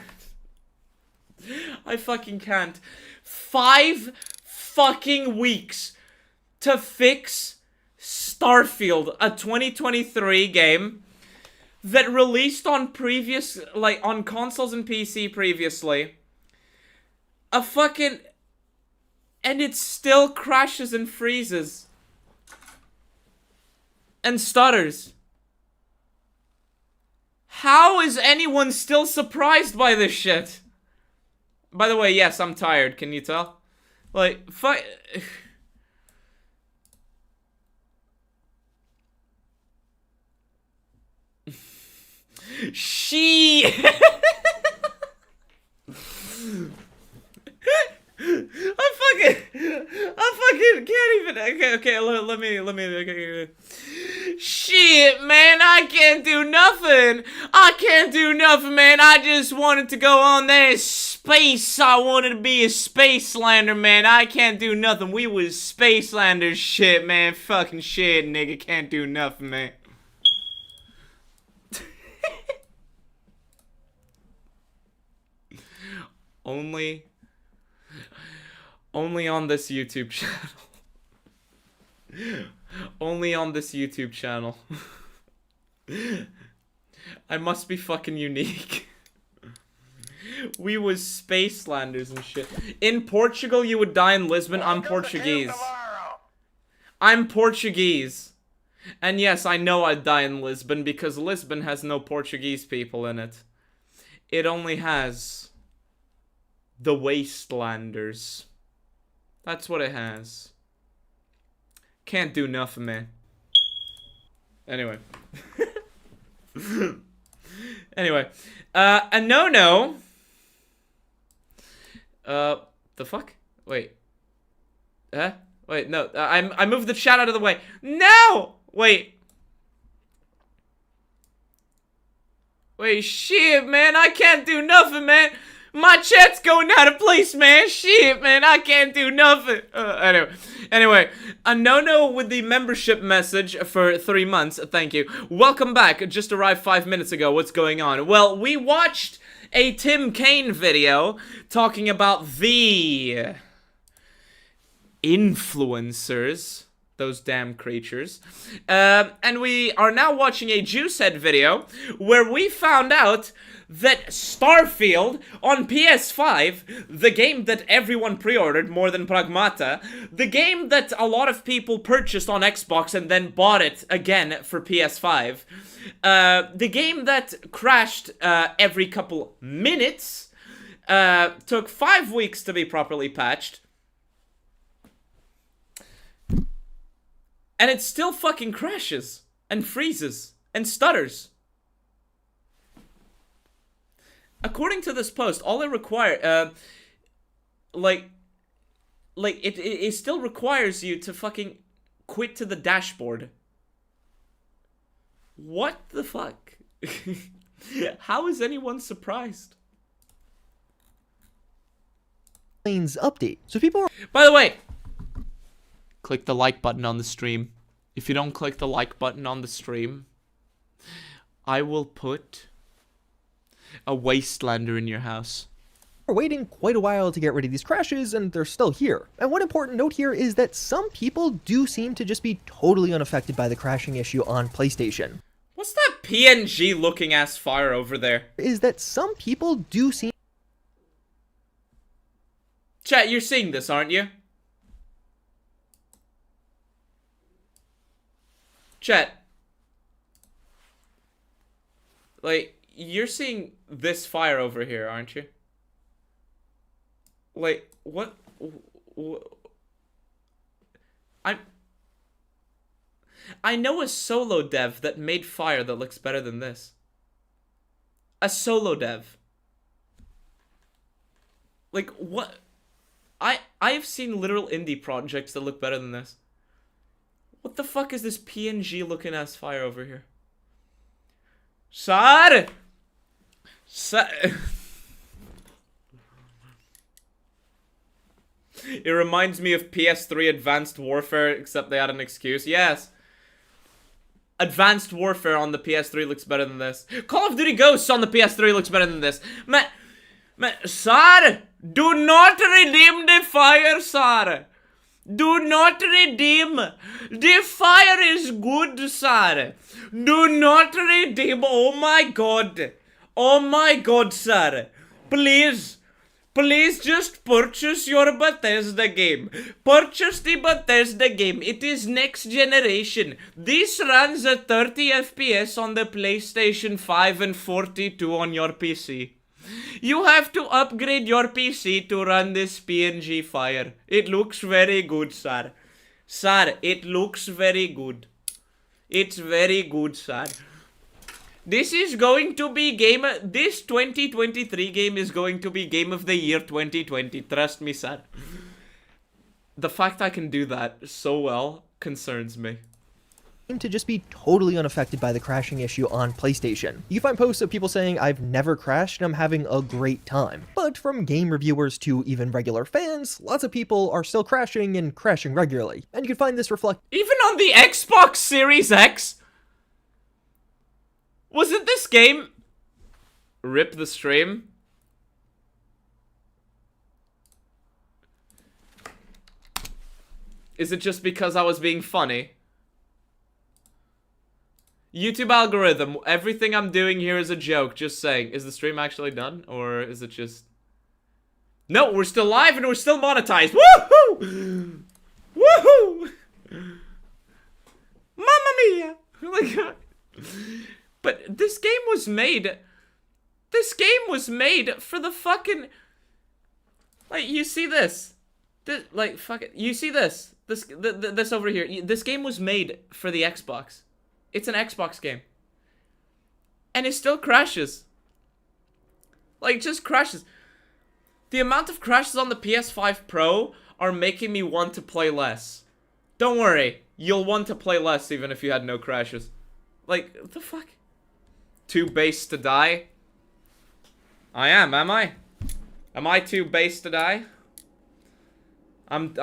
I fucking can't. 5 fucking weeks to fix Starfield, a 2023 game that released on previous, like, on consoles and PC previously. And it still crashes and freezes. And stutters. How is anyone still surprised by this shit? By the way, yes, I'm tired, can you tell? Like, fuck. She. I fucking can't even. Okay, let me. Okay. Shit, man, I can't do nothing. Man. I just wanted to go on there space. I wanted to be a Spacelander, man. I can't do nothing. We was Spacelanders, shit, man. Fucking shit, nigga. Can't do nothing, man. Only on this YouTube channel. Only on this YouTube channel. I must be fucking unique. We was Spacelanders and shit. In Portugal, you would die in Lisbon. I'm Portuguese. I'm Portuguese. And yes, I know I'd die in Lisbon because Lisbon has no Portuguese people in it. It only has the Wastelanders. That's what it has. Can't do nothing, man. Anyway. A no-no. The fuck? Wait. Wait, no. I moved the chat out of the way. No! Wait. Wait, shit, man. I can't do nothing, man. My chat's going out of place, man. Shit, man. I can't do nothing. Anyway. A no-no with the membership message for 3 months. Thank you. Welcome back. Just arrived 5 minutes ago. What's going on? Well, we watched a Tim Cain video talking about the influencers. Those damn creatures. And we are now watching a JuiceHead video where we found out that Starfield on PS5, the game that everyone pre-ordered more than Pragmata, the game that a lot of people purchased on Xbox and then bought it again for PS5, the game that crashed every couple minutes, took 5 weeks to be properly patched, and it still fucking crashes and freezes and stutters. According to this post, all it requires, it still requires you to fucking quit to the dashboard. What the fuck? How is anyone surprised? update. So people are By the way, click the like button on the stream. If you don't click the like button on the stream, I will put a wastelander in your house. waiting quite a while to get rid of these crashes, and they're still here. And one important note here is that some people do seem to just be totally unaffected by the crashing issue on PlayStation. What's that PNG looking ass fire over there? Is that some people do seem Chat, you're seeing this, aren't you? Chat. Like, you're seeing this fire over here, aren't you? Like, what? I know a solo dev that made fire that looks better than this. A solo dev. Like, what? I've seen literal indie projects that look better than this. What the fuck is this PNG looking ass fire over here? Sar! It reminds me of PS3 Advanced Warfare, except they had an excuse. Yes. Advanced Warfare on the PS3 looks better than this. Call of Duty Ghosts on the PS3 looks better than this. Man, sir, do not redeem the fire, sir. Do not redeem. The fire is good, sir. Do not redeem. Oh my god. Oh my god, sir. Please. Please just purchase your Bethesda game. Purchase the Bethesda game. It is next generation. This runs at 30 FPS on the PlayStation 5 and 42 on your PC. You have to upgrade your PC to run this PNG fire. It looks very good, sir. Sir, it looks very good. It's very good, sir. This is going to be this 2023 game is going to be Game of the Year 2020. Trust me, sir. The fact I can do that so well concerns me. to just be totally unaffected by the crashing issue on PlayStation. You find posts of people saying, I've never crashed and I'm having a great time. But from game reviewers to even regular fans, lots of people are still crashing and crashing regularly. And you can find this reflect even on the Xbox Series X? Was it this game? Rip the stream. Is it just because I was being funny? YouTube algorithm, everything I'm doing here is a joke, just saying. Is the stream actually done? Or is it just... No, we're still live and we're still monetized. Woohoo! Woohoo! Mamma mia! But this game was made... This game was made for the fucking... Like, you see this? Like, fuck it. You see this? This over here. This game was made for the Xbox. It's an Xbox game. And it still crashes. Like, just crashes. The amount of crashes on the PS5 Pro are making me want to play less. Don't worry. You'll want to play less even if you had no crashes. Like, what the fuck? Too base to die? I am I? Am I too base to die? I'm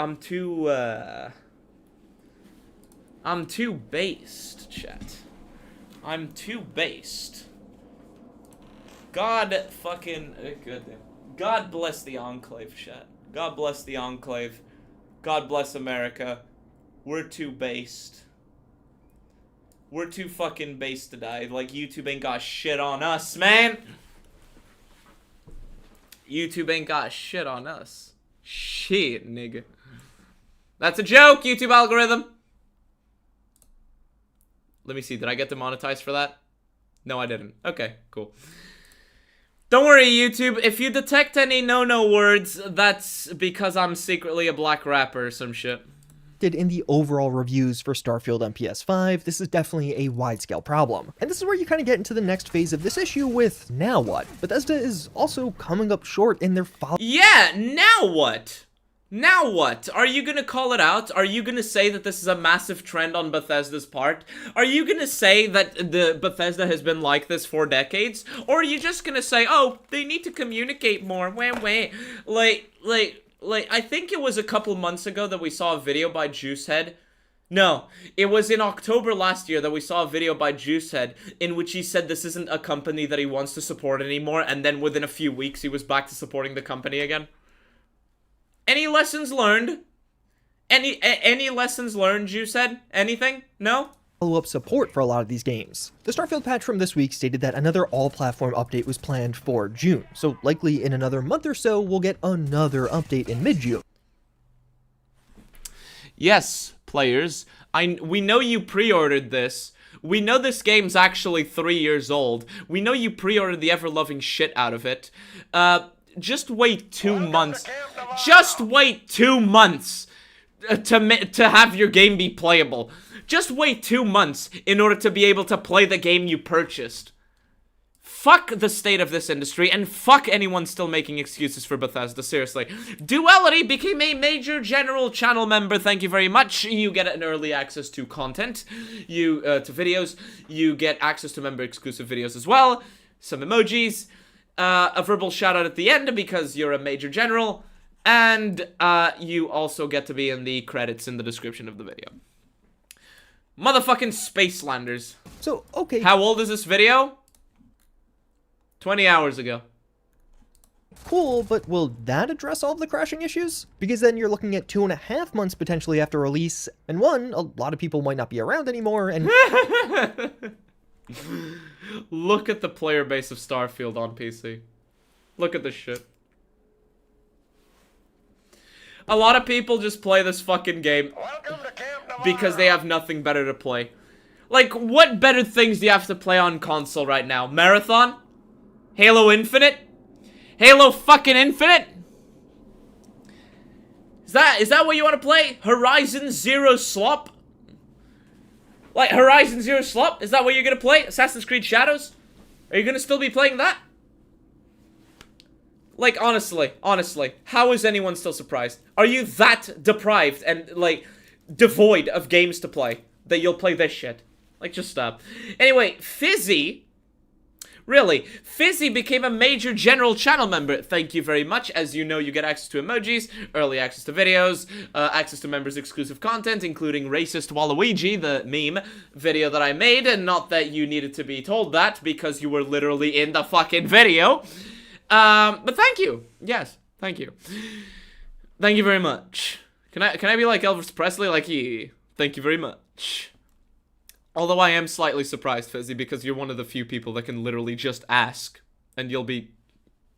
too based, chat. I'm too based. God fucking goddamn. God bless the Enclave, chat. God bless the Enclave. God bless America. We're too based. We're too fucking based to die. Like, YouTube ain't got shit on us, man. YouTube ain't got shit on us. Shit, nigga. That's a joke, YouTube algorithm. Let me see, did I get demonetized for that? No, I didn't. Okay, cool. Don't worry, YouTube. If you detect any no-no words, that's because I'm secretly a black rapper or some shit. in the overall reviews for Starfield on PS5, this is definitely a wide-scale problem. And this is where you kind of get into the next phase of this issue with now what? Bethesda is also coming up short in their follow- Yeah, now what? Now what? Are you gonna call it out? Are you gonna say that this is a massive trend on Bethesda's part? Are you gonna say that the Bethesda has been like this for decades? Or are you just gonna say, oh, they need to communicate more, wah wah. like, I think it was a couple months ago that we saw a video by JuiceHead. No, it was in October last year that we saw a video by JuiceHead in which he said this isn't a company that he wants to support anymore, and then within a few weeks he was back to supporting the company again. Any lessons learned? Any lessons learned, JuiceHead? Anything? No? Follow-up support for a lot of these games. The Starfield patch from this week stated that another all-platform update was planned for June, so likely in another month or so we'll get another update in mid-June. Yes, players. We know you pre-ordered this. We know this game's actually 3 years old. We know you pre-ordered the ever-loving shit out of it. Just wait 2 months. Just wait 2 months to have your game be playable. Just wait 2 months in order to be able to play the game you purchased. Fuck the state of this industry, and fuck anyone still making excuses for Bethesda, seriously. Duality became a major general channel member, thank you very much. You get an early access to content, to videos, you get access to member-exclusive videos as well, some emojis, a verbal shout-out at the end because you're a major general, and you also get to be in the credits in the description of the video. Motherfucking Spacelanders. So, okay. How old is this video? 20 hours ago. Cool, but will that address all of the crashing issues? Because then you're looking at 2.5 months potentially after release, and one, a lot of people might not be around anymore, and... Look at the player base of Starfield on PC. Look at this shit. A lot of people just play this fucking game because they have nothing better to play. Like, what better things do you have to play on console right now? Marathon? Halo Infinite? Halo fucking Infinite? Is that what you want to play? Horizon Zero Slop? Like, Horizon Zero Slop? Is that what you're gonna play? Assassin's Creed Shadows? Are you gonna still be playing that? Like, honestly, how is anyone still surprised? Are you that deprived and, like, devoid of games to play that you'll play this shit? Like, just stop. Anyway, Fizzy... Really, Fizzy became a major general channel member. Thank you very much. As you know, you get access to emojis, early access to videos, access to members' exclusive content, including Racist Waluigi, the meme video that I made, and not that you needed to be told that, because you were literally in the fucking video. But thank you. Yes, thank you. Thank you very much. Can I be like Elvis Presley? Like, thank you very much. Although I am slightly surprised, Fizzy, because you're one of the few people that can literally just ask. And you'll be,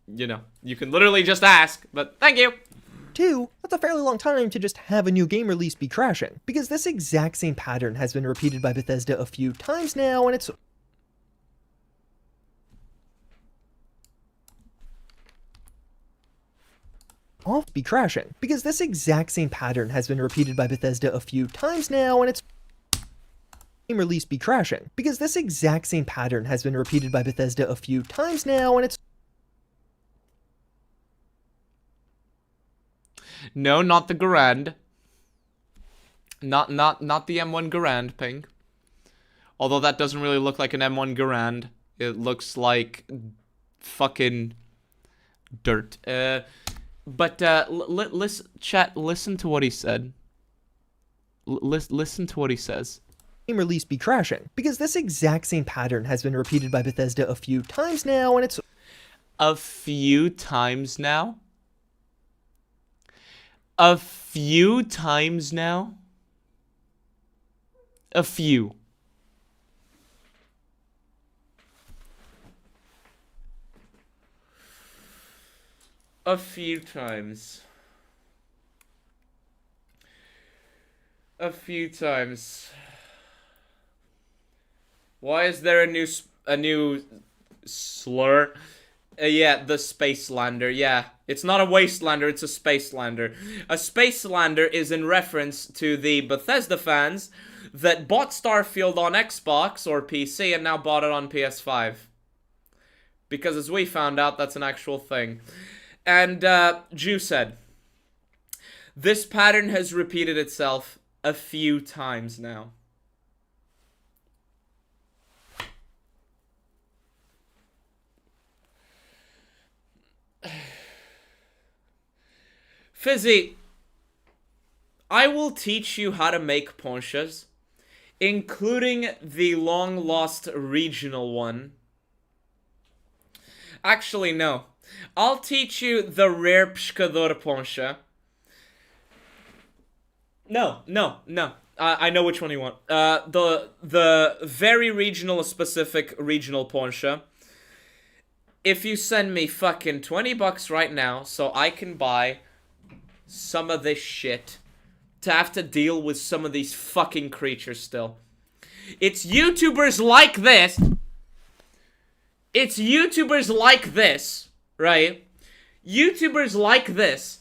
you know, you can literally just ask, but thank you! 2, that's a fairly long time to just have a new game release be crashing, because this exact same pattern has been repeated by Bethesda a few times now, and it's... off be crashing, because this exact same pattern has been repeated by Bethesda a few times now, and it's... game release be crashing, because this exact same pattern has been repeated by Bethesda a few times now, and it's... No, not the Garand. Not the M1 Garand, Ping. Although that doesn't really look like an M1 Garand. It looks like fucking dirt. But listen, chat, listen to what he said. Listen to what he says. Game release be crashing, because this exact same pattern has been repeated by Bethesda a few times now, and it's... A few times now? A few times now? A few. A few times. A few times. Why is there a new slur? Yeah, the Spacelander. Yeah, it's not a Wastelander, it's a Spacelander. A Spacelander is in reference to the Bethesda fans that bought Starfield on Xbox or PC and now bought it on PS5. Because as we found out, that's an actual thing. And JuiceHead, this pattern has repeated itself a few times now. Fizzy, I will teach you how to make ponchas, including the long-lost regional one. Actually, no. I'll teach you the rare pescador poncha. No. I know which one you want. The very regional specific regional poncha. If you send me fucking $20 right now, so I can buy some of this shit to have to deal with some of these fucking creatures still. It's YouTubers like this. It's YouTubers like this, right? YouTubers like this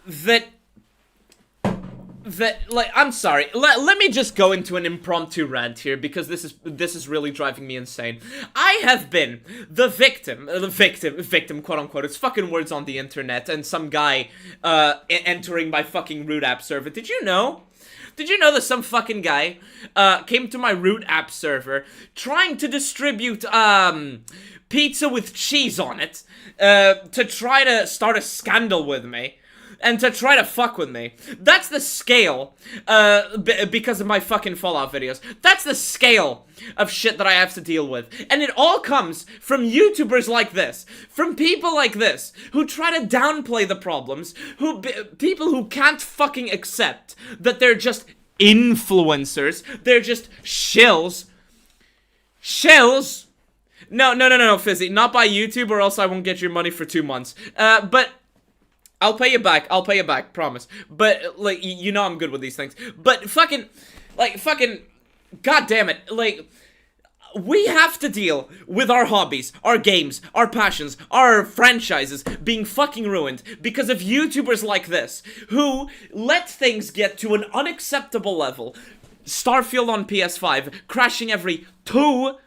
that like, I'm sorry, let me just go into an impromptu rant here, because this is really driving me insane. I have been the victim, quote unquote, it's fucking words on the internet, and some guy, entering my fucking root app server. Did you know that some fucking guy, came to my root app server, trying to distribute, pizza with cheese on it, to try to start a scandal with me? And to try to fuck with me. That's the scale, because of my fucking Fallout videos. That's the scale of shit that I have to deal with. And it all comes from YouTubers like this. From people like this, who try to downplay the problems. People who can't fucking accept that they're just influencers. They're just shills. Shills? No, Fizzy. Not by YouTube, or else I won't get your money for 2 months. But I'll pay you back, promise. But, like, you know I'm good with these things. But fucking, god damn it, like, we have to deal with our hobbies, our games, our passions, our franchises being fucking ruined because of YouTubers like this, who let things get to an unacceptable level. Starfield on PS5, crashing every god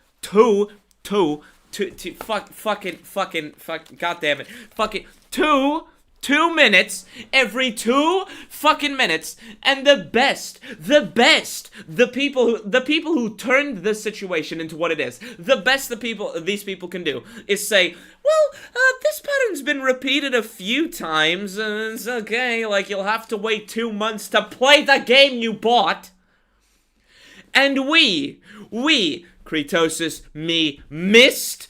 damn it, fucking 2 minutes, every 2 fucking minutes, and the people who turned this situation into what it is, the best these people can do is say, well, this pattern's been repeated a few times, and it's okay, like, you'll have to wait 2 months to play the game you bought. And we, Kretosis, me, Mist,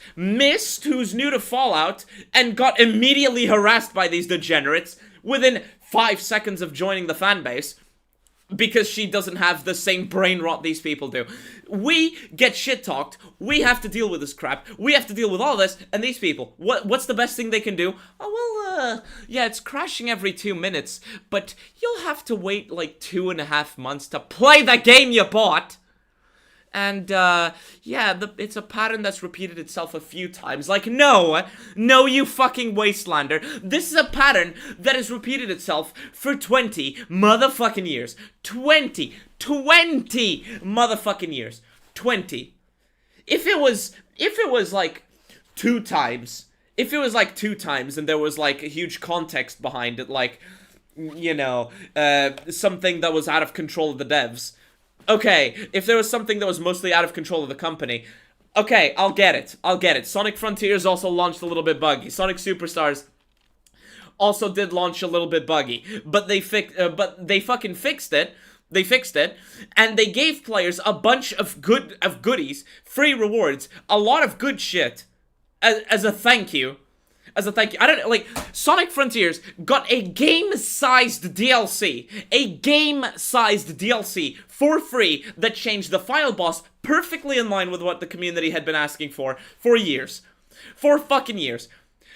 who's new to Fallout, and got immediately harassed by these degenerates within 5 seconds of joining the fanbase, because she doesn't have the same brain rot these people do. We get shit-talked, we have to deal with this crap, we have to deal with all this, and these people, what's the best thing they can do? Oh, well, yeah, it's crashing every 2 minutes, but you'll have to wait like 2.5 months to play the game you bought. And, yeah, it's a pattern that's repeated itself a few times. Like, no, you fucking wastelander. This is a pattern that has repeated itself for 20 motherfucking years. 20 motherfucking years. 20. If it was like 2 times, and there was, like, a huge context behind it, like, you know, something that was out of control of the devs. Okay, if there was something that was mostly out of control of the company, okay, I'll get it. Sonic Frontiers also launched a little bit buggy. Sonic Superstars also did launch a little bit buggy, but they fucking fixed it. They fixed it, and they gave players a bunch of goodies, free rewards, a lot of good shit, as a thank you. I don't know, like, Sonic Frontiers got a game-sized DLC. For free that changed the final boss perfectly in line with what the community had been asking for years. 4 fucking years.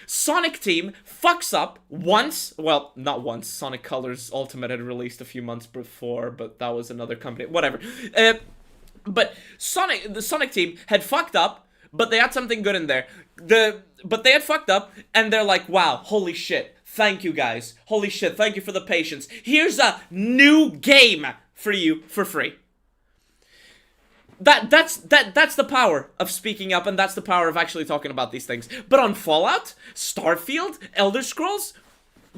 Sonic Team fucks up once. Well, not once. Sonic Colors Ultimate had released a few months before, but that was another company. Whatever. But the Sonic Team had fucked up, but they had something good in there. But they had fucked up, and they're like, wow, holy shit, thank you guys. Holy shit, thank you for the patience. Here's a new game for you for free. That's the power of speaking up, and that's the power of actually talking about these things. But on Fallout, Starfield, Elder Scrolls,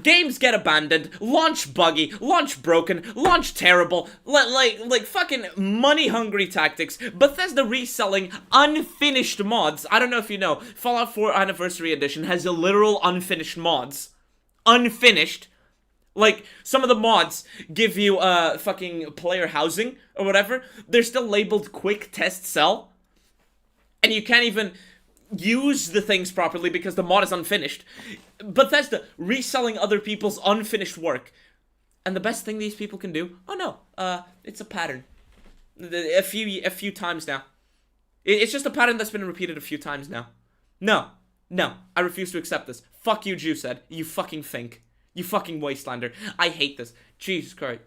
games get abandoned, launch buggy, launch broken, launch terrible, like fucking money-hungry tactics, Bethesda reselling unfinished mods. I don't know if you know, Fallout 4 Anniversary Edition has a literal unfinished mods. Unfinished. Like, some of the mods give you, fucking player housing or whatever. They're still labeled quick test sell. And you can't even use the things properly because the mod is unfinished. Bethesda reselling other people's unfinished work. And the best thing these people can do, oh no, it's a pattern. A few times now. It's just a pattern that's been repeated a few times now. No, I refuse to accept this. Fuck you, JuiceHead. You fucking think. You fucking wastelander. I hate this. Jesus Christ.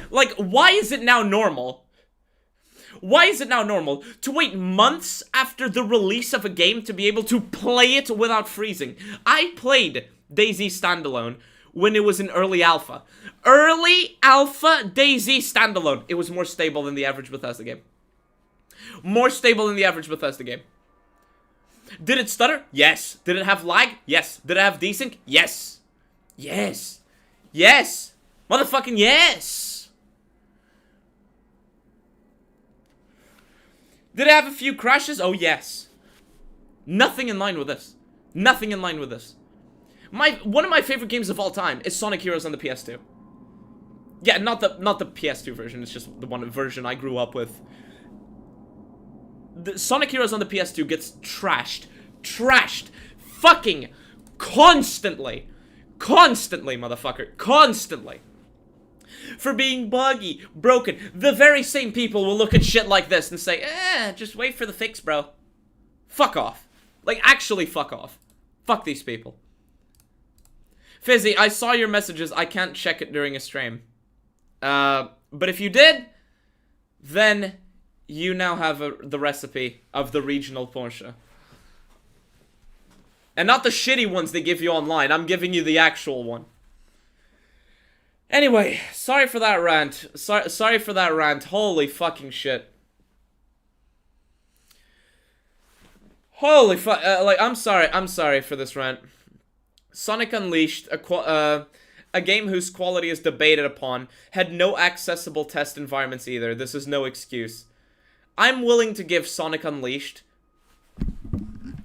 Like, why is it now normal? Why is it now normal to wait months after the release of a game to be able to play it without freezing? I played DayZ Standalone when it was in early alpha. Early alpha DayZ Standalone. It was more stable than the average Bethesda game. More stable than the average Bethesda game. Did it stutter? Yes. Did it have lag? Yes. Did it have desync? Yes. Yes. Yes. Motherfucking yes. Did it have a few crashes? Oh, yes. Nothing in line with this. Nothing in line with this. One of my favorite games of all time is Sonic Heroes on the PS2. Yeah, not the PS2 version. It's just the one version I grew up with. The Sonic Heroes on the PS2 gets trashed, fucking constantly, motherfucker, constantly, for being buggy, broken. The very same people will look at shit like this and say, just wait for the fix, bro. Fuck off. Like, actually fuck off. Fuck these people. Fizzy, I saw your messages. I can't check it during a stream. But if you did, then you now have the recipe of the regional Porsche. And not the shitty ones they give you online. I'm giving you the actual one. Anyway, sorry for that rant. Sorry for that rant. Holy fucking shit. Holy fuck. Like, I'm sorry for this rant. Sonic Unleashed, a game whose quality is debated upon, had no accessible test environments either. This is no excuse. I'm willing to give Sonic Unleashed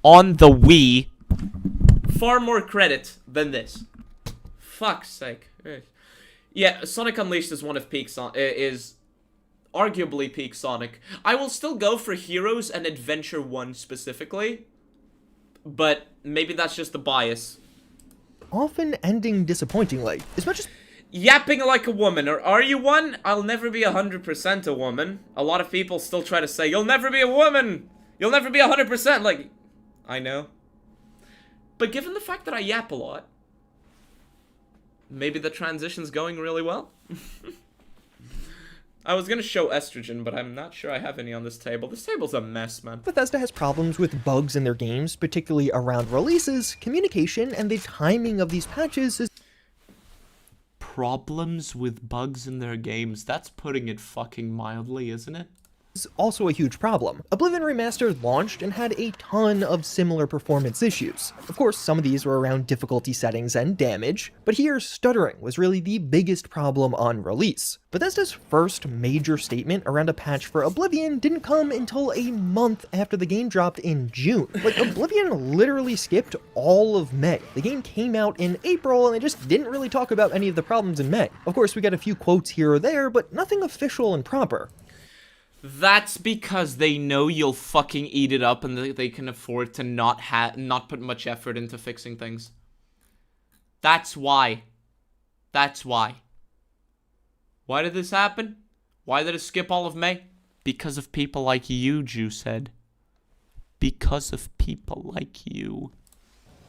on the Wii far more credit than this. Fuck's sake. Yeah, Sonic Unleashed is one of peak is arguably peak Sonic. I will still go for Heroes and Adventure 1 specifically, but maybe that's just the bias. Often ending disappointingly, as much as yapping like a woman, or are you one? I'll never be 100% a woman. A lot of people still try to say, you'll never be a woman! You'll never be 100%, like, I know. But given the fact that I yap a lot, maybe the transition's going really well? I was gonna show estrogen, but I'm not sure I have any on this table. This table's a mess, man. Bethesda has problems with bugs in their games, particularly around releases, communication, and the timing of these patches is problems with bugs in their games. That's putting it fucking mildly, isn't it? also a huge problem. Oblivion Remastered launched and had a ton of similar performance issues. Of course, some of these were around difficulty settings and damage, but here stuttering was really the biggest problem on release. Bethesda's first major statement around a patch for Oblivion didn't come until a month after the game dropped in June. Like, Oblivion literally skipped all of May. The game came out in April and they just didn't really talk about any of the problems in May. Of course, we got a few quotes here or there, but nothing official and proper. That's because they know you'll fucking eat it up and they can afford to not put much effort into fixing things. That's why. That's why. Why did this happen? Why did it skip all of May? Because of people like you, JuiceHead. Because of people like you.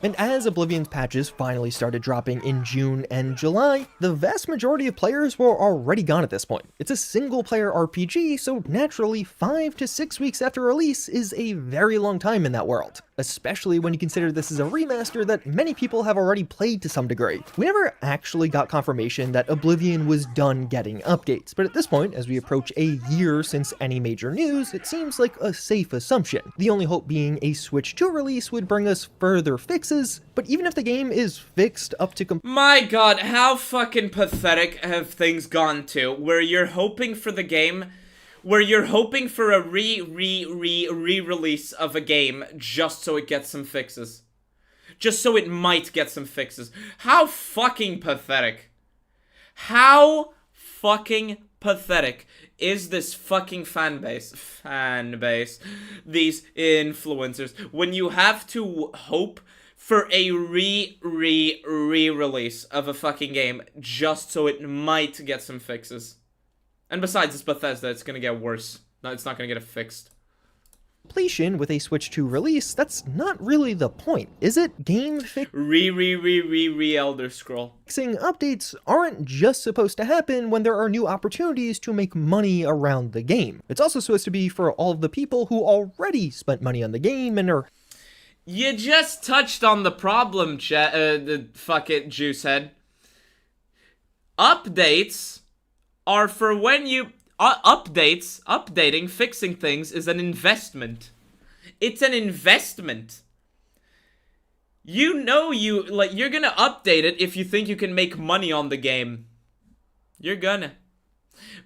And as Oblivion's patches finally started dropping in June and July, the vast majority of players were already gone at this point. It's a single-player RPG, so naturally 5 to 6 weeks after release is a very long time in that world, especially when you consider this is a remaster that many people have already played to some degree. We never actually got confirmation that Oblivion was done getting updates, but at this point, as we approach a year since any major news, it seems like a safe assumption. The only hope being a Switch 2 release would bring us further fixes, but even if the game is fixed up to my god, how fucking pathetic have things gone to, where you're hoping for the game, where you're hoping for a re-release of a game just so it gets some fixes. just so it might get some fixes. How fucking pathetic. How fucking pathetic is this fucking fan base, these influencers, when you have to hope for a re-release of a fucking game just so it might get some fixes. And besides, it's Bethesda, it's gonna get worse. No, it's not gonna get it fixed. Completion with a Switch 2 release, that's not really the point, is it? Game Elder Scroll. fixing updates aren't just supposed to happen when there are new opportunities to make money around the game. It's also supposed to be for all of the people who already spent money on the game and are... You just touched on the problem, fuck it, JuiceHead. Updates are for when you... updating, fixing things is an investment. It's an investment. You know you're gonna update it if you think you can make money on the game. You're gonna.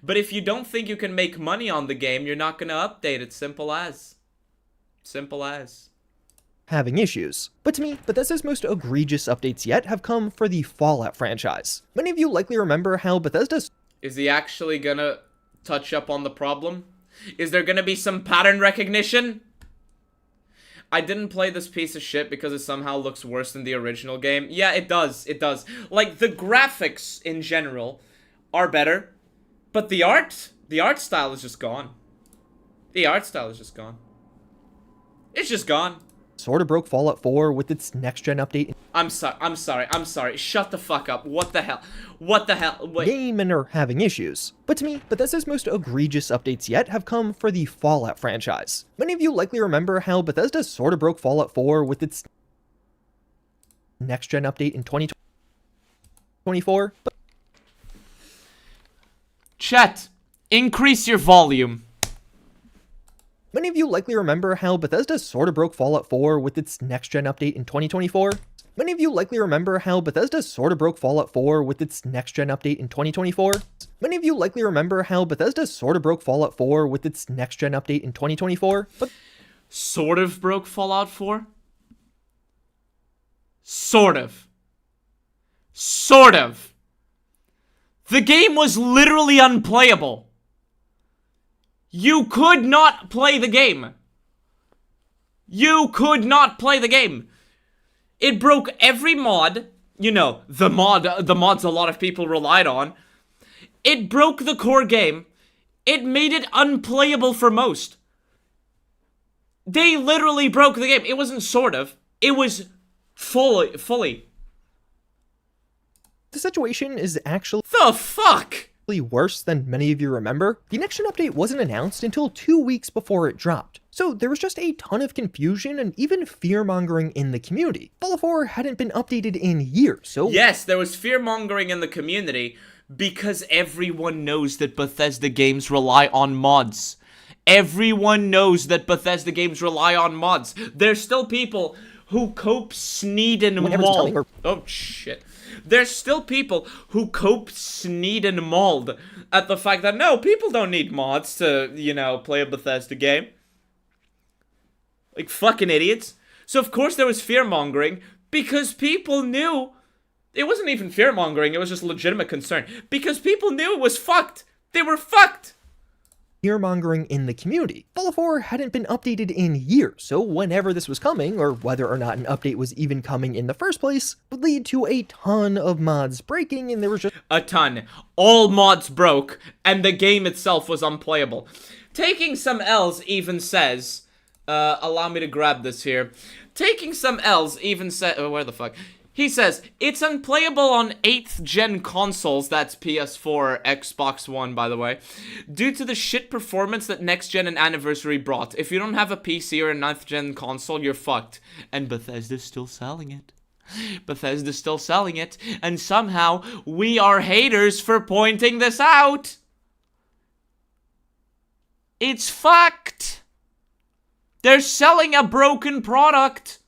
But if you don't think you can make money on the game, you're not gonna update it. Simple as. Simple as. Having issues. But to me, Bethesda's most egregious updates yet have come for the Fallout franchise. Many of you likely remember how Bethesda's... Is he actually gonna touch up on the problem? Is there gonna be some pattern recognition? I didn't play this piece of shit because it somehow looks worse than the original game. Yeah, it does. It does. Like, the graphics in general are better, but the art style is just gone. The art style is just gone. It's just gone. sort of broke Fallout 4 with its next-gen update. I'm sorry. Shut the fuck up. What the hell? What the hell? Wait. Game and are having issues. But to me, Bethesda's most egregious updates yet have come for the Fallout franchise. Many of you likely remember how Bethesda sort of broke Fallout 4 with its next-gen update in 2024. Chat, increase your volume. Many of you likely remember how Bethesda sort of broke Fallout 4 with its next-gen update in 2024. Many of you likely remember how Bethesda sort of broke Fallout 4 with its next-gen update in 2024. Many of you likely remember how Bethesda sort of broke Fallout 4 with its next-gen update in 2024. But sort of broke Fallout 4? Sort of. Sort of. The game was literally unplayable. You could not play the game. You could not play the game. It broke every mod. You know, the mods a lot of people relied on. It broke the core game. It made it unplayable for most. They literally broke the game. It wasn't sort of. It was fully. the situation is actually The fuck? worse than many of you remember. The next-gen update wasn't announced until 2 weeks before it dropped, so there was just a ton of confusion and even fear-mongering in the community. Fallout 4 hadn't been updated in years, so Yes, there was fear-mongering in the community because everyone knows that Bethesda games rely on mods. Everyone knows that Bethesda games rely on mods. There's still people who cope, sneed, and Whenever it's coming, maul. Oh, shit. There's still people who cope, sneed, and mauled at the fact that, no, people don't need mods to, you know, play a Bethesda game. Like, fucking idiots. So, of course, there was fear-mongering because people knew. It wasn't even fear-mongering, it was just legitimate concern. Because people knew it was fucked. They were fucked. fear-mongering in the community. Fallout 4 hadn't been updated in years, so whenever this was coming, or whether or not an update was even coming in the first place, would lead to a ton of mods breaking, and there was just A ton. All mods broke, and the game itself was unplayable. Taking some L's even says, allow me to grab this here. Taking some L's even says, where the fuck? He says, it's unplayable on 8th gen consoles, that's PS4, Xbox One, by the way, due to the shit performance that next gen and Anniversary brought. If you don't have a PC or a 9th gen console, you're fucked. And Bethesda's still selling it. Bethesda's still selling it, and somehow we are haters for pointing this out. It's fucked. They're selling a broken product.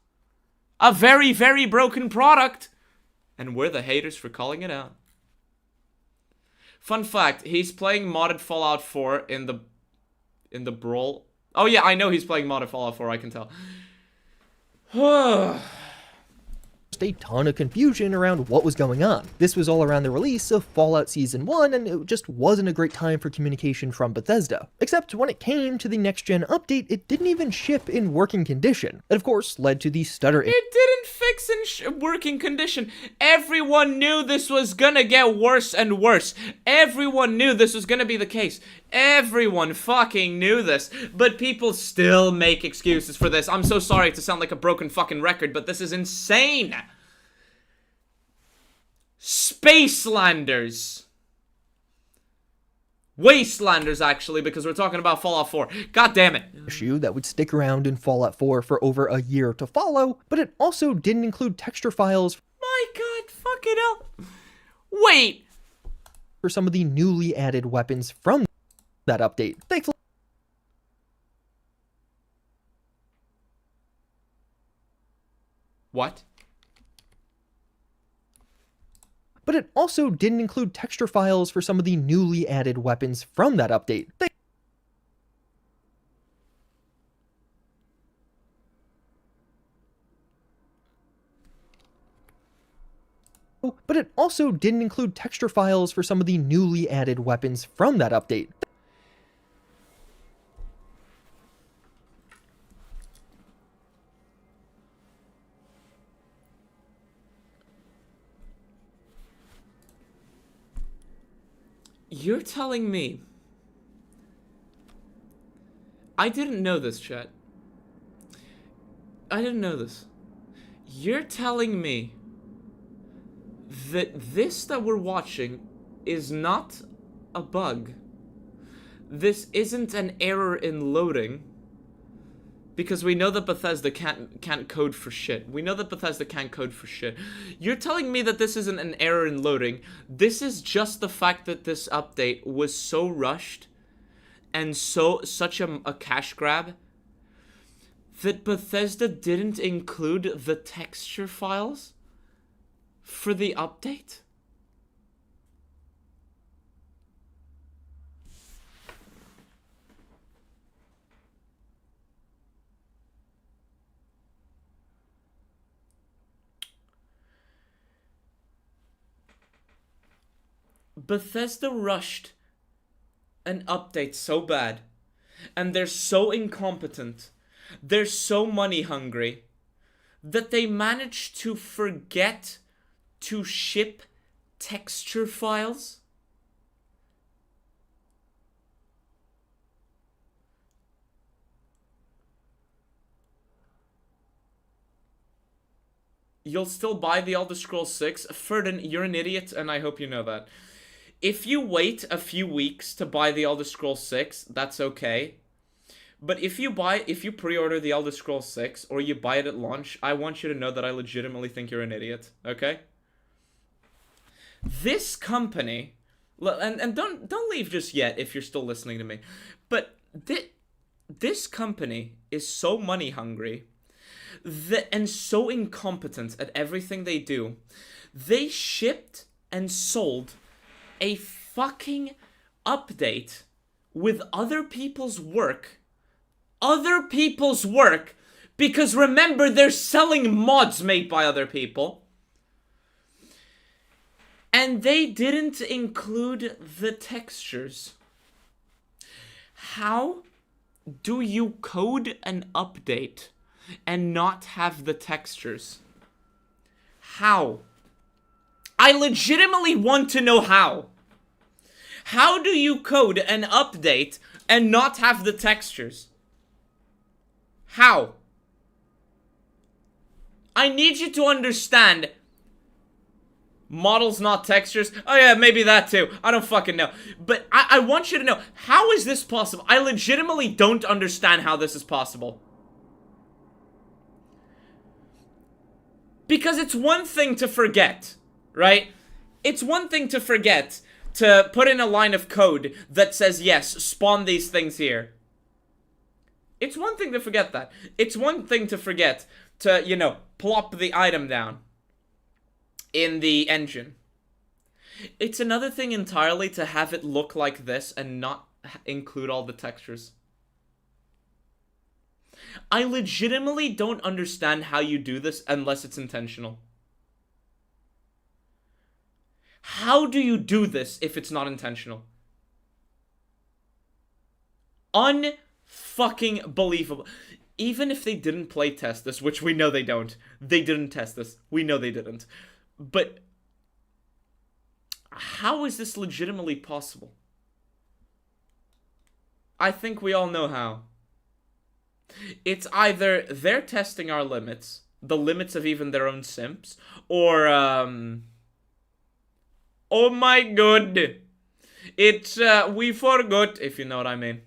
A very, very broken product. And we're the haters for calling it out. Fun fact, he's playing modded Fallout 4 in the Brawl. Oh yeah, I know he's playing modded Fallout 4, I can tell. a ton of confusion around what was going on. This was all around the release of Fallout Season 1, and it just wasn't a great time for communication from Bethesda. Except when it came to the next-gen update, it didn't even ship in working condition. It of course led to the stutter. It didn't fix in working condition. Everyone knew this was gonna get worse and worse. Everyone knew this was gonna be the case. Everyone fucking knew this, but people still make excuses for this. I'm so sorry to sound like a broken fucking record, but this is insane. Spacelanders. Wastelanders, actually, because we're talking about Fallout 4. God damn it. Issue that would stick around in Fallout 4 for over a year to follow, but it also didn't include texture files. My god, fucking hell. Wait. For some of the newly added weapons from that update. Thankfully. What? But it also didn't include texture files for some of the newly added weapons from that update. But it also didn't include texture files for some of the newly added weapons from that update. You're telling me... I didn't know this, chat. I didn't know this. You're telling me that this that we're watching is not a bug. This isn't an error in loading. Because we know that Bethesda can't code for shit. We know that Bethesda can't code for shit. You're telling me that this isn't an error in loading. This is just the fact that this update was so rushed and such a cash grab that Bethesda didn't include the texture files for the update? Bethesda rushed an update so bad, and they're so incompetent, they're so money hungry, that they managed to forget to ship texture files? You'll still buy the Elder Scrolls 6? Ferdin, you're an idiot, and I hope you know that. If you wait a few weeks to buy the Elder Scrolls 6, that's okay. But if you pre-order the Elder Scrolls 6, or you buy it at launch, I want you to know that I legitimately think you're an idiot, okay? This company, and don't leave just yet if you're still listening to me, but this company is so money hungry and so incompetent at everything they do. They shipped and sold a fucking update with other people's work. Because remember, they're selling mods made by other people. And they didn't include the textures. How do you code an update and not have the textures? How? I legitimately want to know how. How do you code an update and not have the textures? How? I need you to understand. Models, not textures. Oh yeah, maybe that too. I don't fucking know. But I want you to know, how is this possible? I legitimately don't understand how this is possible. Because it's one thing to forget, right? It's one thing to forget to put in a line of code that says, yes, spawn these things here. It's one thing to forget that. It's one thing to forget to, you know, plop the item down in the engine. It's another thing entirely to have it look like this and not include all the textures. I legitimately don't understand how you do this unless it's intentional. How do you do this if it's not intentional? Unfucking believable. Even if they didn't play test this, which we know they don't. They didn't test this. We know they didn't. But how is this legitimately possible? I think we all know how. It's either they're testing our limits, the limits of even their own simps, or, oh my god. It's, we forgot, if you know what I mean.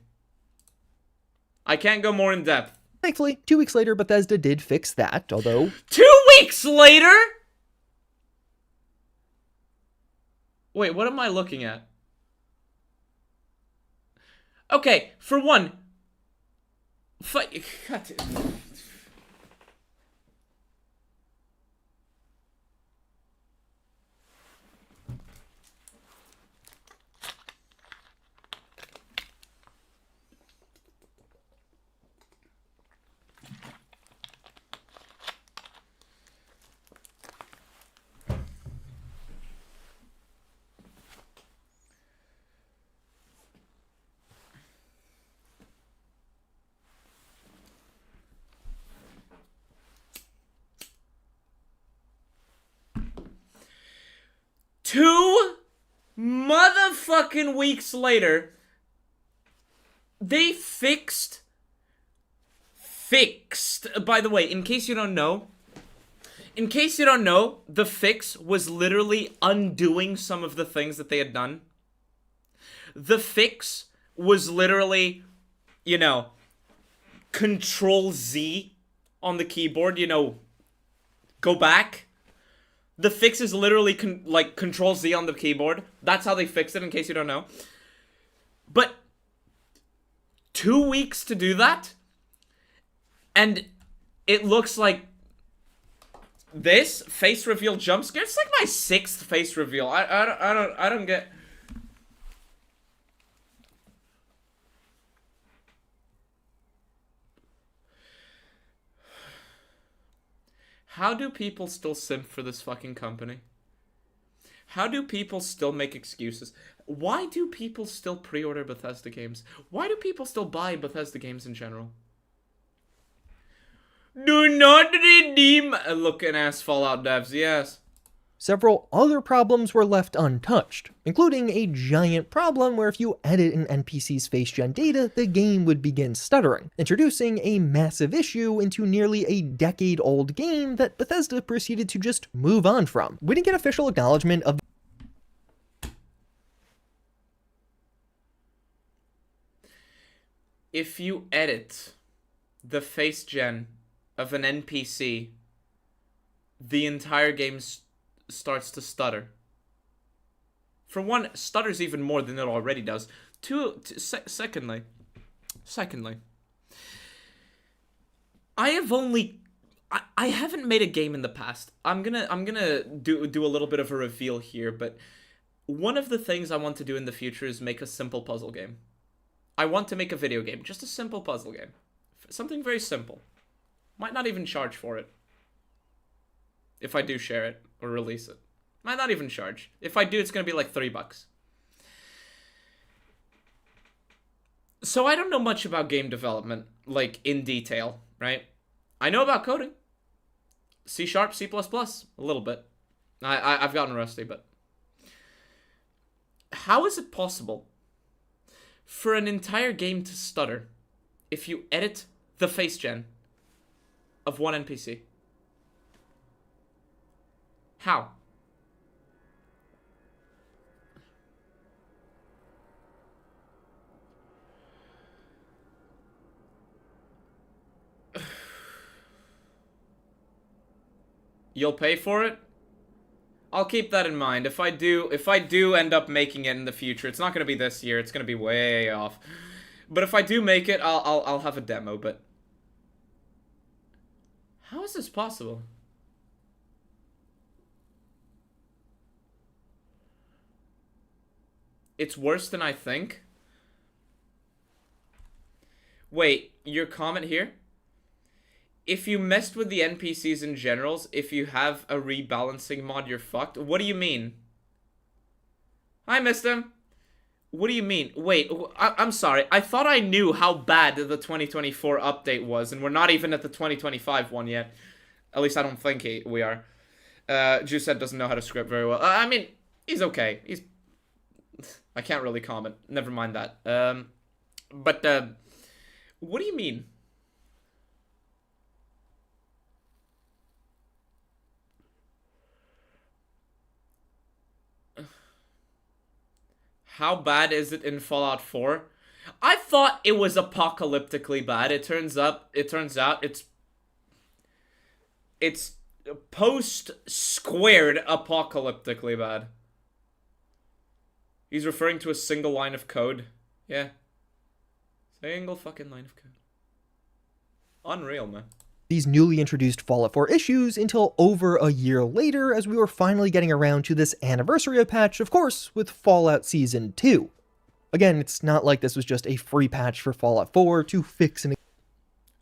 I can't go more in depth. Thankfully, 2 weeks later, Bethesda did fix that, although... 2 weeks later?! Wait, what am I looking at? Okay, for one... God. Two motherfucking weeks later, they fixed, by the way, in case you don't know, the fix was literally undoing some of the things that they had done. The fix was literally, you know, Control Z on the keyboard, you know, go back. The fix is literally like Control Z on the keyboard. That's how they fixed it, in case you don't know. But 2 weeks to do that, and it looks like this face reveal jump scare. It's like my 6th face reveal. I don't get. How do people still simp for this fucking company? How do people still make excuses? Why do people still pre-order Bethesda games? Why do people still buy Bethesda games in general? Do not redeem looking ass Fallout devs, yes. Several other problems were left untouched, including a giant problem where if you edit an NPC's face-gen data, the game would begin stuttering, introducing a massive issue into nearly a decade-old game that Bethesda proceeded to just move on from. We didn't get official acknowledgement of if you edit the face-gen of an NPC, the entire game starts to stutter. For one, stutters even more than it already does. Secondly, I haven't made a game in the past. I'm gonna do a little bit of a reveal here, but one of the things I want to do in the future is make a simple puzzle game. I want to make a video game, just a simple puzzle game. Something very simple. Might not even charge for it. If I do share it or release it. Might not even charge. If I do, it's gonna be like $3. So I don't know much about game development, like in detail, right? I know about coding. C#, C++, a little bit. I've gotten rusty, but how is it possible for an entire game to stutter if you edit the face gen of one NPC? How? You'll pay for it? I'll keep that in mind. If I do end up making it in the future, it's not gonna be this year. It's gonna be way off. But if I do make it, I'll have a demo. But how is this possible? It's worse than I think. Wait, your comment here? If you messed with the NPCs in generals, if you have a rebalancing mod, you're fucked? What do you mean? I missed him. What do you mean? Wait, I'm sorry. I thought I knew how bad the 2024 update was, and we're not even at the 2025 one yet. At least I don't think we are. JuiceHead doesn't know how to script very well. I mean, he's okay. I can't really comment. Never mind that. But what do you mean? How bad is it in Fallout 4? I thought it was apocalyptically bad. It turns out it's post-squared apocalyptically bad. He's referring to a single line of code. Yeah. Single fucking line of code. Unreal, man. These newly introduced Fallout 4 issues until over a year later as we were finally getting around to this anniversary patch, of course, with Fallout Season 2. Again, it's not like this was just a free patch for Fallout 4 to fix an...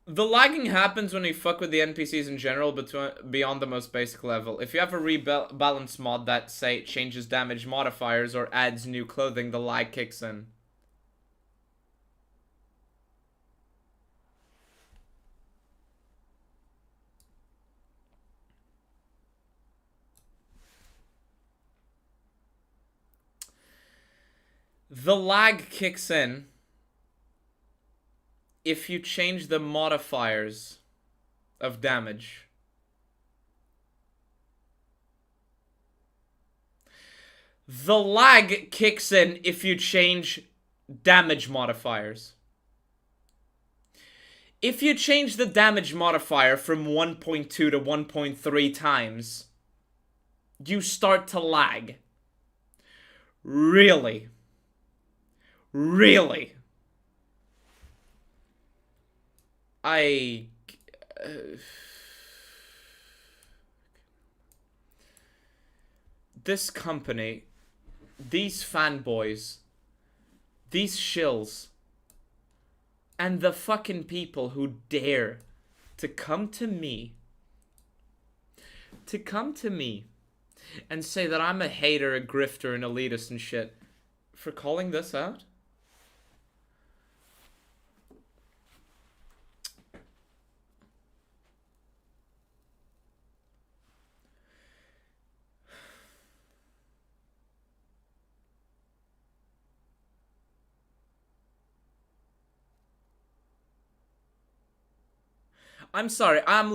The lagging happens when you fuck with the NPCs in general beyond the most basic level. If you have a rebalance mod that, say, changes damage modifiers or adds new clothing, the lag kicks in. The lag kicks in if you change the modifiers of damage. The lag kicks in if you change damage modifiers. If you change the damage modifier from 1.2 to 1.3 times, you start to lag. Really? Really? This company, these fanboys, these shills, and the fucking people who dare to come to me and say that I'm a hater, a grifter, an elitist and shit for calling this out? I'm sorry. I'm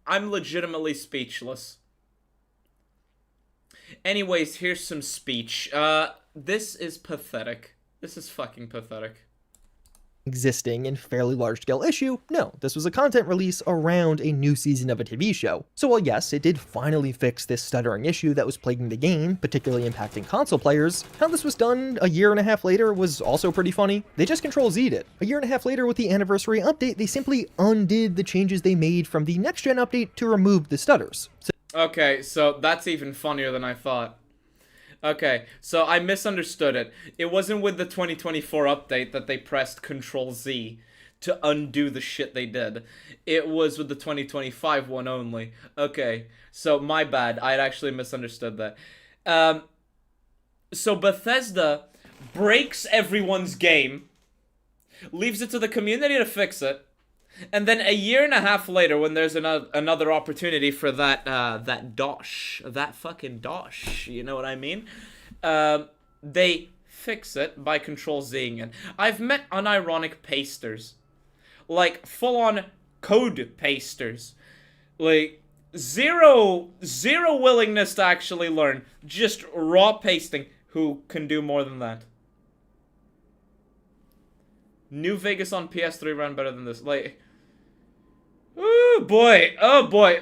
legitimately speechless. Anyways, here's some speech. This is pathetic. This is fucking pathetic. Existing in fairly large-scale issue, no, this was a content release around a new season of a TV show. So while yes, it did finally fix this stuttering issue that was plaguing the game, particularly impacting console players, how this was done a year and a half later was also pretty funny. They just Control-Z'd it. A year and a half later with the anniversary update, they simply undid the changes they made from the next-gen update to remove the stutters. Okay, so that's even funnier than I thought. Okay, so I misunderstood it. It wasn't with the 2024 update that they pressed Control-Z to undo the shit they did. It was with the 2025 one only. Okay, so my bad. I had actually misunderstood that. So Bethesda breaks everyone's game, leaves it to the community to fix it, and then a year and a half later, when there's another opportunity for that fucking dosh, you know what I mean? They fix it by Control-Zing it. I've met unironic pasters, like full-on code pasters, like zero willingness to actually learn, just raw pasting, who can do more than that. New Vegas on PS3 ran better than this. Like, oh boy.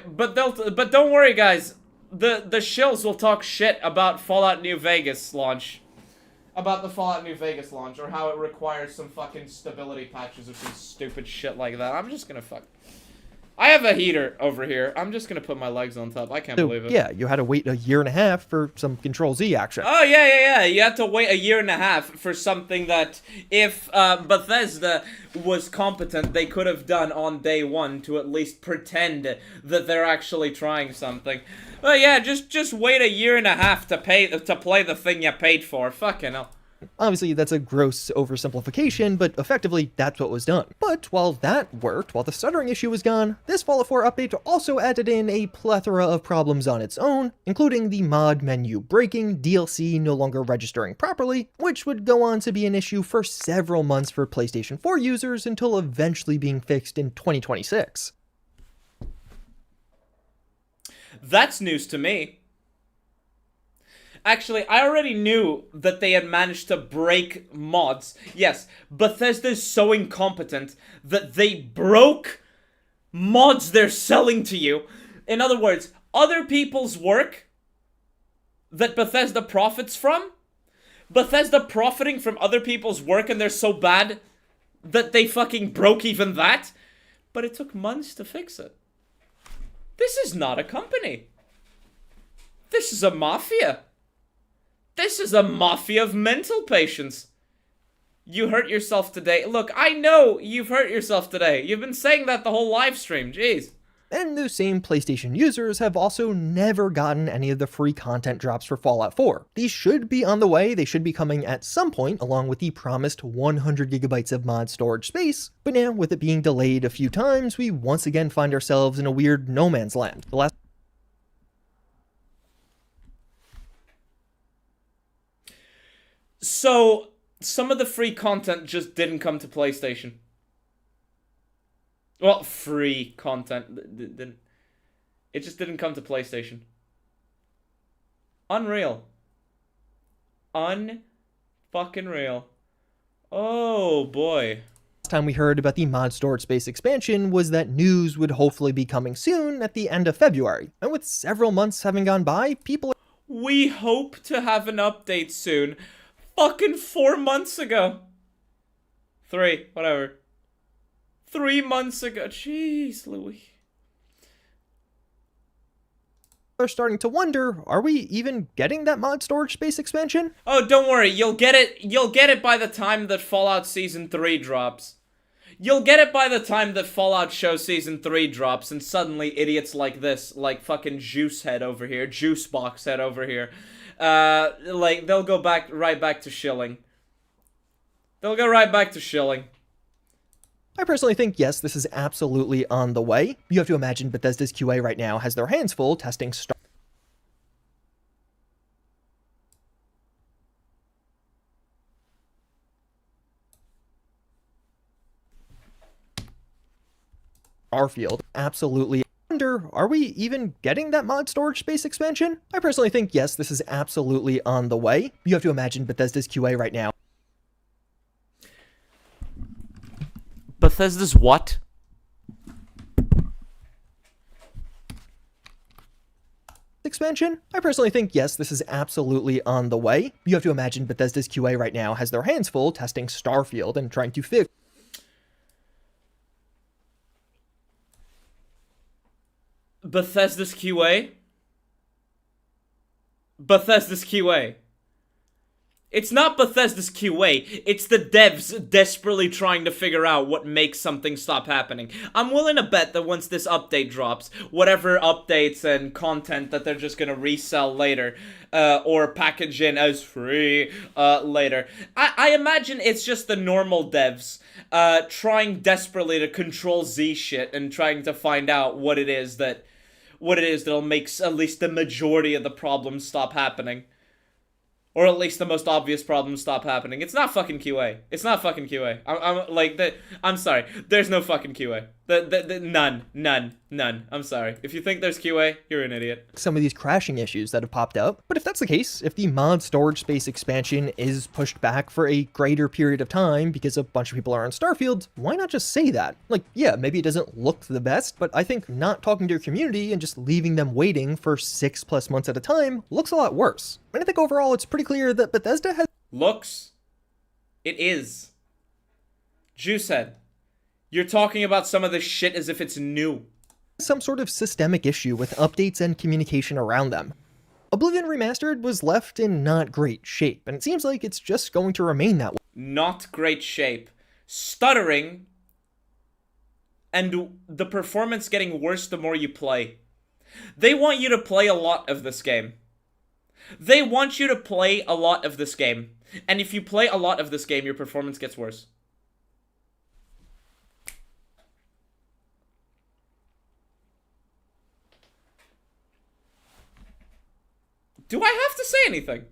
But don't worry, guys. The shills will talk shit about Fallout New Vegas launch, about the Fallout New Vegas launch, or how it requires some fucking stability patches or some stupid shit like that. I'm just gonna fuck. I have a heater over here. I'm just gonna put my legs on top. I can't So, believe it. yeah, you had to wait a year and a half for some Control-Z action. Oh, yeah. You had to wait a year and a half for something that, if Bethesda was competent, they could have done on day one to at least pretend that they're actually trying something. Well, yeah, just wait a year and a half to play the thing you paid for. Fucking hell. Obviously, that's a gross oversimplification, but effectively, that's what was done. But while that worked, while the stuttering issue was gone, this Fallout 4 update also added in a plethora of problems on its own, including the mod menu breaking, DLC no longer registering properly, which would go on to be an issue for several months for PlayStation 4 users until eventually being fixed in 2026. That's news to me. Actually, I already knew that they had managed to break mods. Yes, Bethesda's so incompetent that they broke mods they're selling to you. In other words, other people's work that Bethesda profits from, Bethesda profiting from other people's work, and they're so bad that they fucking broke even that. But it took months to fix it. This is not a company. This is a mafia. This is a mafia of mental patients. You hurt yourself today. Look, I know you've hurt yourself today. You've been saying that the whole live stream. Jeez. And those same PlayStation users have also never gotten any of the free content drops for Fallout 4. These should be on the way, they should be coming at some point, along with the promised 100 gigabytes of mod storage space, but now, with it being delayed a few times, we once again find ourselves in a weird no man's land. The last So, some of the free content just didn't come to PlayStation. Well, free content. It just didn't come to PlayStation. Unreal. Un-fucking real. Oh, boy. time we heard about the mod storage space expansion was that news would hopefully be coming soon at the end of February. And with several months having gone by, people We hope to have an update soon. Fucking 4 months ago. 3, whatever. 3 months ago. Jeez, Louis. are starting to wonder, are we even getting that mod storage space expansion? Oh, don't worry. You'll get it by the time that Fallout Season 3 drops. You'll get it by the time that Fallout Show Season 3 drops, and suddenly idiots like this, like fucking JuiceHead over here, JuiceBoxhead over here, like, they'll go right back to shilling. They'll go right back to shilling. I personally think, yes, this is absolutely on the way. You have to imagine Bethesda's QA right now has their hands full testing Starfield. Absolutely. Wonder, are we even getting that mod storage space expansion? I personally think, yes, this is absolutely on the way. You have to imagine Bethesda's QA right now. Bethesda's what? Expansion? I personally think, yes, this is absolutely on the way. You have to imagine Bethesda's QA right now has their hands full testing Starfield and trying to fix Bethesda's QA? Bethesda's QA. It's not Bethesda's QA, it's the devs desperately trying to figure out what makes something stop happening. I'm willing to bet that once this update drops, whatever updates and content that they're just gonna resell later, or package in as free, later. I imagine it's just the normal devs, trying desperately to control Z shit and trying to find out what it is that'll make at least the majority of the problems stop happening. Or at least the most obvious problems stop happening. It's not fucking QA. It's not fucking QA. I'm sorry. There's no fucking QA. None. I'm sorry. If you think there's QA, you're an idiot. some of these crashing issues that have popped up. But if that's the case, if the mod storage space expansion is pushed back for a greater period of time because a bunch of people are on Starfield, why not just say that? Like, yeah, maybe it doesn't look the best, but I think not talking to your community and just leaving them waiting for 6+ months at a time looks a lot worse. And I think overall it's pretty clear that Bethesda has Looks. It is. JuiceHead. You're talking about some of this shit as if it's new. some sort of systemic issue with updates and communication around them. Oblivion Remastered was left in not great shape, and it seems like it's just going to remain that way. Not great shape. Stuttering, and the performance getting worse the more you play. They want you to play a lot of this game. They want you to play a lot of this game. And if you play a lot of this game, your performance gets worse. Do I have to say anything?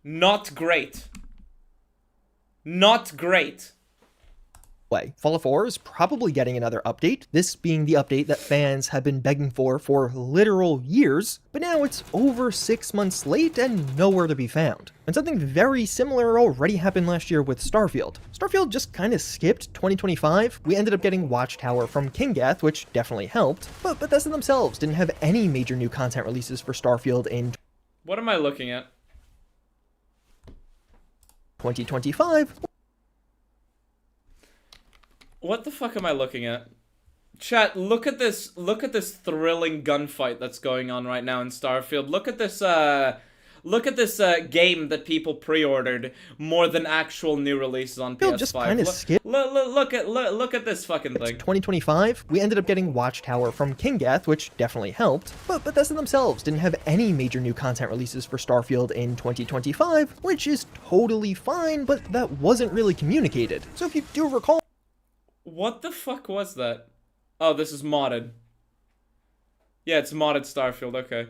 Not great. Not great. Fallout 4 is probably getting another update, this being the update that fans have been begging for literal years, but now it's over 6 months late and nowhere to be found. And something very similar already happened last year with Starfield. Starfield just kinda skipped 2025, we ended up getting Watchtower from Kingath, which definitely helped, but Bethesda themselves didn't have any major new content releases for Starfield in What am I looking at? 2025. What the fuck am I looking at? Chat, look at this thrilling gunfight that's going on right now in Starfield. Look at this game that people pre-ordered more than actual new releases on PS5. Just kind of skipped. Look at this fucking thing. 2025, we ended up getting Watchtower from Kingath, which definitely helped, but Bethesda themselves didn't have any major new content releases for Starfield in 2025, which is totally fine, but that wasn't really communicated. So if you do recall, what the fuck was that? Oh, this is modded. Yeah, it's modded Starfield, okay.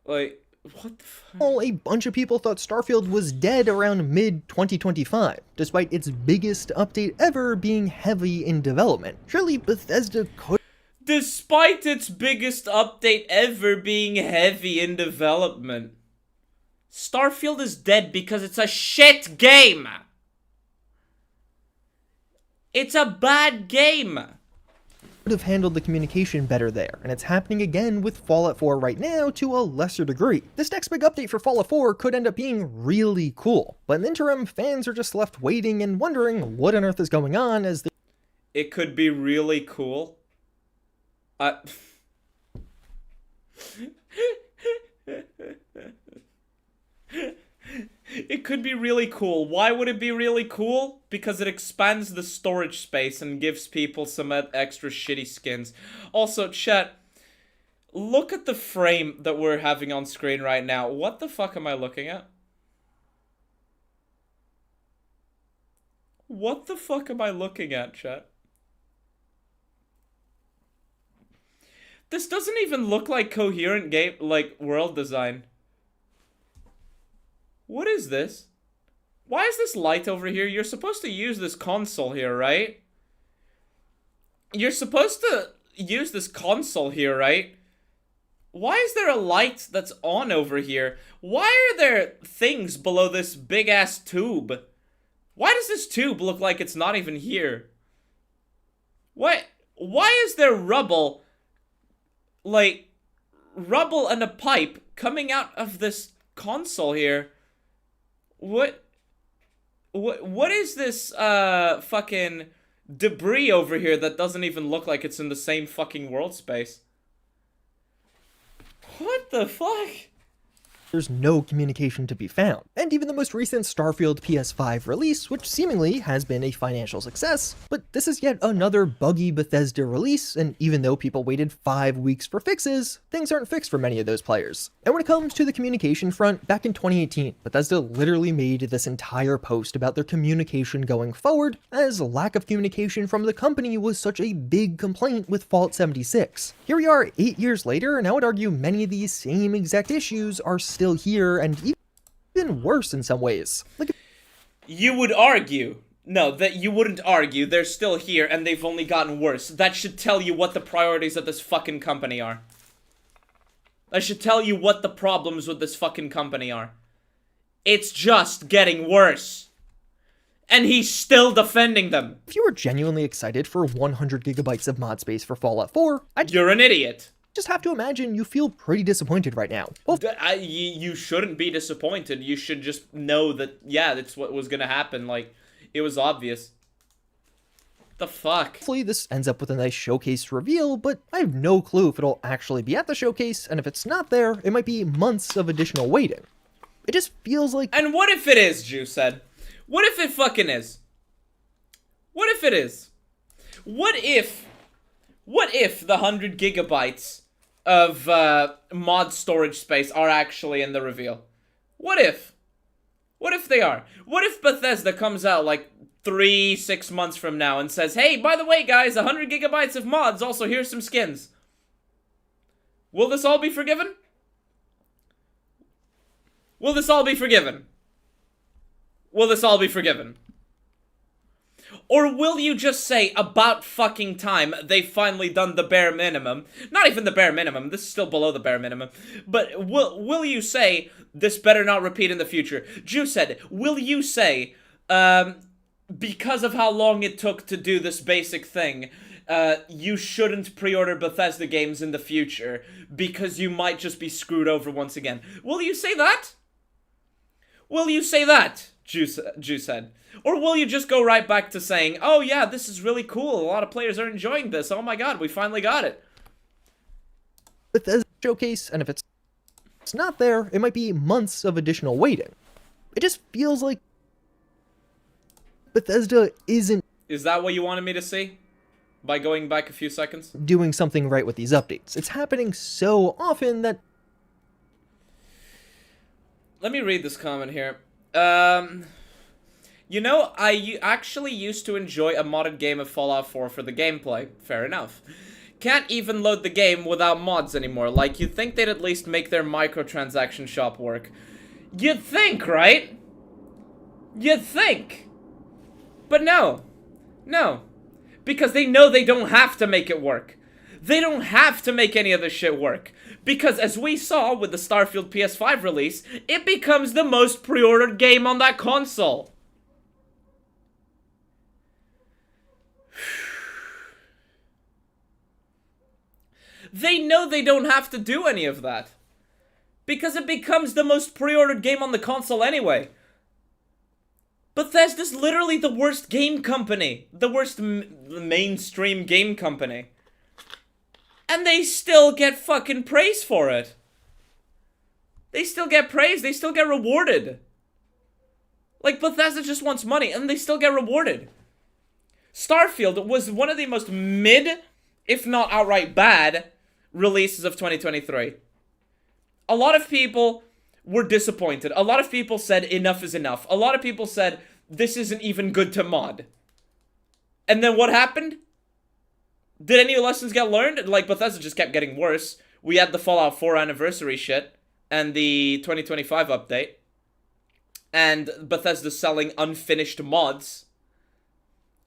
Like, what the fuck? a bunch of people thought Starfield was dead around mid-2025, despite its biggest update ever being heavy in development. Surely Bethesda could... Despite its biggest update ever being heavy in development. Starfield is dead because it's a shit game! It's a bad game! Would have handled the communication better there, and it's happening again with Fallout 4 right now to a lesser degree. This next big update for Fallout 4 could end up being really cool, but in the interim, fans are just left waiting and wondering what on earth is going on as the... It could be really cool. It could be really cool. Why would it be really cool? Because it expands the storage space and gives people some extra shitty skins. Also, chat, look at the frame that we're having on screen right now. What the fuck am I looking at? What the fuck am I looking at, chat? This doesn't even look like coherent game, like, world design. What is this? Why is this light over here? You're supposed to use this console here, right? You're supposed to use this console here, right? Why is there a light that's on over here? Why are there things below this big-ass tube? Why does this tube look like it's not even here? Why is there rubble, like, rubble and a pipe coming out of this console here? What is this, fucking debris over here that doesn't even look like it's in the same fucking world space? What the fuck? There's no communication to be found. And even the most recent Starfield PS5 release, which seemingly has been a financial success, but this is yet another buggy Bethesda release, and even though people waited 5 weeks for fixes, things aren't fixed for many of those players. And when it comes to the communication front, back in 2018, Bethesda literally made this entire post about their communication going forward, as lack of communication from the company was such a big complaint with Fallout 76. Here we are 8 years later, and I would argue many of these same exact issues are still here, and even worse in some ways. You would argue. No, that you wouldn't argue. They're still here, and they've only gotten worse. That should tell you what the priorities of this fucking company are. That should tell you what the problems with this fucking company are. It's just getting worse. And he's still defending them. If you were genuinely excited for 100 gigabytes of mod space for Fallout 4, You're an idiot. Just have to imagine you feel pretty disappointed right now. Well, You shouldn't be disappointed. You should just know that, yeah, that's what was gonna happen. Like, it was obvious. The fuck? Hopefully this ends up with a nice showcase reveal, but I have no clue if it'll actually be at the showcase, and if it's not there, it might be months of additional waiting. It just feels like... And what if it is, JuiceHead? What if it fucking is? What if it is? What if the 100 gigabytes of mod storage space are actually in the reveal? What if? What if they are? What if Bethesda comes out like 3-6 months from now and says, hey, by the way, guys, 100 gigabytes of mods, also here's some skins. Will this all be forgiven? Will this all be forgiven? Will this all be forgiven? Or will you just say, about fucking time, they've finally done the bare minimum? Not even the bare minimum, this is still below the bare minimum. But will you say, this better not repeat in the future? JuiceHead, will you say, because of how long it took to do this basic thing, you shouldn't pre-order Bethesda games in the future, because you might just be screwed over once again? Will you say that? Will you say that, JuiceHead? Or will you just go right back to saying, oh yeah, this is really cool, a lot of players are enjoying this, oh my god, we finally got it. Bethesda showcase, and if it's not there, it might be months of additional waiting. It just feels like Bethesda isn't... Is that what you wanted me to see? By going back a few seconds? doing something right with these updates. It's happening so often that... Let me read this comment here. You know, I actually used to enjoy a modded game of Fallout 4 for the gameplay. Fair enough. Can't even load the game without mods anymore. Like, you'd think they'd at least make their microtransaction shop work. You'd think, right? You'd think. But no. No. Because they know they don't have to make it work. They don't have to make any of this shit work. Because as we saw with the Starfield PS5 release, it becomes the most pre-ordered game on that console. They know they don't have to do any of that. Because it becomes the most pre-ordered game on the console anyway. Bethesda's literally the worst game company. The worst mainstream game company. And they still get fucking praise for it. They still get praise. They still get rewarded. Like, Bethesda just wants money, and they still get rewarded. Starfield was one of the most mid, if not outright bad, releases of 2023. A lot of people were disappointed. A lot of people said enough is enough. A lot of people said this isn't even good to mod. And then what happened? Did any lessons get learned? Like, Bethesda just kept getting worse. We had the Fallout 4 anniversary shit and the 2025 update. And Bethesda selling unfinished mods.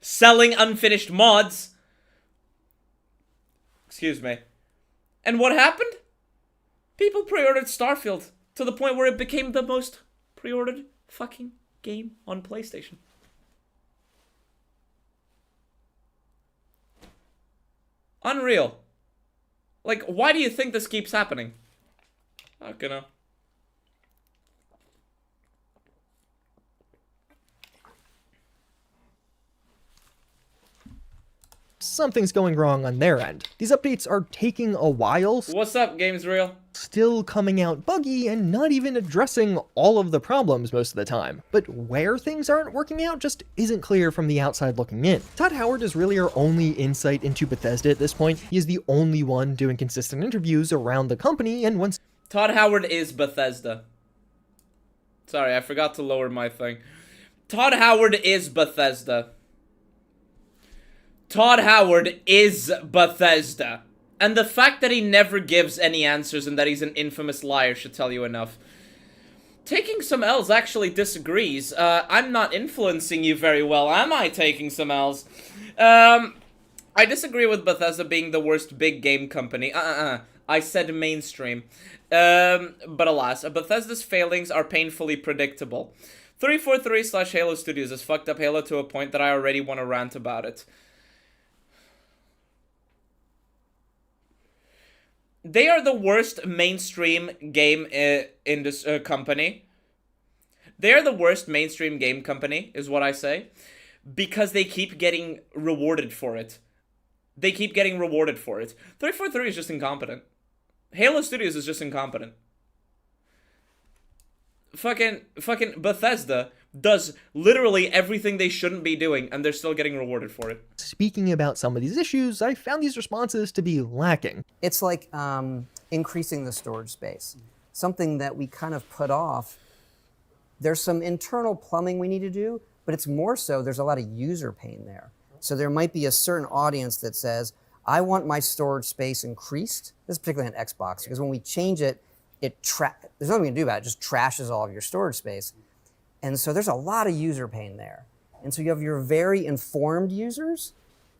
Selling unfinished mods. Excuse me. And what happened? People pre-ordered Starfield to the point where it became the most pre-ordered fucking game on PlayStation. Unreal. Like, why do you think this keeps happening? I don't know. Something's going wrong on their end. These updates are taking a while, What's up, Games Real? still coming out buggy, and not even addressing all of the problems most of the time. But where things aren't working out just isn't clear from the outside looking in. Todd Howard is really our only insight into Bethesda at this point. He is the only one doing consistent interviews around the company, and once Todd Howard is Bethesda. Sorry, I forgot to lower my thing. Todd Howard is Bethesda. Todd Howard is Bethesda. And the fact that he never gives any answers and that he's an infamous liar should tell you enough. Taking Some L's actually disagrees. I'm not influencing you very well, am I, Taking Some L's? I disagree with Bethesda being the worst big game company. I said mainstream. But alas, Bethesda's failings are painfully predictable. 343/Halo Studios has fucked up Halo to a point that I already want to rant about it. They are the worst mainstream game company. They are the worst mainstream game company, is what I say. because they keep getting rewarded for it. They keep getting rewarded for it. 343 is just incompetent. Halo Studios is just incompetent. Fucking Bethesda does literally everything they shouldn't be doing, and they're still getting rewarded for it. Speaking about some of these issues, I found these responses to be lacking. It's like increasing the storage space. Something that we kind of put off. There's some internal plumbing we need to do, but it's more so there's a lot of user pain there. So there might be a certain audience that says, I want my storage space increased. This is particularly on Xbox, because when we change it, there's nothing we can do about it. It just trashes all of your storage space. And so there's a lot of user pain there. And so you have your very informed users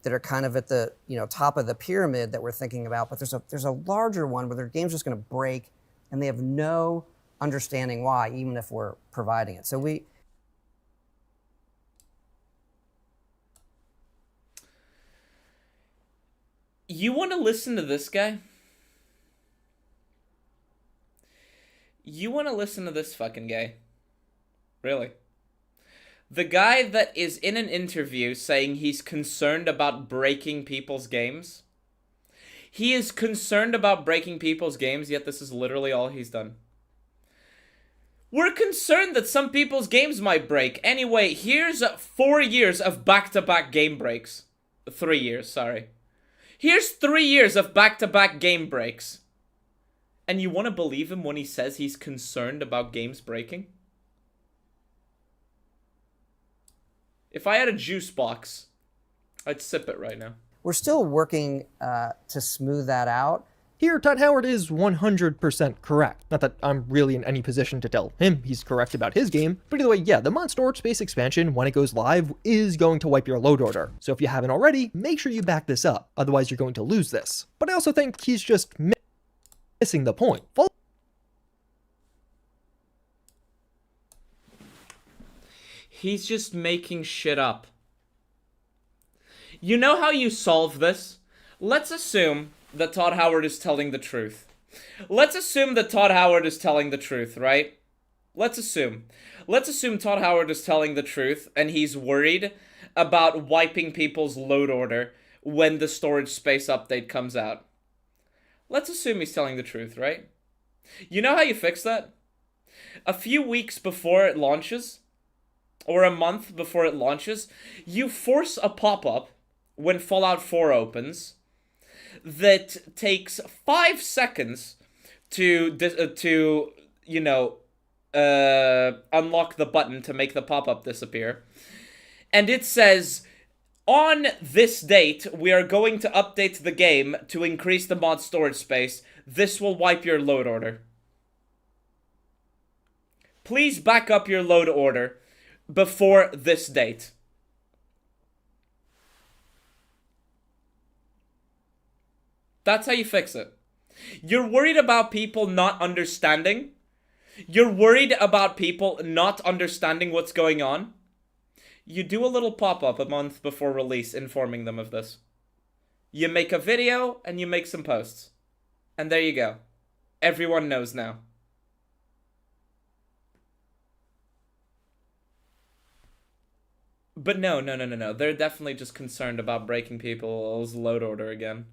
that are kind of at the top of the pyramid that we're thinking about, but there's a larger one where their game's just going to break and they have no understanding why, even if we're providing it. So You want to listen to this guy? You want to listen to this fucking guy? Really? The guy that is in an interview saying he's concerned about breaking people's games. He is concerned about breaking people's games, yet this is literally all he's done. We're concerned that some people's games might break. Anyway, here's 4 years of back-to-back game breaks. 3 years, sorry. Here's 3 years of back-to-back game breaks. And you want to believe him when he says he's concerned about games breaking? If I had a juice box, I'd sip it right now. we're still working to smooth that out. Here, Todd Howard is 100% correct. Not that I'm really in any position to tell him he's correct about his game, but either way, yeah, the mod storage space expansion, when it goes live, is going to wipe your load order. So if you haven't already, make sure you back this up, otherwise you're going to lose this. But I also think he's just missing the point. He's just making shit up. You know how you solve this? Let's assume that Todd Howard is telling the truth. Let's assume that Todd Howard is telling the truth, right? Let's assume. Let's assume Todd Howard is telling the truth and he's worried about wiping people's load order when the storage space update comes out. Let's assume he's telling the truth, right? You know how you fix that? A few weeks before it launches, or a month before it launches, you force a pop-up when Fallout 4 opens that takes 5 seconds to unlock the button to make the pop-up disappear. And it says, on this date, we are going to update the game to increase the mod storage space. This will wipe your load order. Please back up your load order before this date. That's how you fix it. You're worried about people not understanding. You're worried about people not understanding what's going on. You do a little pop-up a month before release informing them of this. You make a video and you make some posts. And there you go. Everyone knows now. But no. They're definitely just concerned about breaking people's load order again.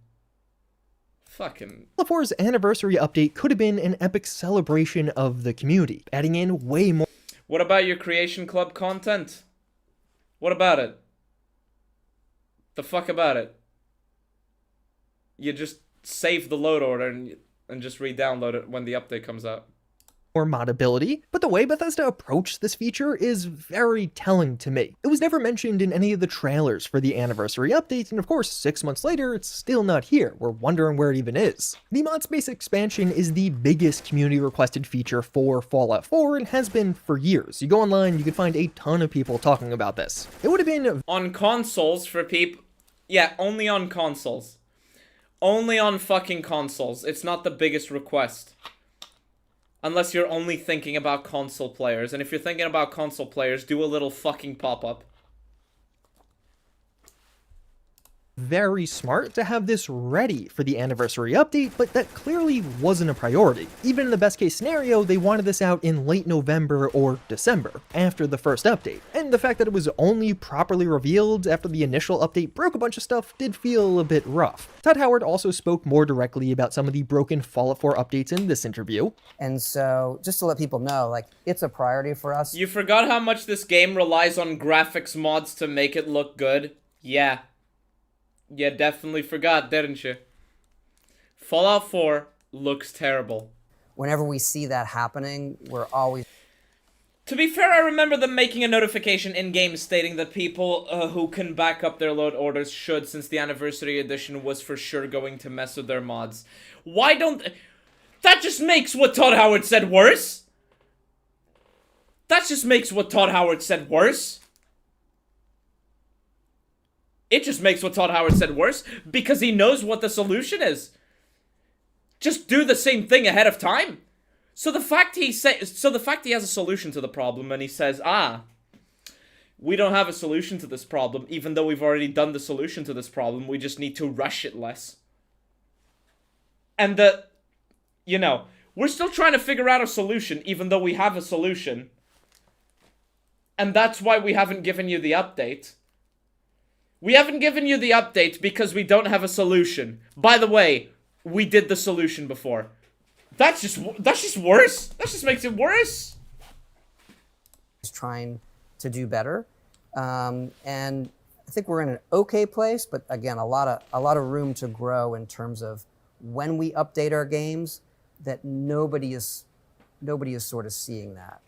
Fucking... Fallout 4's anniversary update could have been an epic celebration of the community, adding in way more... What about your Creation Club content? What about it? The fuck about it? You just save the load order and just re-download it when the update comes out. More modability, but the way Bethesda approached this feature is very telling to me. It was never mentioned in any of the trailers for the anniversary update, and of course, 6 months later, it's still not here. We're wondering where it even is. The mod space expansion is the biggest community requested feature for Fallout 4 and has been for years. You go online, you can find a ton of people talking about this. It would have been... On consoles for people... Yeah, only on consoles. Only on fucking consoles. It's not the biggest request. Unless you're only thinking about console players. And if you're thinking about console players, do a little fucking pop-up. very smart to have this ready for the anniversary update, but that clearly wasn't a priority. Even in the best case scenario, they wanted this out in late November or December, after the first update. And the fact that it was only properly revealed after the initial update broke a bunch of stuff did feel a bit rough. Todd Howard also spoke more directly about some of the broken Fallout 4 updates in this interview. And so, just to let people know, like, it's a priority for us. You forgot how much this game relies on graphics mods to make it look good? Yeah. You definitely forgot, didn't you? Fallout 4 looks terrible. Whenever we see that happening, we're always... To be fair, I remember them making a notification in-game stating that people who can back up their load orders should, since the Anniversary Edition was for sure going to mess with their mods. Why don't... That just makes what Todd Howard said worse! That just makes what Todd Howard said worse! It just makes what Todd Howard said worse, because he knows what the solution is. Just do the same thing ahead of time. So the fact he has a solution to the problem, and he says, we don't have a solution to this problem, even though we've already done the solution to this problem, we just need to rush it less. And we're still trying to figure out a solution, even though we have a solution. And that's why we haven't given you the update. We haven't given you the update because we don't have a solution. By the way, we did the solution before. That's just worse. That just makes it worse. Trying to do better, and I think we're in an okay place. But again, a lot of room to grow in terms of when we update our games. That nobody is sort of seeing that.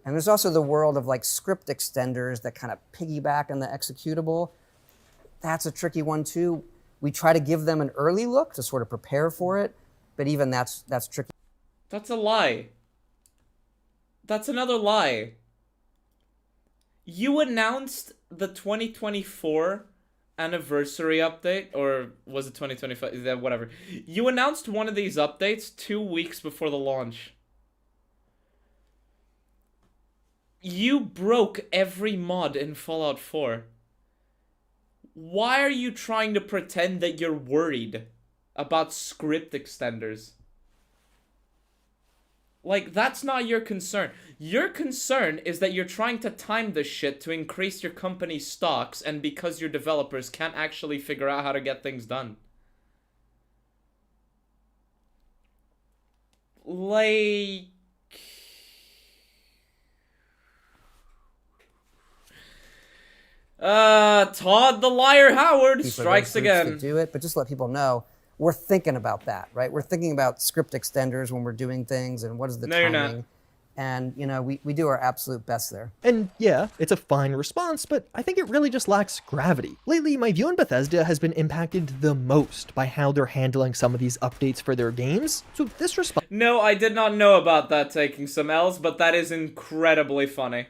And there's also the world of like script extenders that kind of piggyback on the executable. That's a tricky one too. We try to give them an early look to sort of prepare for it, but even that's tricky. That's a lie. That's another lie. You announced the 2024 anniversary update, or was it 2025? Whatever. You announced one of these updates 2 weeks before the launch. You broke every mod in Fallout 4. Why are you trying to pretend that you're worried about script extenders? Like, that's not your concern. Your concern is that you're trying to time this shit to increase your company's stocks, and because your developers can't actually figure out how to get things done. Like... Todd the Liar Howard strikes again. Do it, but just let people know we're thinking about that, right? We're thinking about script extenders when we're doing things, and what is the timing. You're not. And we do our absolute best there. And yeah, it's a fine response, but I think it really just lacks gravity. Lately, my view on Bethesda has been impacted the most by how they're handling some of these updates for their games. So this response... No, I did not know about that taking some L's, but that is incredibly funny.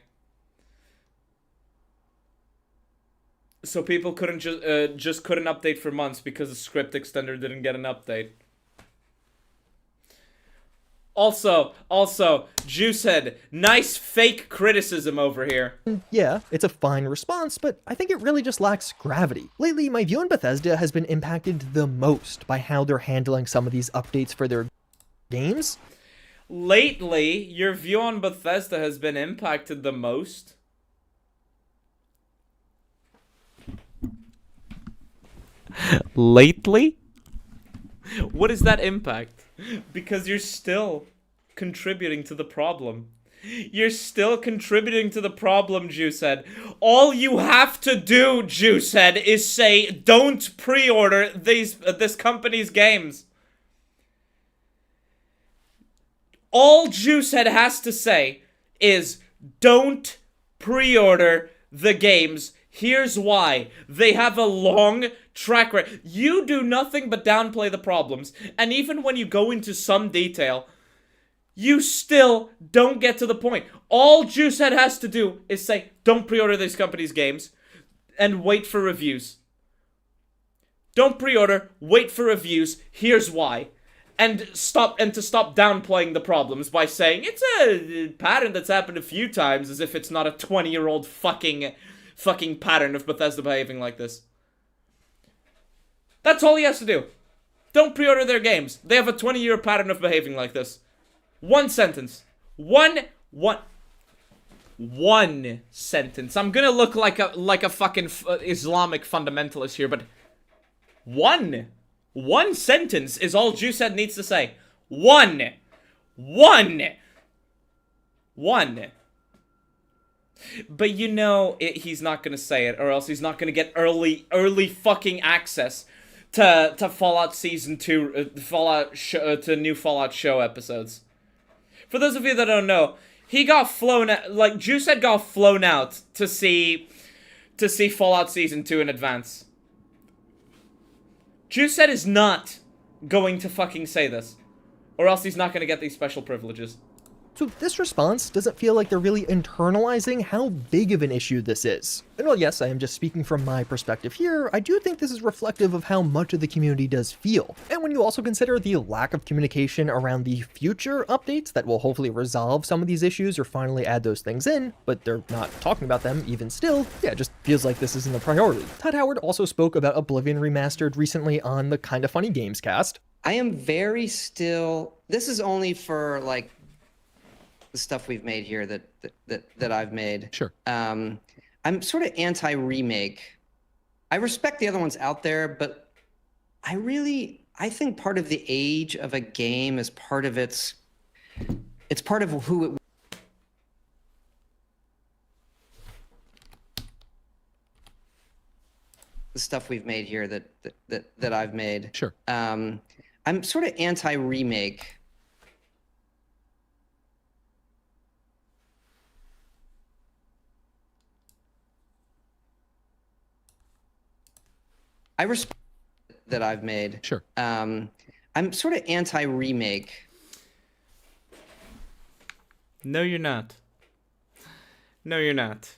So people couldn't just couldn't update for months because the script extender didn't get an update. Also, JuiceHead, nice fake criticism over here. Yeah, it's a fine response, but I think it really just lacks gravity. Lately, my view on Bethesda has been impacted the most by how they're handling some of these updates for their games. Lately, your view on Bethesda has been impacted the most? Lately? What is that impact? Because you're still contributing to the problem. You're still contributing to the problem, JuiceHead. All you have to do, JuiceHead, is say, don't pre-order this company's games. All JuiceHead has to say is, don't pre-order the games. Here's why. They have a long track record. You do nothing but downplay the problems, and even when you go into some detail, you still don't get to the point. All JuiceHead has to do is say, don't pre-order these companies' games, and wait for reviews. Don't pre-order, wait for reviews, here's why. And to stop downplaying the problems by saying, it's a pattern that's happened a few times, as if it's not a 20-year-old fucking pattern of Bethesda behaving like this. That's all he has to do. Don't pre-order their games. They have a 20-year pattern of behaving like this. One sentence. One sentence. I'm gonna look like a fucking Islamic fundamentalist here, but one sentence is all JuiceHead needs to say. One. But you know he's not gonna say it, or else he's not gonna get early fucking access to Fallout Season 2, to new Fallout show episodes. For those of you that don't know, he got flown out, like, JuiceHead got flown out to see Fallout Season 2 in advance. JuiceHead is not going to fucking say this, or else he's not gonna get these special privileges. So this response doesn't feel like they're really internalizing how big of an issue this is. And while yes, I am just speaking from my perspective here, I do think this is reflective of how much of the community does feel. And when you also consider the lack of communication around the future updates that will hopefully resolve some of these issues or finally add those things in, but they're not talking about them even still, yeah, it just feels like this isn't a priority. Todd Howard also spoke about Oblivion Remastered recently on the Kinda Funny Games cast. I am very still, this is only for like the stuff we've made here that I've made. Sure. I'm sort of anti-remake. I respect the other ones out there, but I think part of the age of a game is part of it's part of who it. The stuff we've made here that I've made. Sure. I'm sort of anti-remake. I respect that I've made. Sure. I'm sort of anti-remake. No, you're not. No, you're not.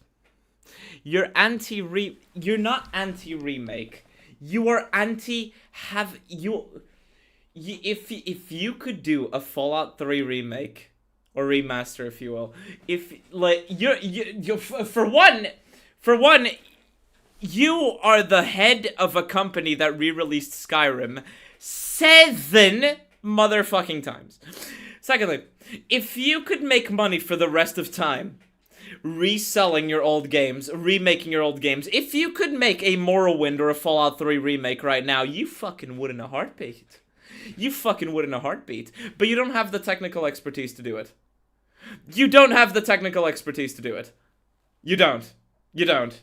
You're You're not anti-remake. You are if you could do a Fallout 3 remake or remaster, if you will, if like you for one. You are the head of a company that re-released Skyrim 7 motherfucking times. Secondly, if you could make money for the rest of time reselling your old games, remaking your old games, if you could make a Morrowind or a Fallout 3 remake right now, you fucking would in a heartbeat. You fucking would in a heartbeat. But you don't have the technical expertise to do it. You don't have the technical expertise to do it. You don't. You don't.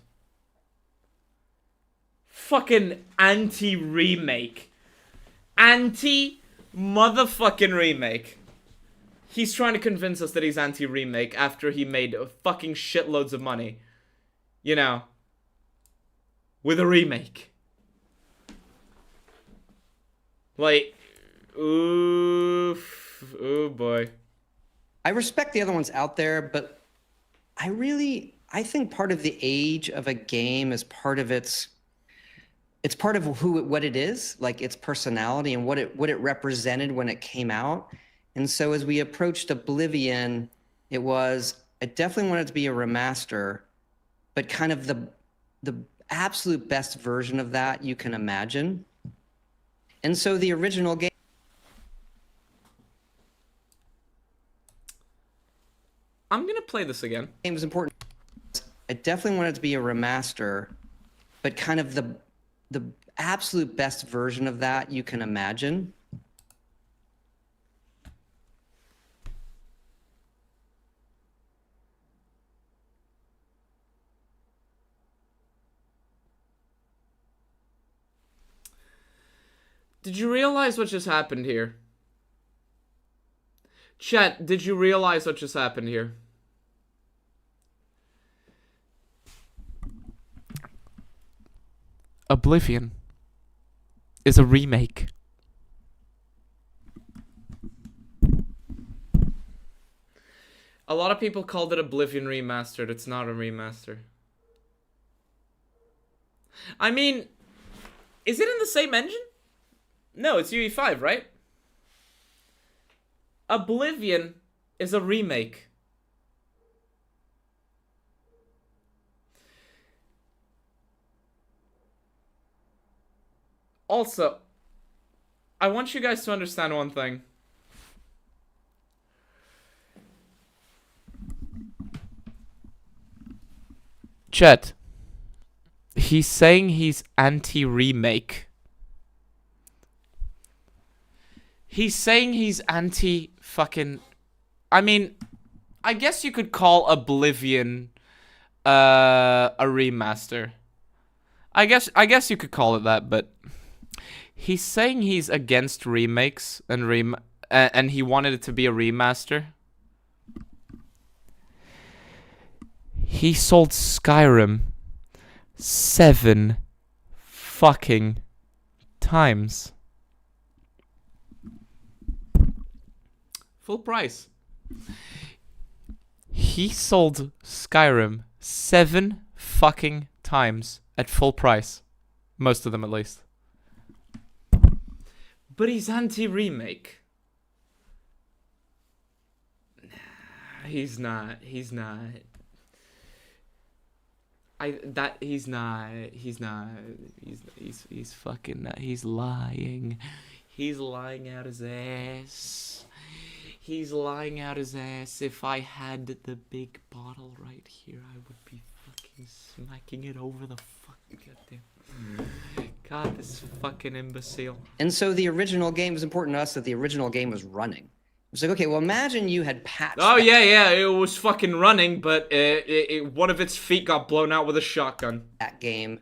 Fucking anti-remake. Anti-motherfucking remake. He's trying to convince us that he's anti-remake after he made fucking shitloads of money. You know. With a remake. Like, oof. Oh boy. I respect the other ones out there, but I think part of the age of a game is part of it's part of what it is, like its personality and what it represented when it came out. And so as we approached Oblivion, I definitely wanted it to be a remaster, but kind of the absolute best version of that you can imagine. And so the original game. I'm gonna play this again. Game was important. I definitely wanted it to be a remaster, but kind of the absolute best version of that you can imagine. Did you realize what just happened here? Chat, did you realize what just happened here? Oblivion is a remake. A lot of people called it Oblivion Remastered. It's not a remaster. I mean, is it in the same engine? No, it's UE5, right? Oblivion is a remake. Also, I want you guys to understand one thing. Chet, he's saying he's anti-remake. He's saying he's anti-fucking... I mean, I guess you could call Oblivion a remaster. I guess you could call it that, but he's saying he's against remakes and he wanted it to be a remaster. He sold Skyrim 7 fucking times. Full price. He sold Skyrim 7 fucking times at full price. Most of them, at least. But he's anti-remake. Nah, he's not. He's not. He's fucking not. He's lying. He's lying out his ass. He's lying out his ass. If I had the big bottle right here, I would be fucking smacking it over the fucking goddamn. God, this fucking imbecile. And so the original game was important to us that the original game was running. It was like, okay, well, imagine you had patched. Oh, yeah, it was fucking running, but one of its feet got blown out with a shotgun. That game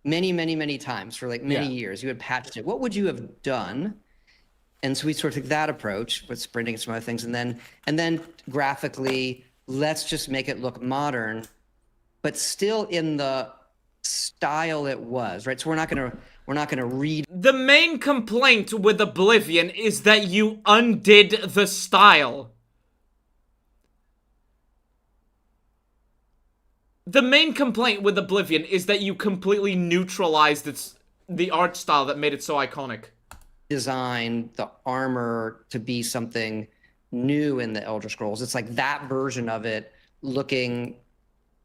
many times for like many years. You had patched it. What would you have done? And so we sort of took that approach with sprinting and some other things. And then graphically, let's just make it look modern, but still in the style it was, right? So we're not gonna read. The main complaint with Oblivion is that you undid the style. The main complaint with Oblivion is that you completely neutralized the art style that made it so iconic. Design the armor to be something new in the Elder Scrolls. It's like that version of it looking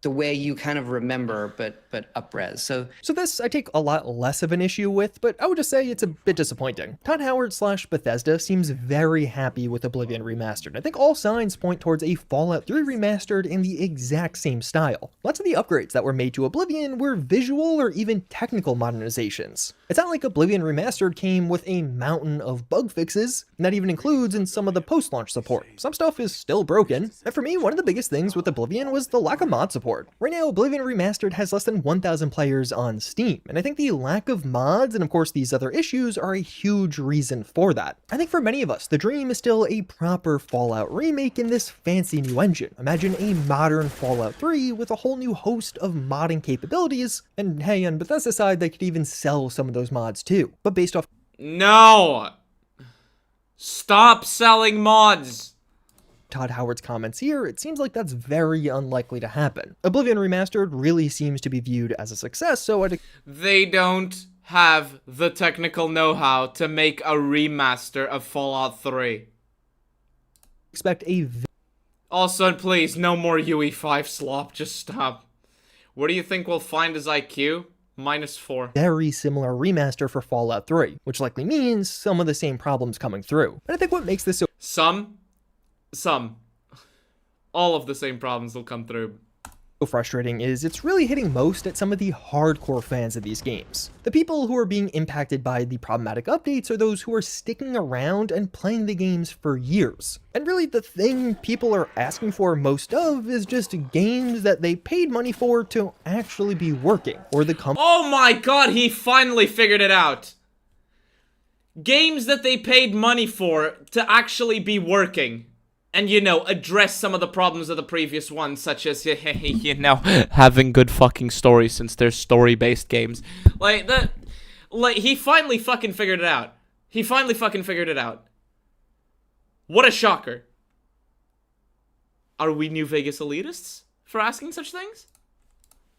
the way you kind of remember, but up-res. So this I take a lot less of an issue with, but I would just say it's a bit disappointing. Todd Howard / Bethesda seems very happy with Oblivion Remastered. I think all signs point towards a Fallout 3 Remastered in the exact same style. Lots of the upgrades that were made to Oblivion were visual or even technical modernizations. It's not like Oblivion Remastered came with a mountain of bug fixes, and that even includes in some of the post-launch support. Some stuff is still broken, and for me, one of the biggest things with Oblivion was the lack of mod support. Right now, Oblivion Remastered has less than 1,000 players on Steam, and I think the lack of mods and of course these other issues are a huge reason for that. I think for many of us, the dream is still a proper Fallout remake in this fancy new engine. Imagine a modern Fallout 3 with a whole new host of modding capabilities, and hey, on Bethesda's side, they could even sell some of those mods too, but based off— No! Stop selling mods! Todd Howard's comments here, it seems like that's very unlikely to happen. Oblivion Remastered really seems to be viewed as a success, so they don't have the technical know-how to make a remaster of Fallout 3. Expect a Also, please, no more UE5 slop, just stop. What do you think we'll find as IQ? -4. very similar remaster for Fallout 3, which likely means some of the same problems coming through. And I think what makes this so Some. All of the same problems will come through. frustrating is it's really hitting most at some of the hardcore fans of these games. The people who are being impacted by the problematic updates are those who are sticking around and playing the games for years. And really the thing people are asking for most of is just games that they paid money for to actually be working, or the Oh my god, he finally figured it out! Games that they paid money for to actually be working. And, you know, address some of the problems of the previous ones, such as, you know, having good fucking stories since they're story-based games. He finally fucking figured it out. He finally fucking figured it out. What a shocker. Are we New Vegas elitists for asking such things?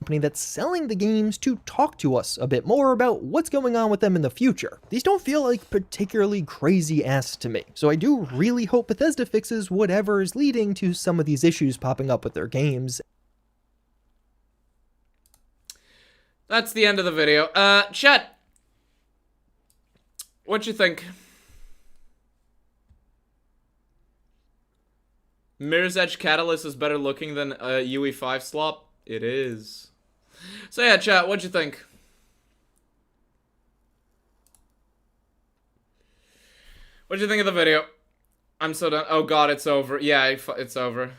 company that's selling the games to talk to us a bit more about what's going on with them in the future. These don't feel like particularly crazy asks to me, so I do really hope Bethesda fixes whatever is leading to some of these issues popping up with their games. That's the end of the video. Chet, What you think? Mirror's Edge Catalyst is better looking than a UE5 slop? It is. So yeah, chat, what'd you think? What'd you think of the video? I'm so done. Oh god, it's over. Yeah, it's over.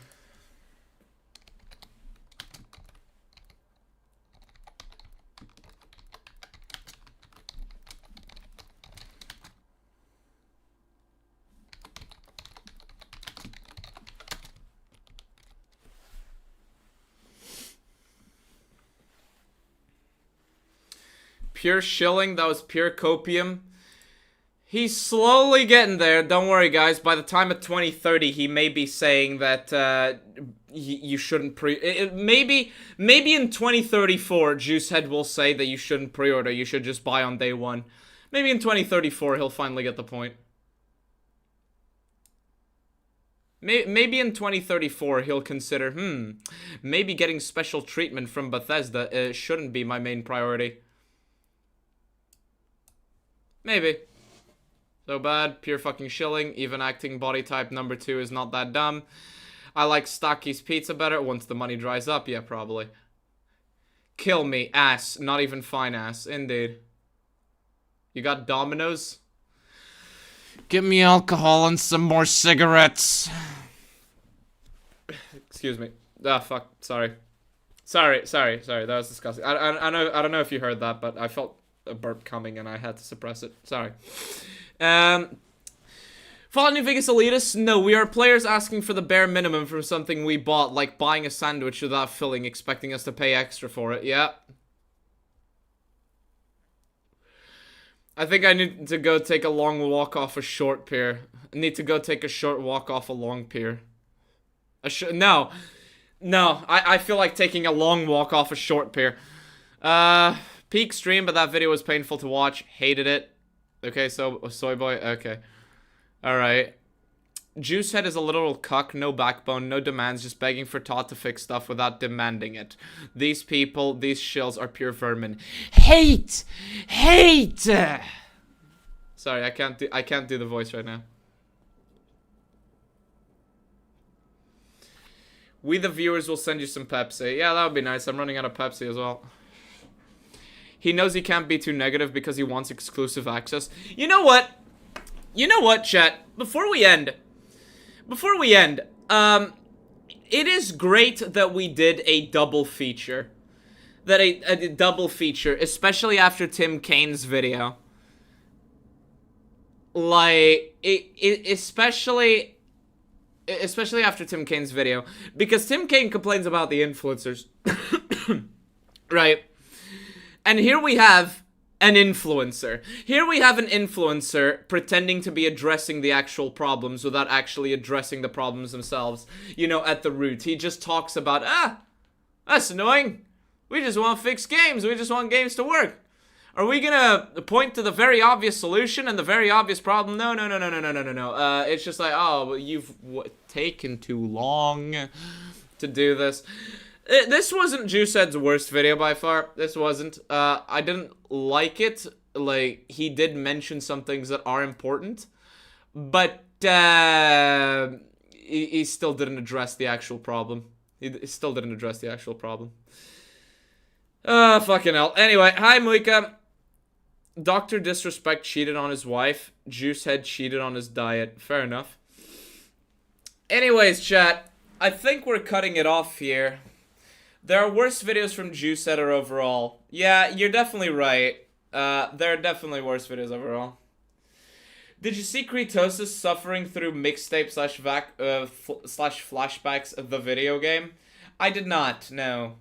Pure shilling, that was pure copium. He's slowly getting there. Don't worry, guys. By the time of 2030, he may be saying that you shouldn't maybe in 2034, JuiceHead will say that you shouldn't pre-order. You should just buy on day one. Maybe in 2034, he'll finally get the point. Maybe in 2034, he'll consider, maybe getting special treatment from Bethesda shouldn't be my main priority. Maybe. So bad, pure fucking shilling. Even acting body type number 2 is not that dumb. I like Stocky's pizza better once the money dries up. Yeah, probably. Kill me, ass. Not even fine ass. Indeed. You got Domino's? Give me alcohol and some more cigarettes. Excuse me. Ah, fuck. Sorry. Sorry. That was disgusting. I don't know if you heard that, but I felt a burp coming and I had to suppress it. Sorry. Fallout New Vegas Elitist? No, we are players asking for the bare minimum from something we bought, like buying a sandwich without filling, expecting us to pay extra for it. Yeah. I think I need to go take a long walk off a short pier. I need to go take a short walk off a long pier. No. No, I feel like taking a long walk off a short pier. Peak stream, but that video was painful to watch. Hated it. Okay, so, soy boy, okay. Alright. JuiceHead is a literal cuck, no backbone, no demands, just begging for Todd to fix stuff without demanding it. These people, these shills are pure vermin. Hate! Hate! Sorry, I can't do the voice right now. We the viewers will send you some Pepsi. Yeah, that would be nice. I'm running out of Pepsi as well. He knows he can't be too negative because he wants exclusive access. You know what? You know what, chat? Before we end, it is great that we did a double feature. That a double feature, especially after Tim Kane's video. Like, especially after Tim Kane's video. Because Tim Kane complains about the influencers. Right? And here we have an influencer. Here we have an influencer pretending to be addressing the actual problems without actually addressing the problems themselves. You know, at the root. He just talks about, that's annoying. We just want to fix games. We just want games to work. Are we gonna point to the very obvious solution and the very obvious problem? No. It's just like, oh, well, you've taken too long to do this. This wasn't JuiceHead's worst video by far. This wasn't. I didn't like it. Like, he did mention some things that are important. But, he still didn't address the actual problem. He still didn't address the actual problem. Fucking hell. Anyway, hi, Muika. Dr. Disrespect cheated on his wife. JuiceHead cheated on his diet. Fair enough. Anyways, chat. I think we're cutting it off here. There are worse videos from JuiceHead overall. Yeah, you're definitely right. There are definitely worse videos overall. Did you see Kritosis suffering through mixtape slash flashbacks of the video game? I did not, no.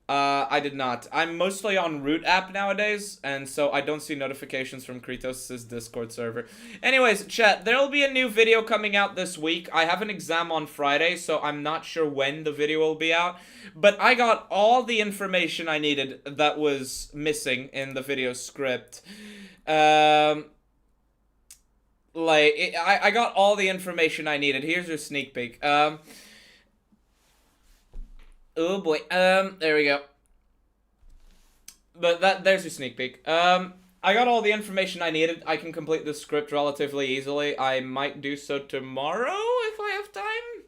I did not. I'm mostly on Root app nowadays, and so I don't see notifications from Kratos' Discord server. Anyways, chat, there'll be a new video coming out this week. I have an exam on Friday, so I'm not sure when the video will be out. But I got all the information I needed that was missing in the video script. I got all the information I needed. Here's your sneak peek. Oh boy. There we go. But there's your sneak peek. I got all the information I needed. I can complete this script relatively easily. I might do so tomorrow if I have time.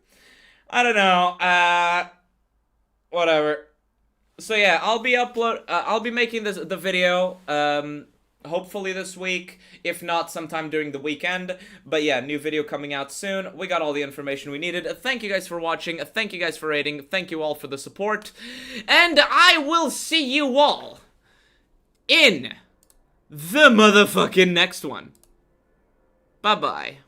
I don't know. Whatever. So yeah, I'll be making the video hopefully this week, if not sometime during the weekend. But yeah, new video coming out soon. We got all the information we needed. Thank you guys for watching. Thank you guys for rating. Thank you all for the support. And I will see you all in the motherfucking next one. Bye-bye.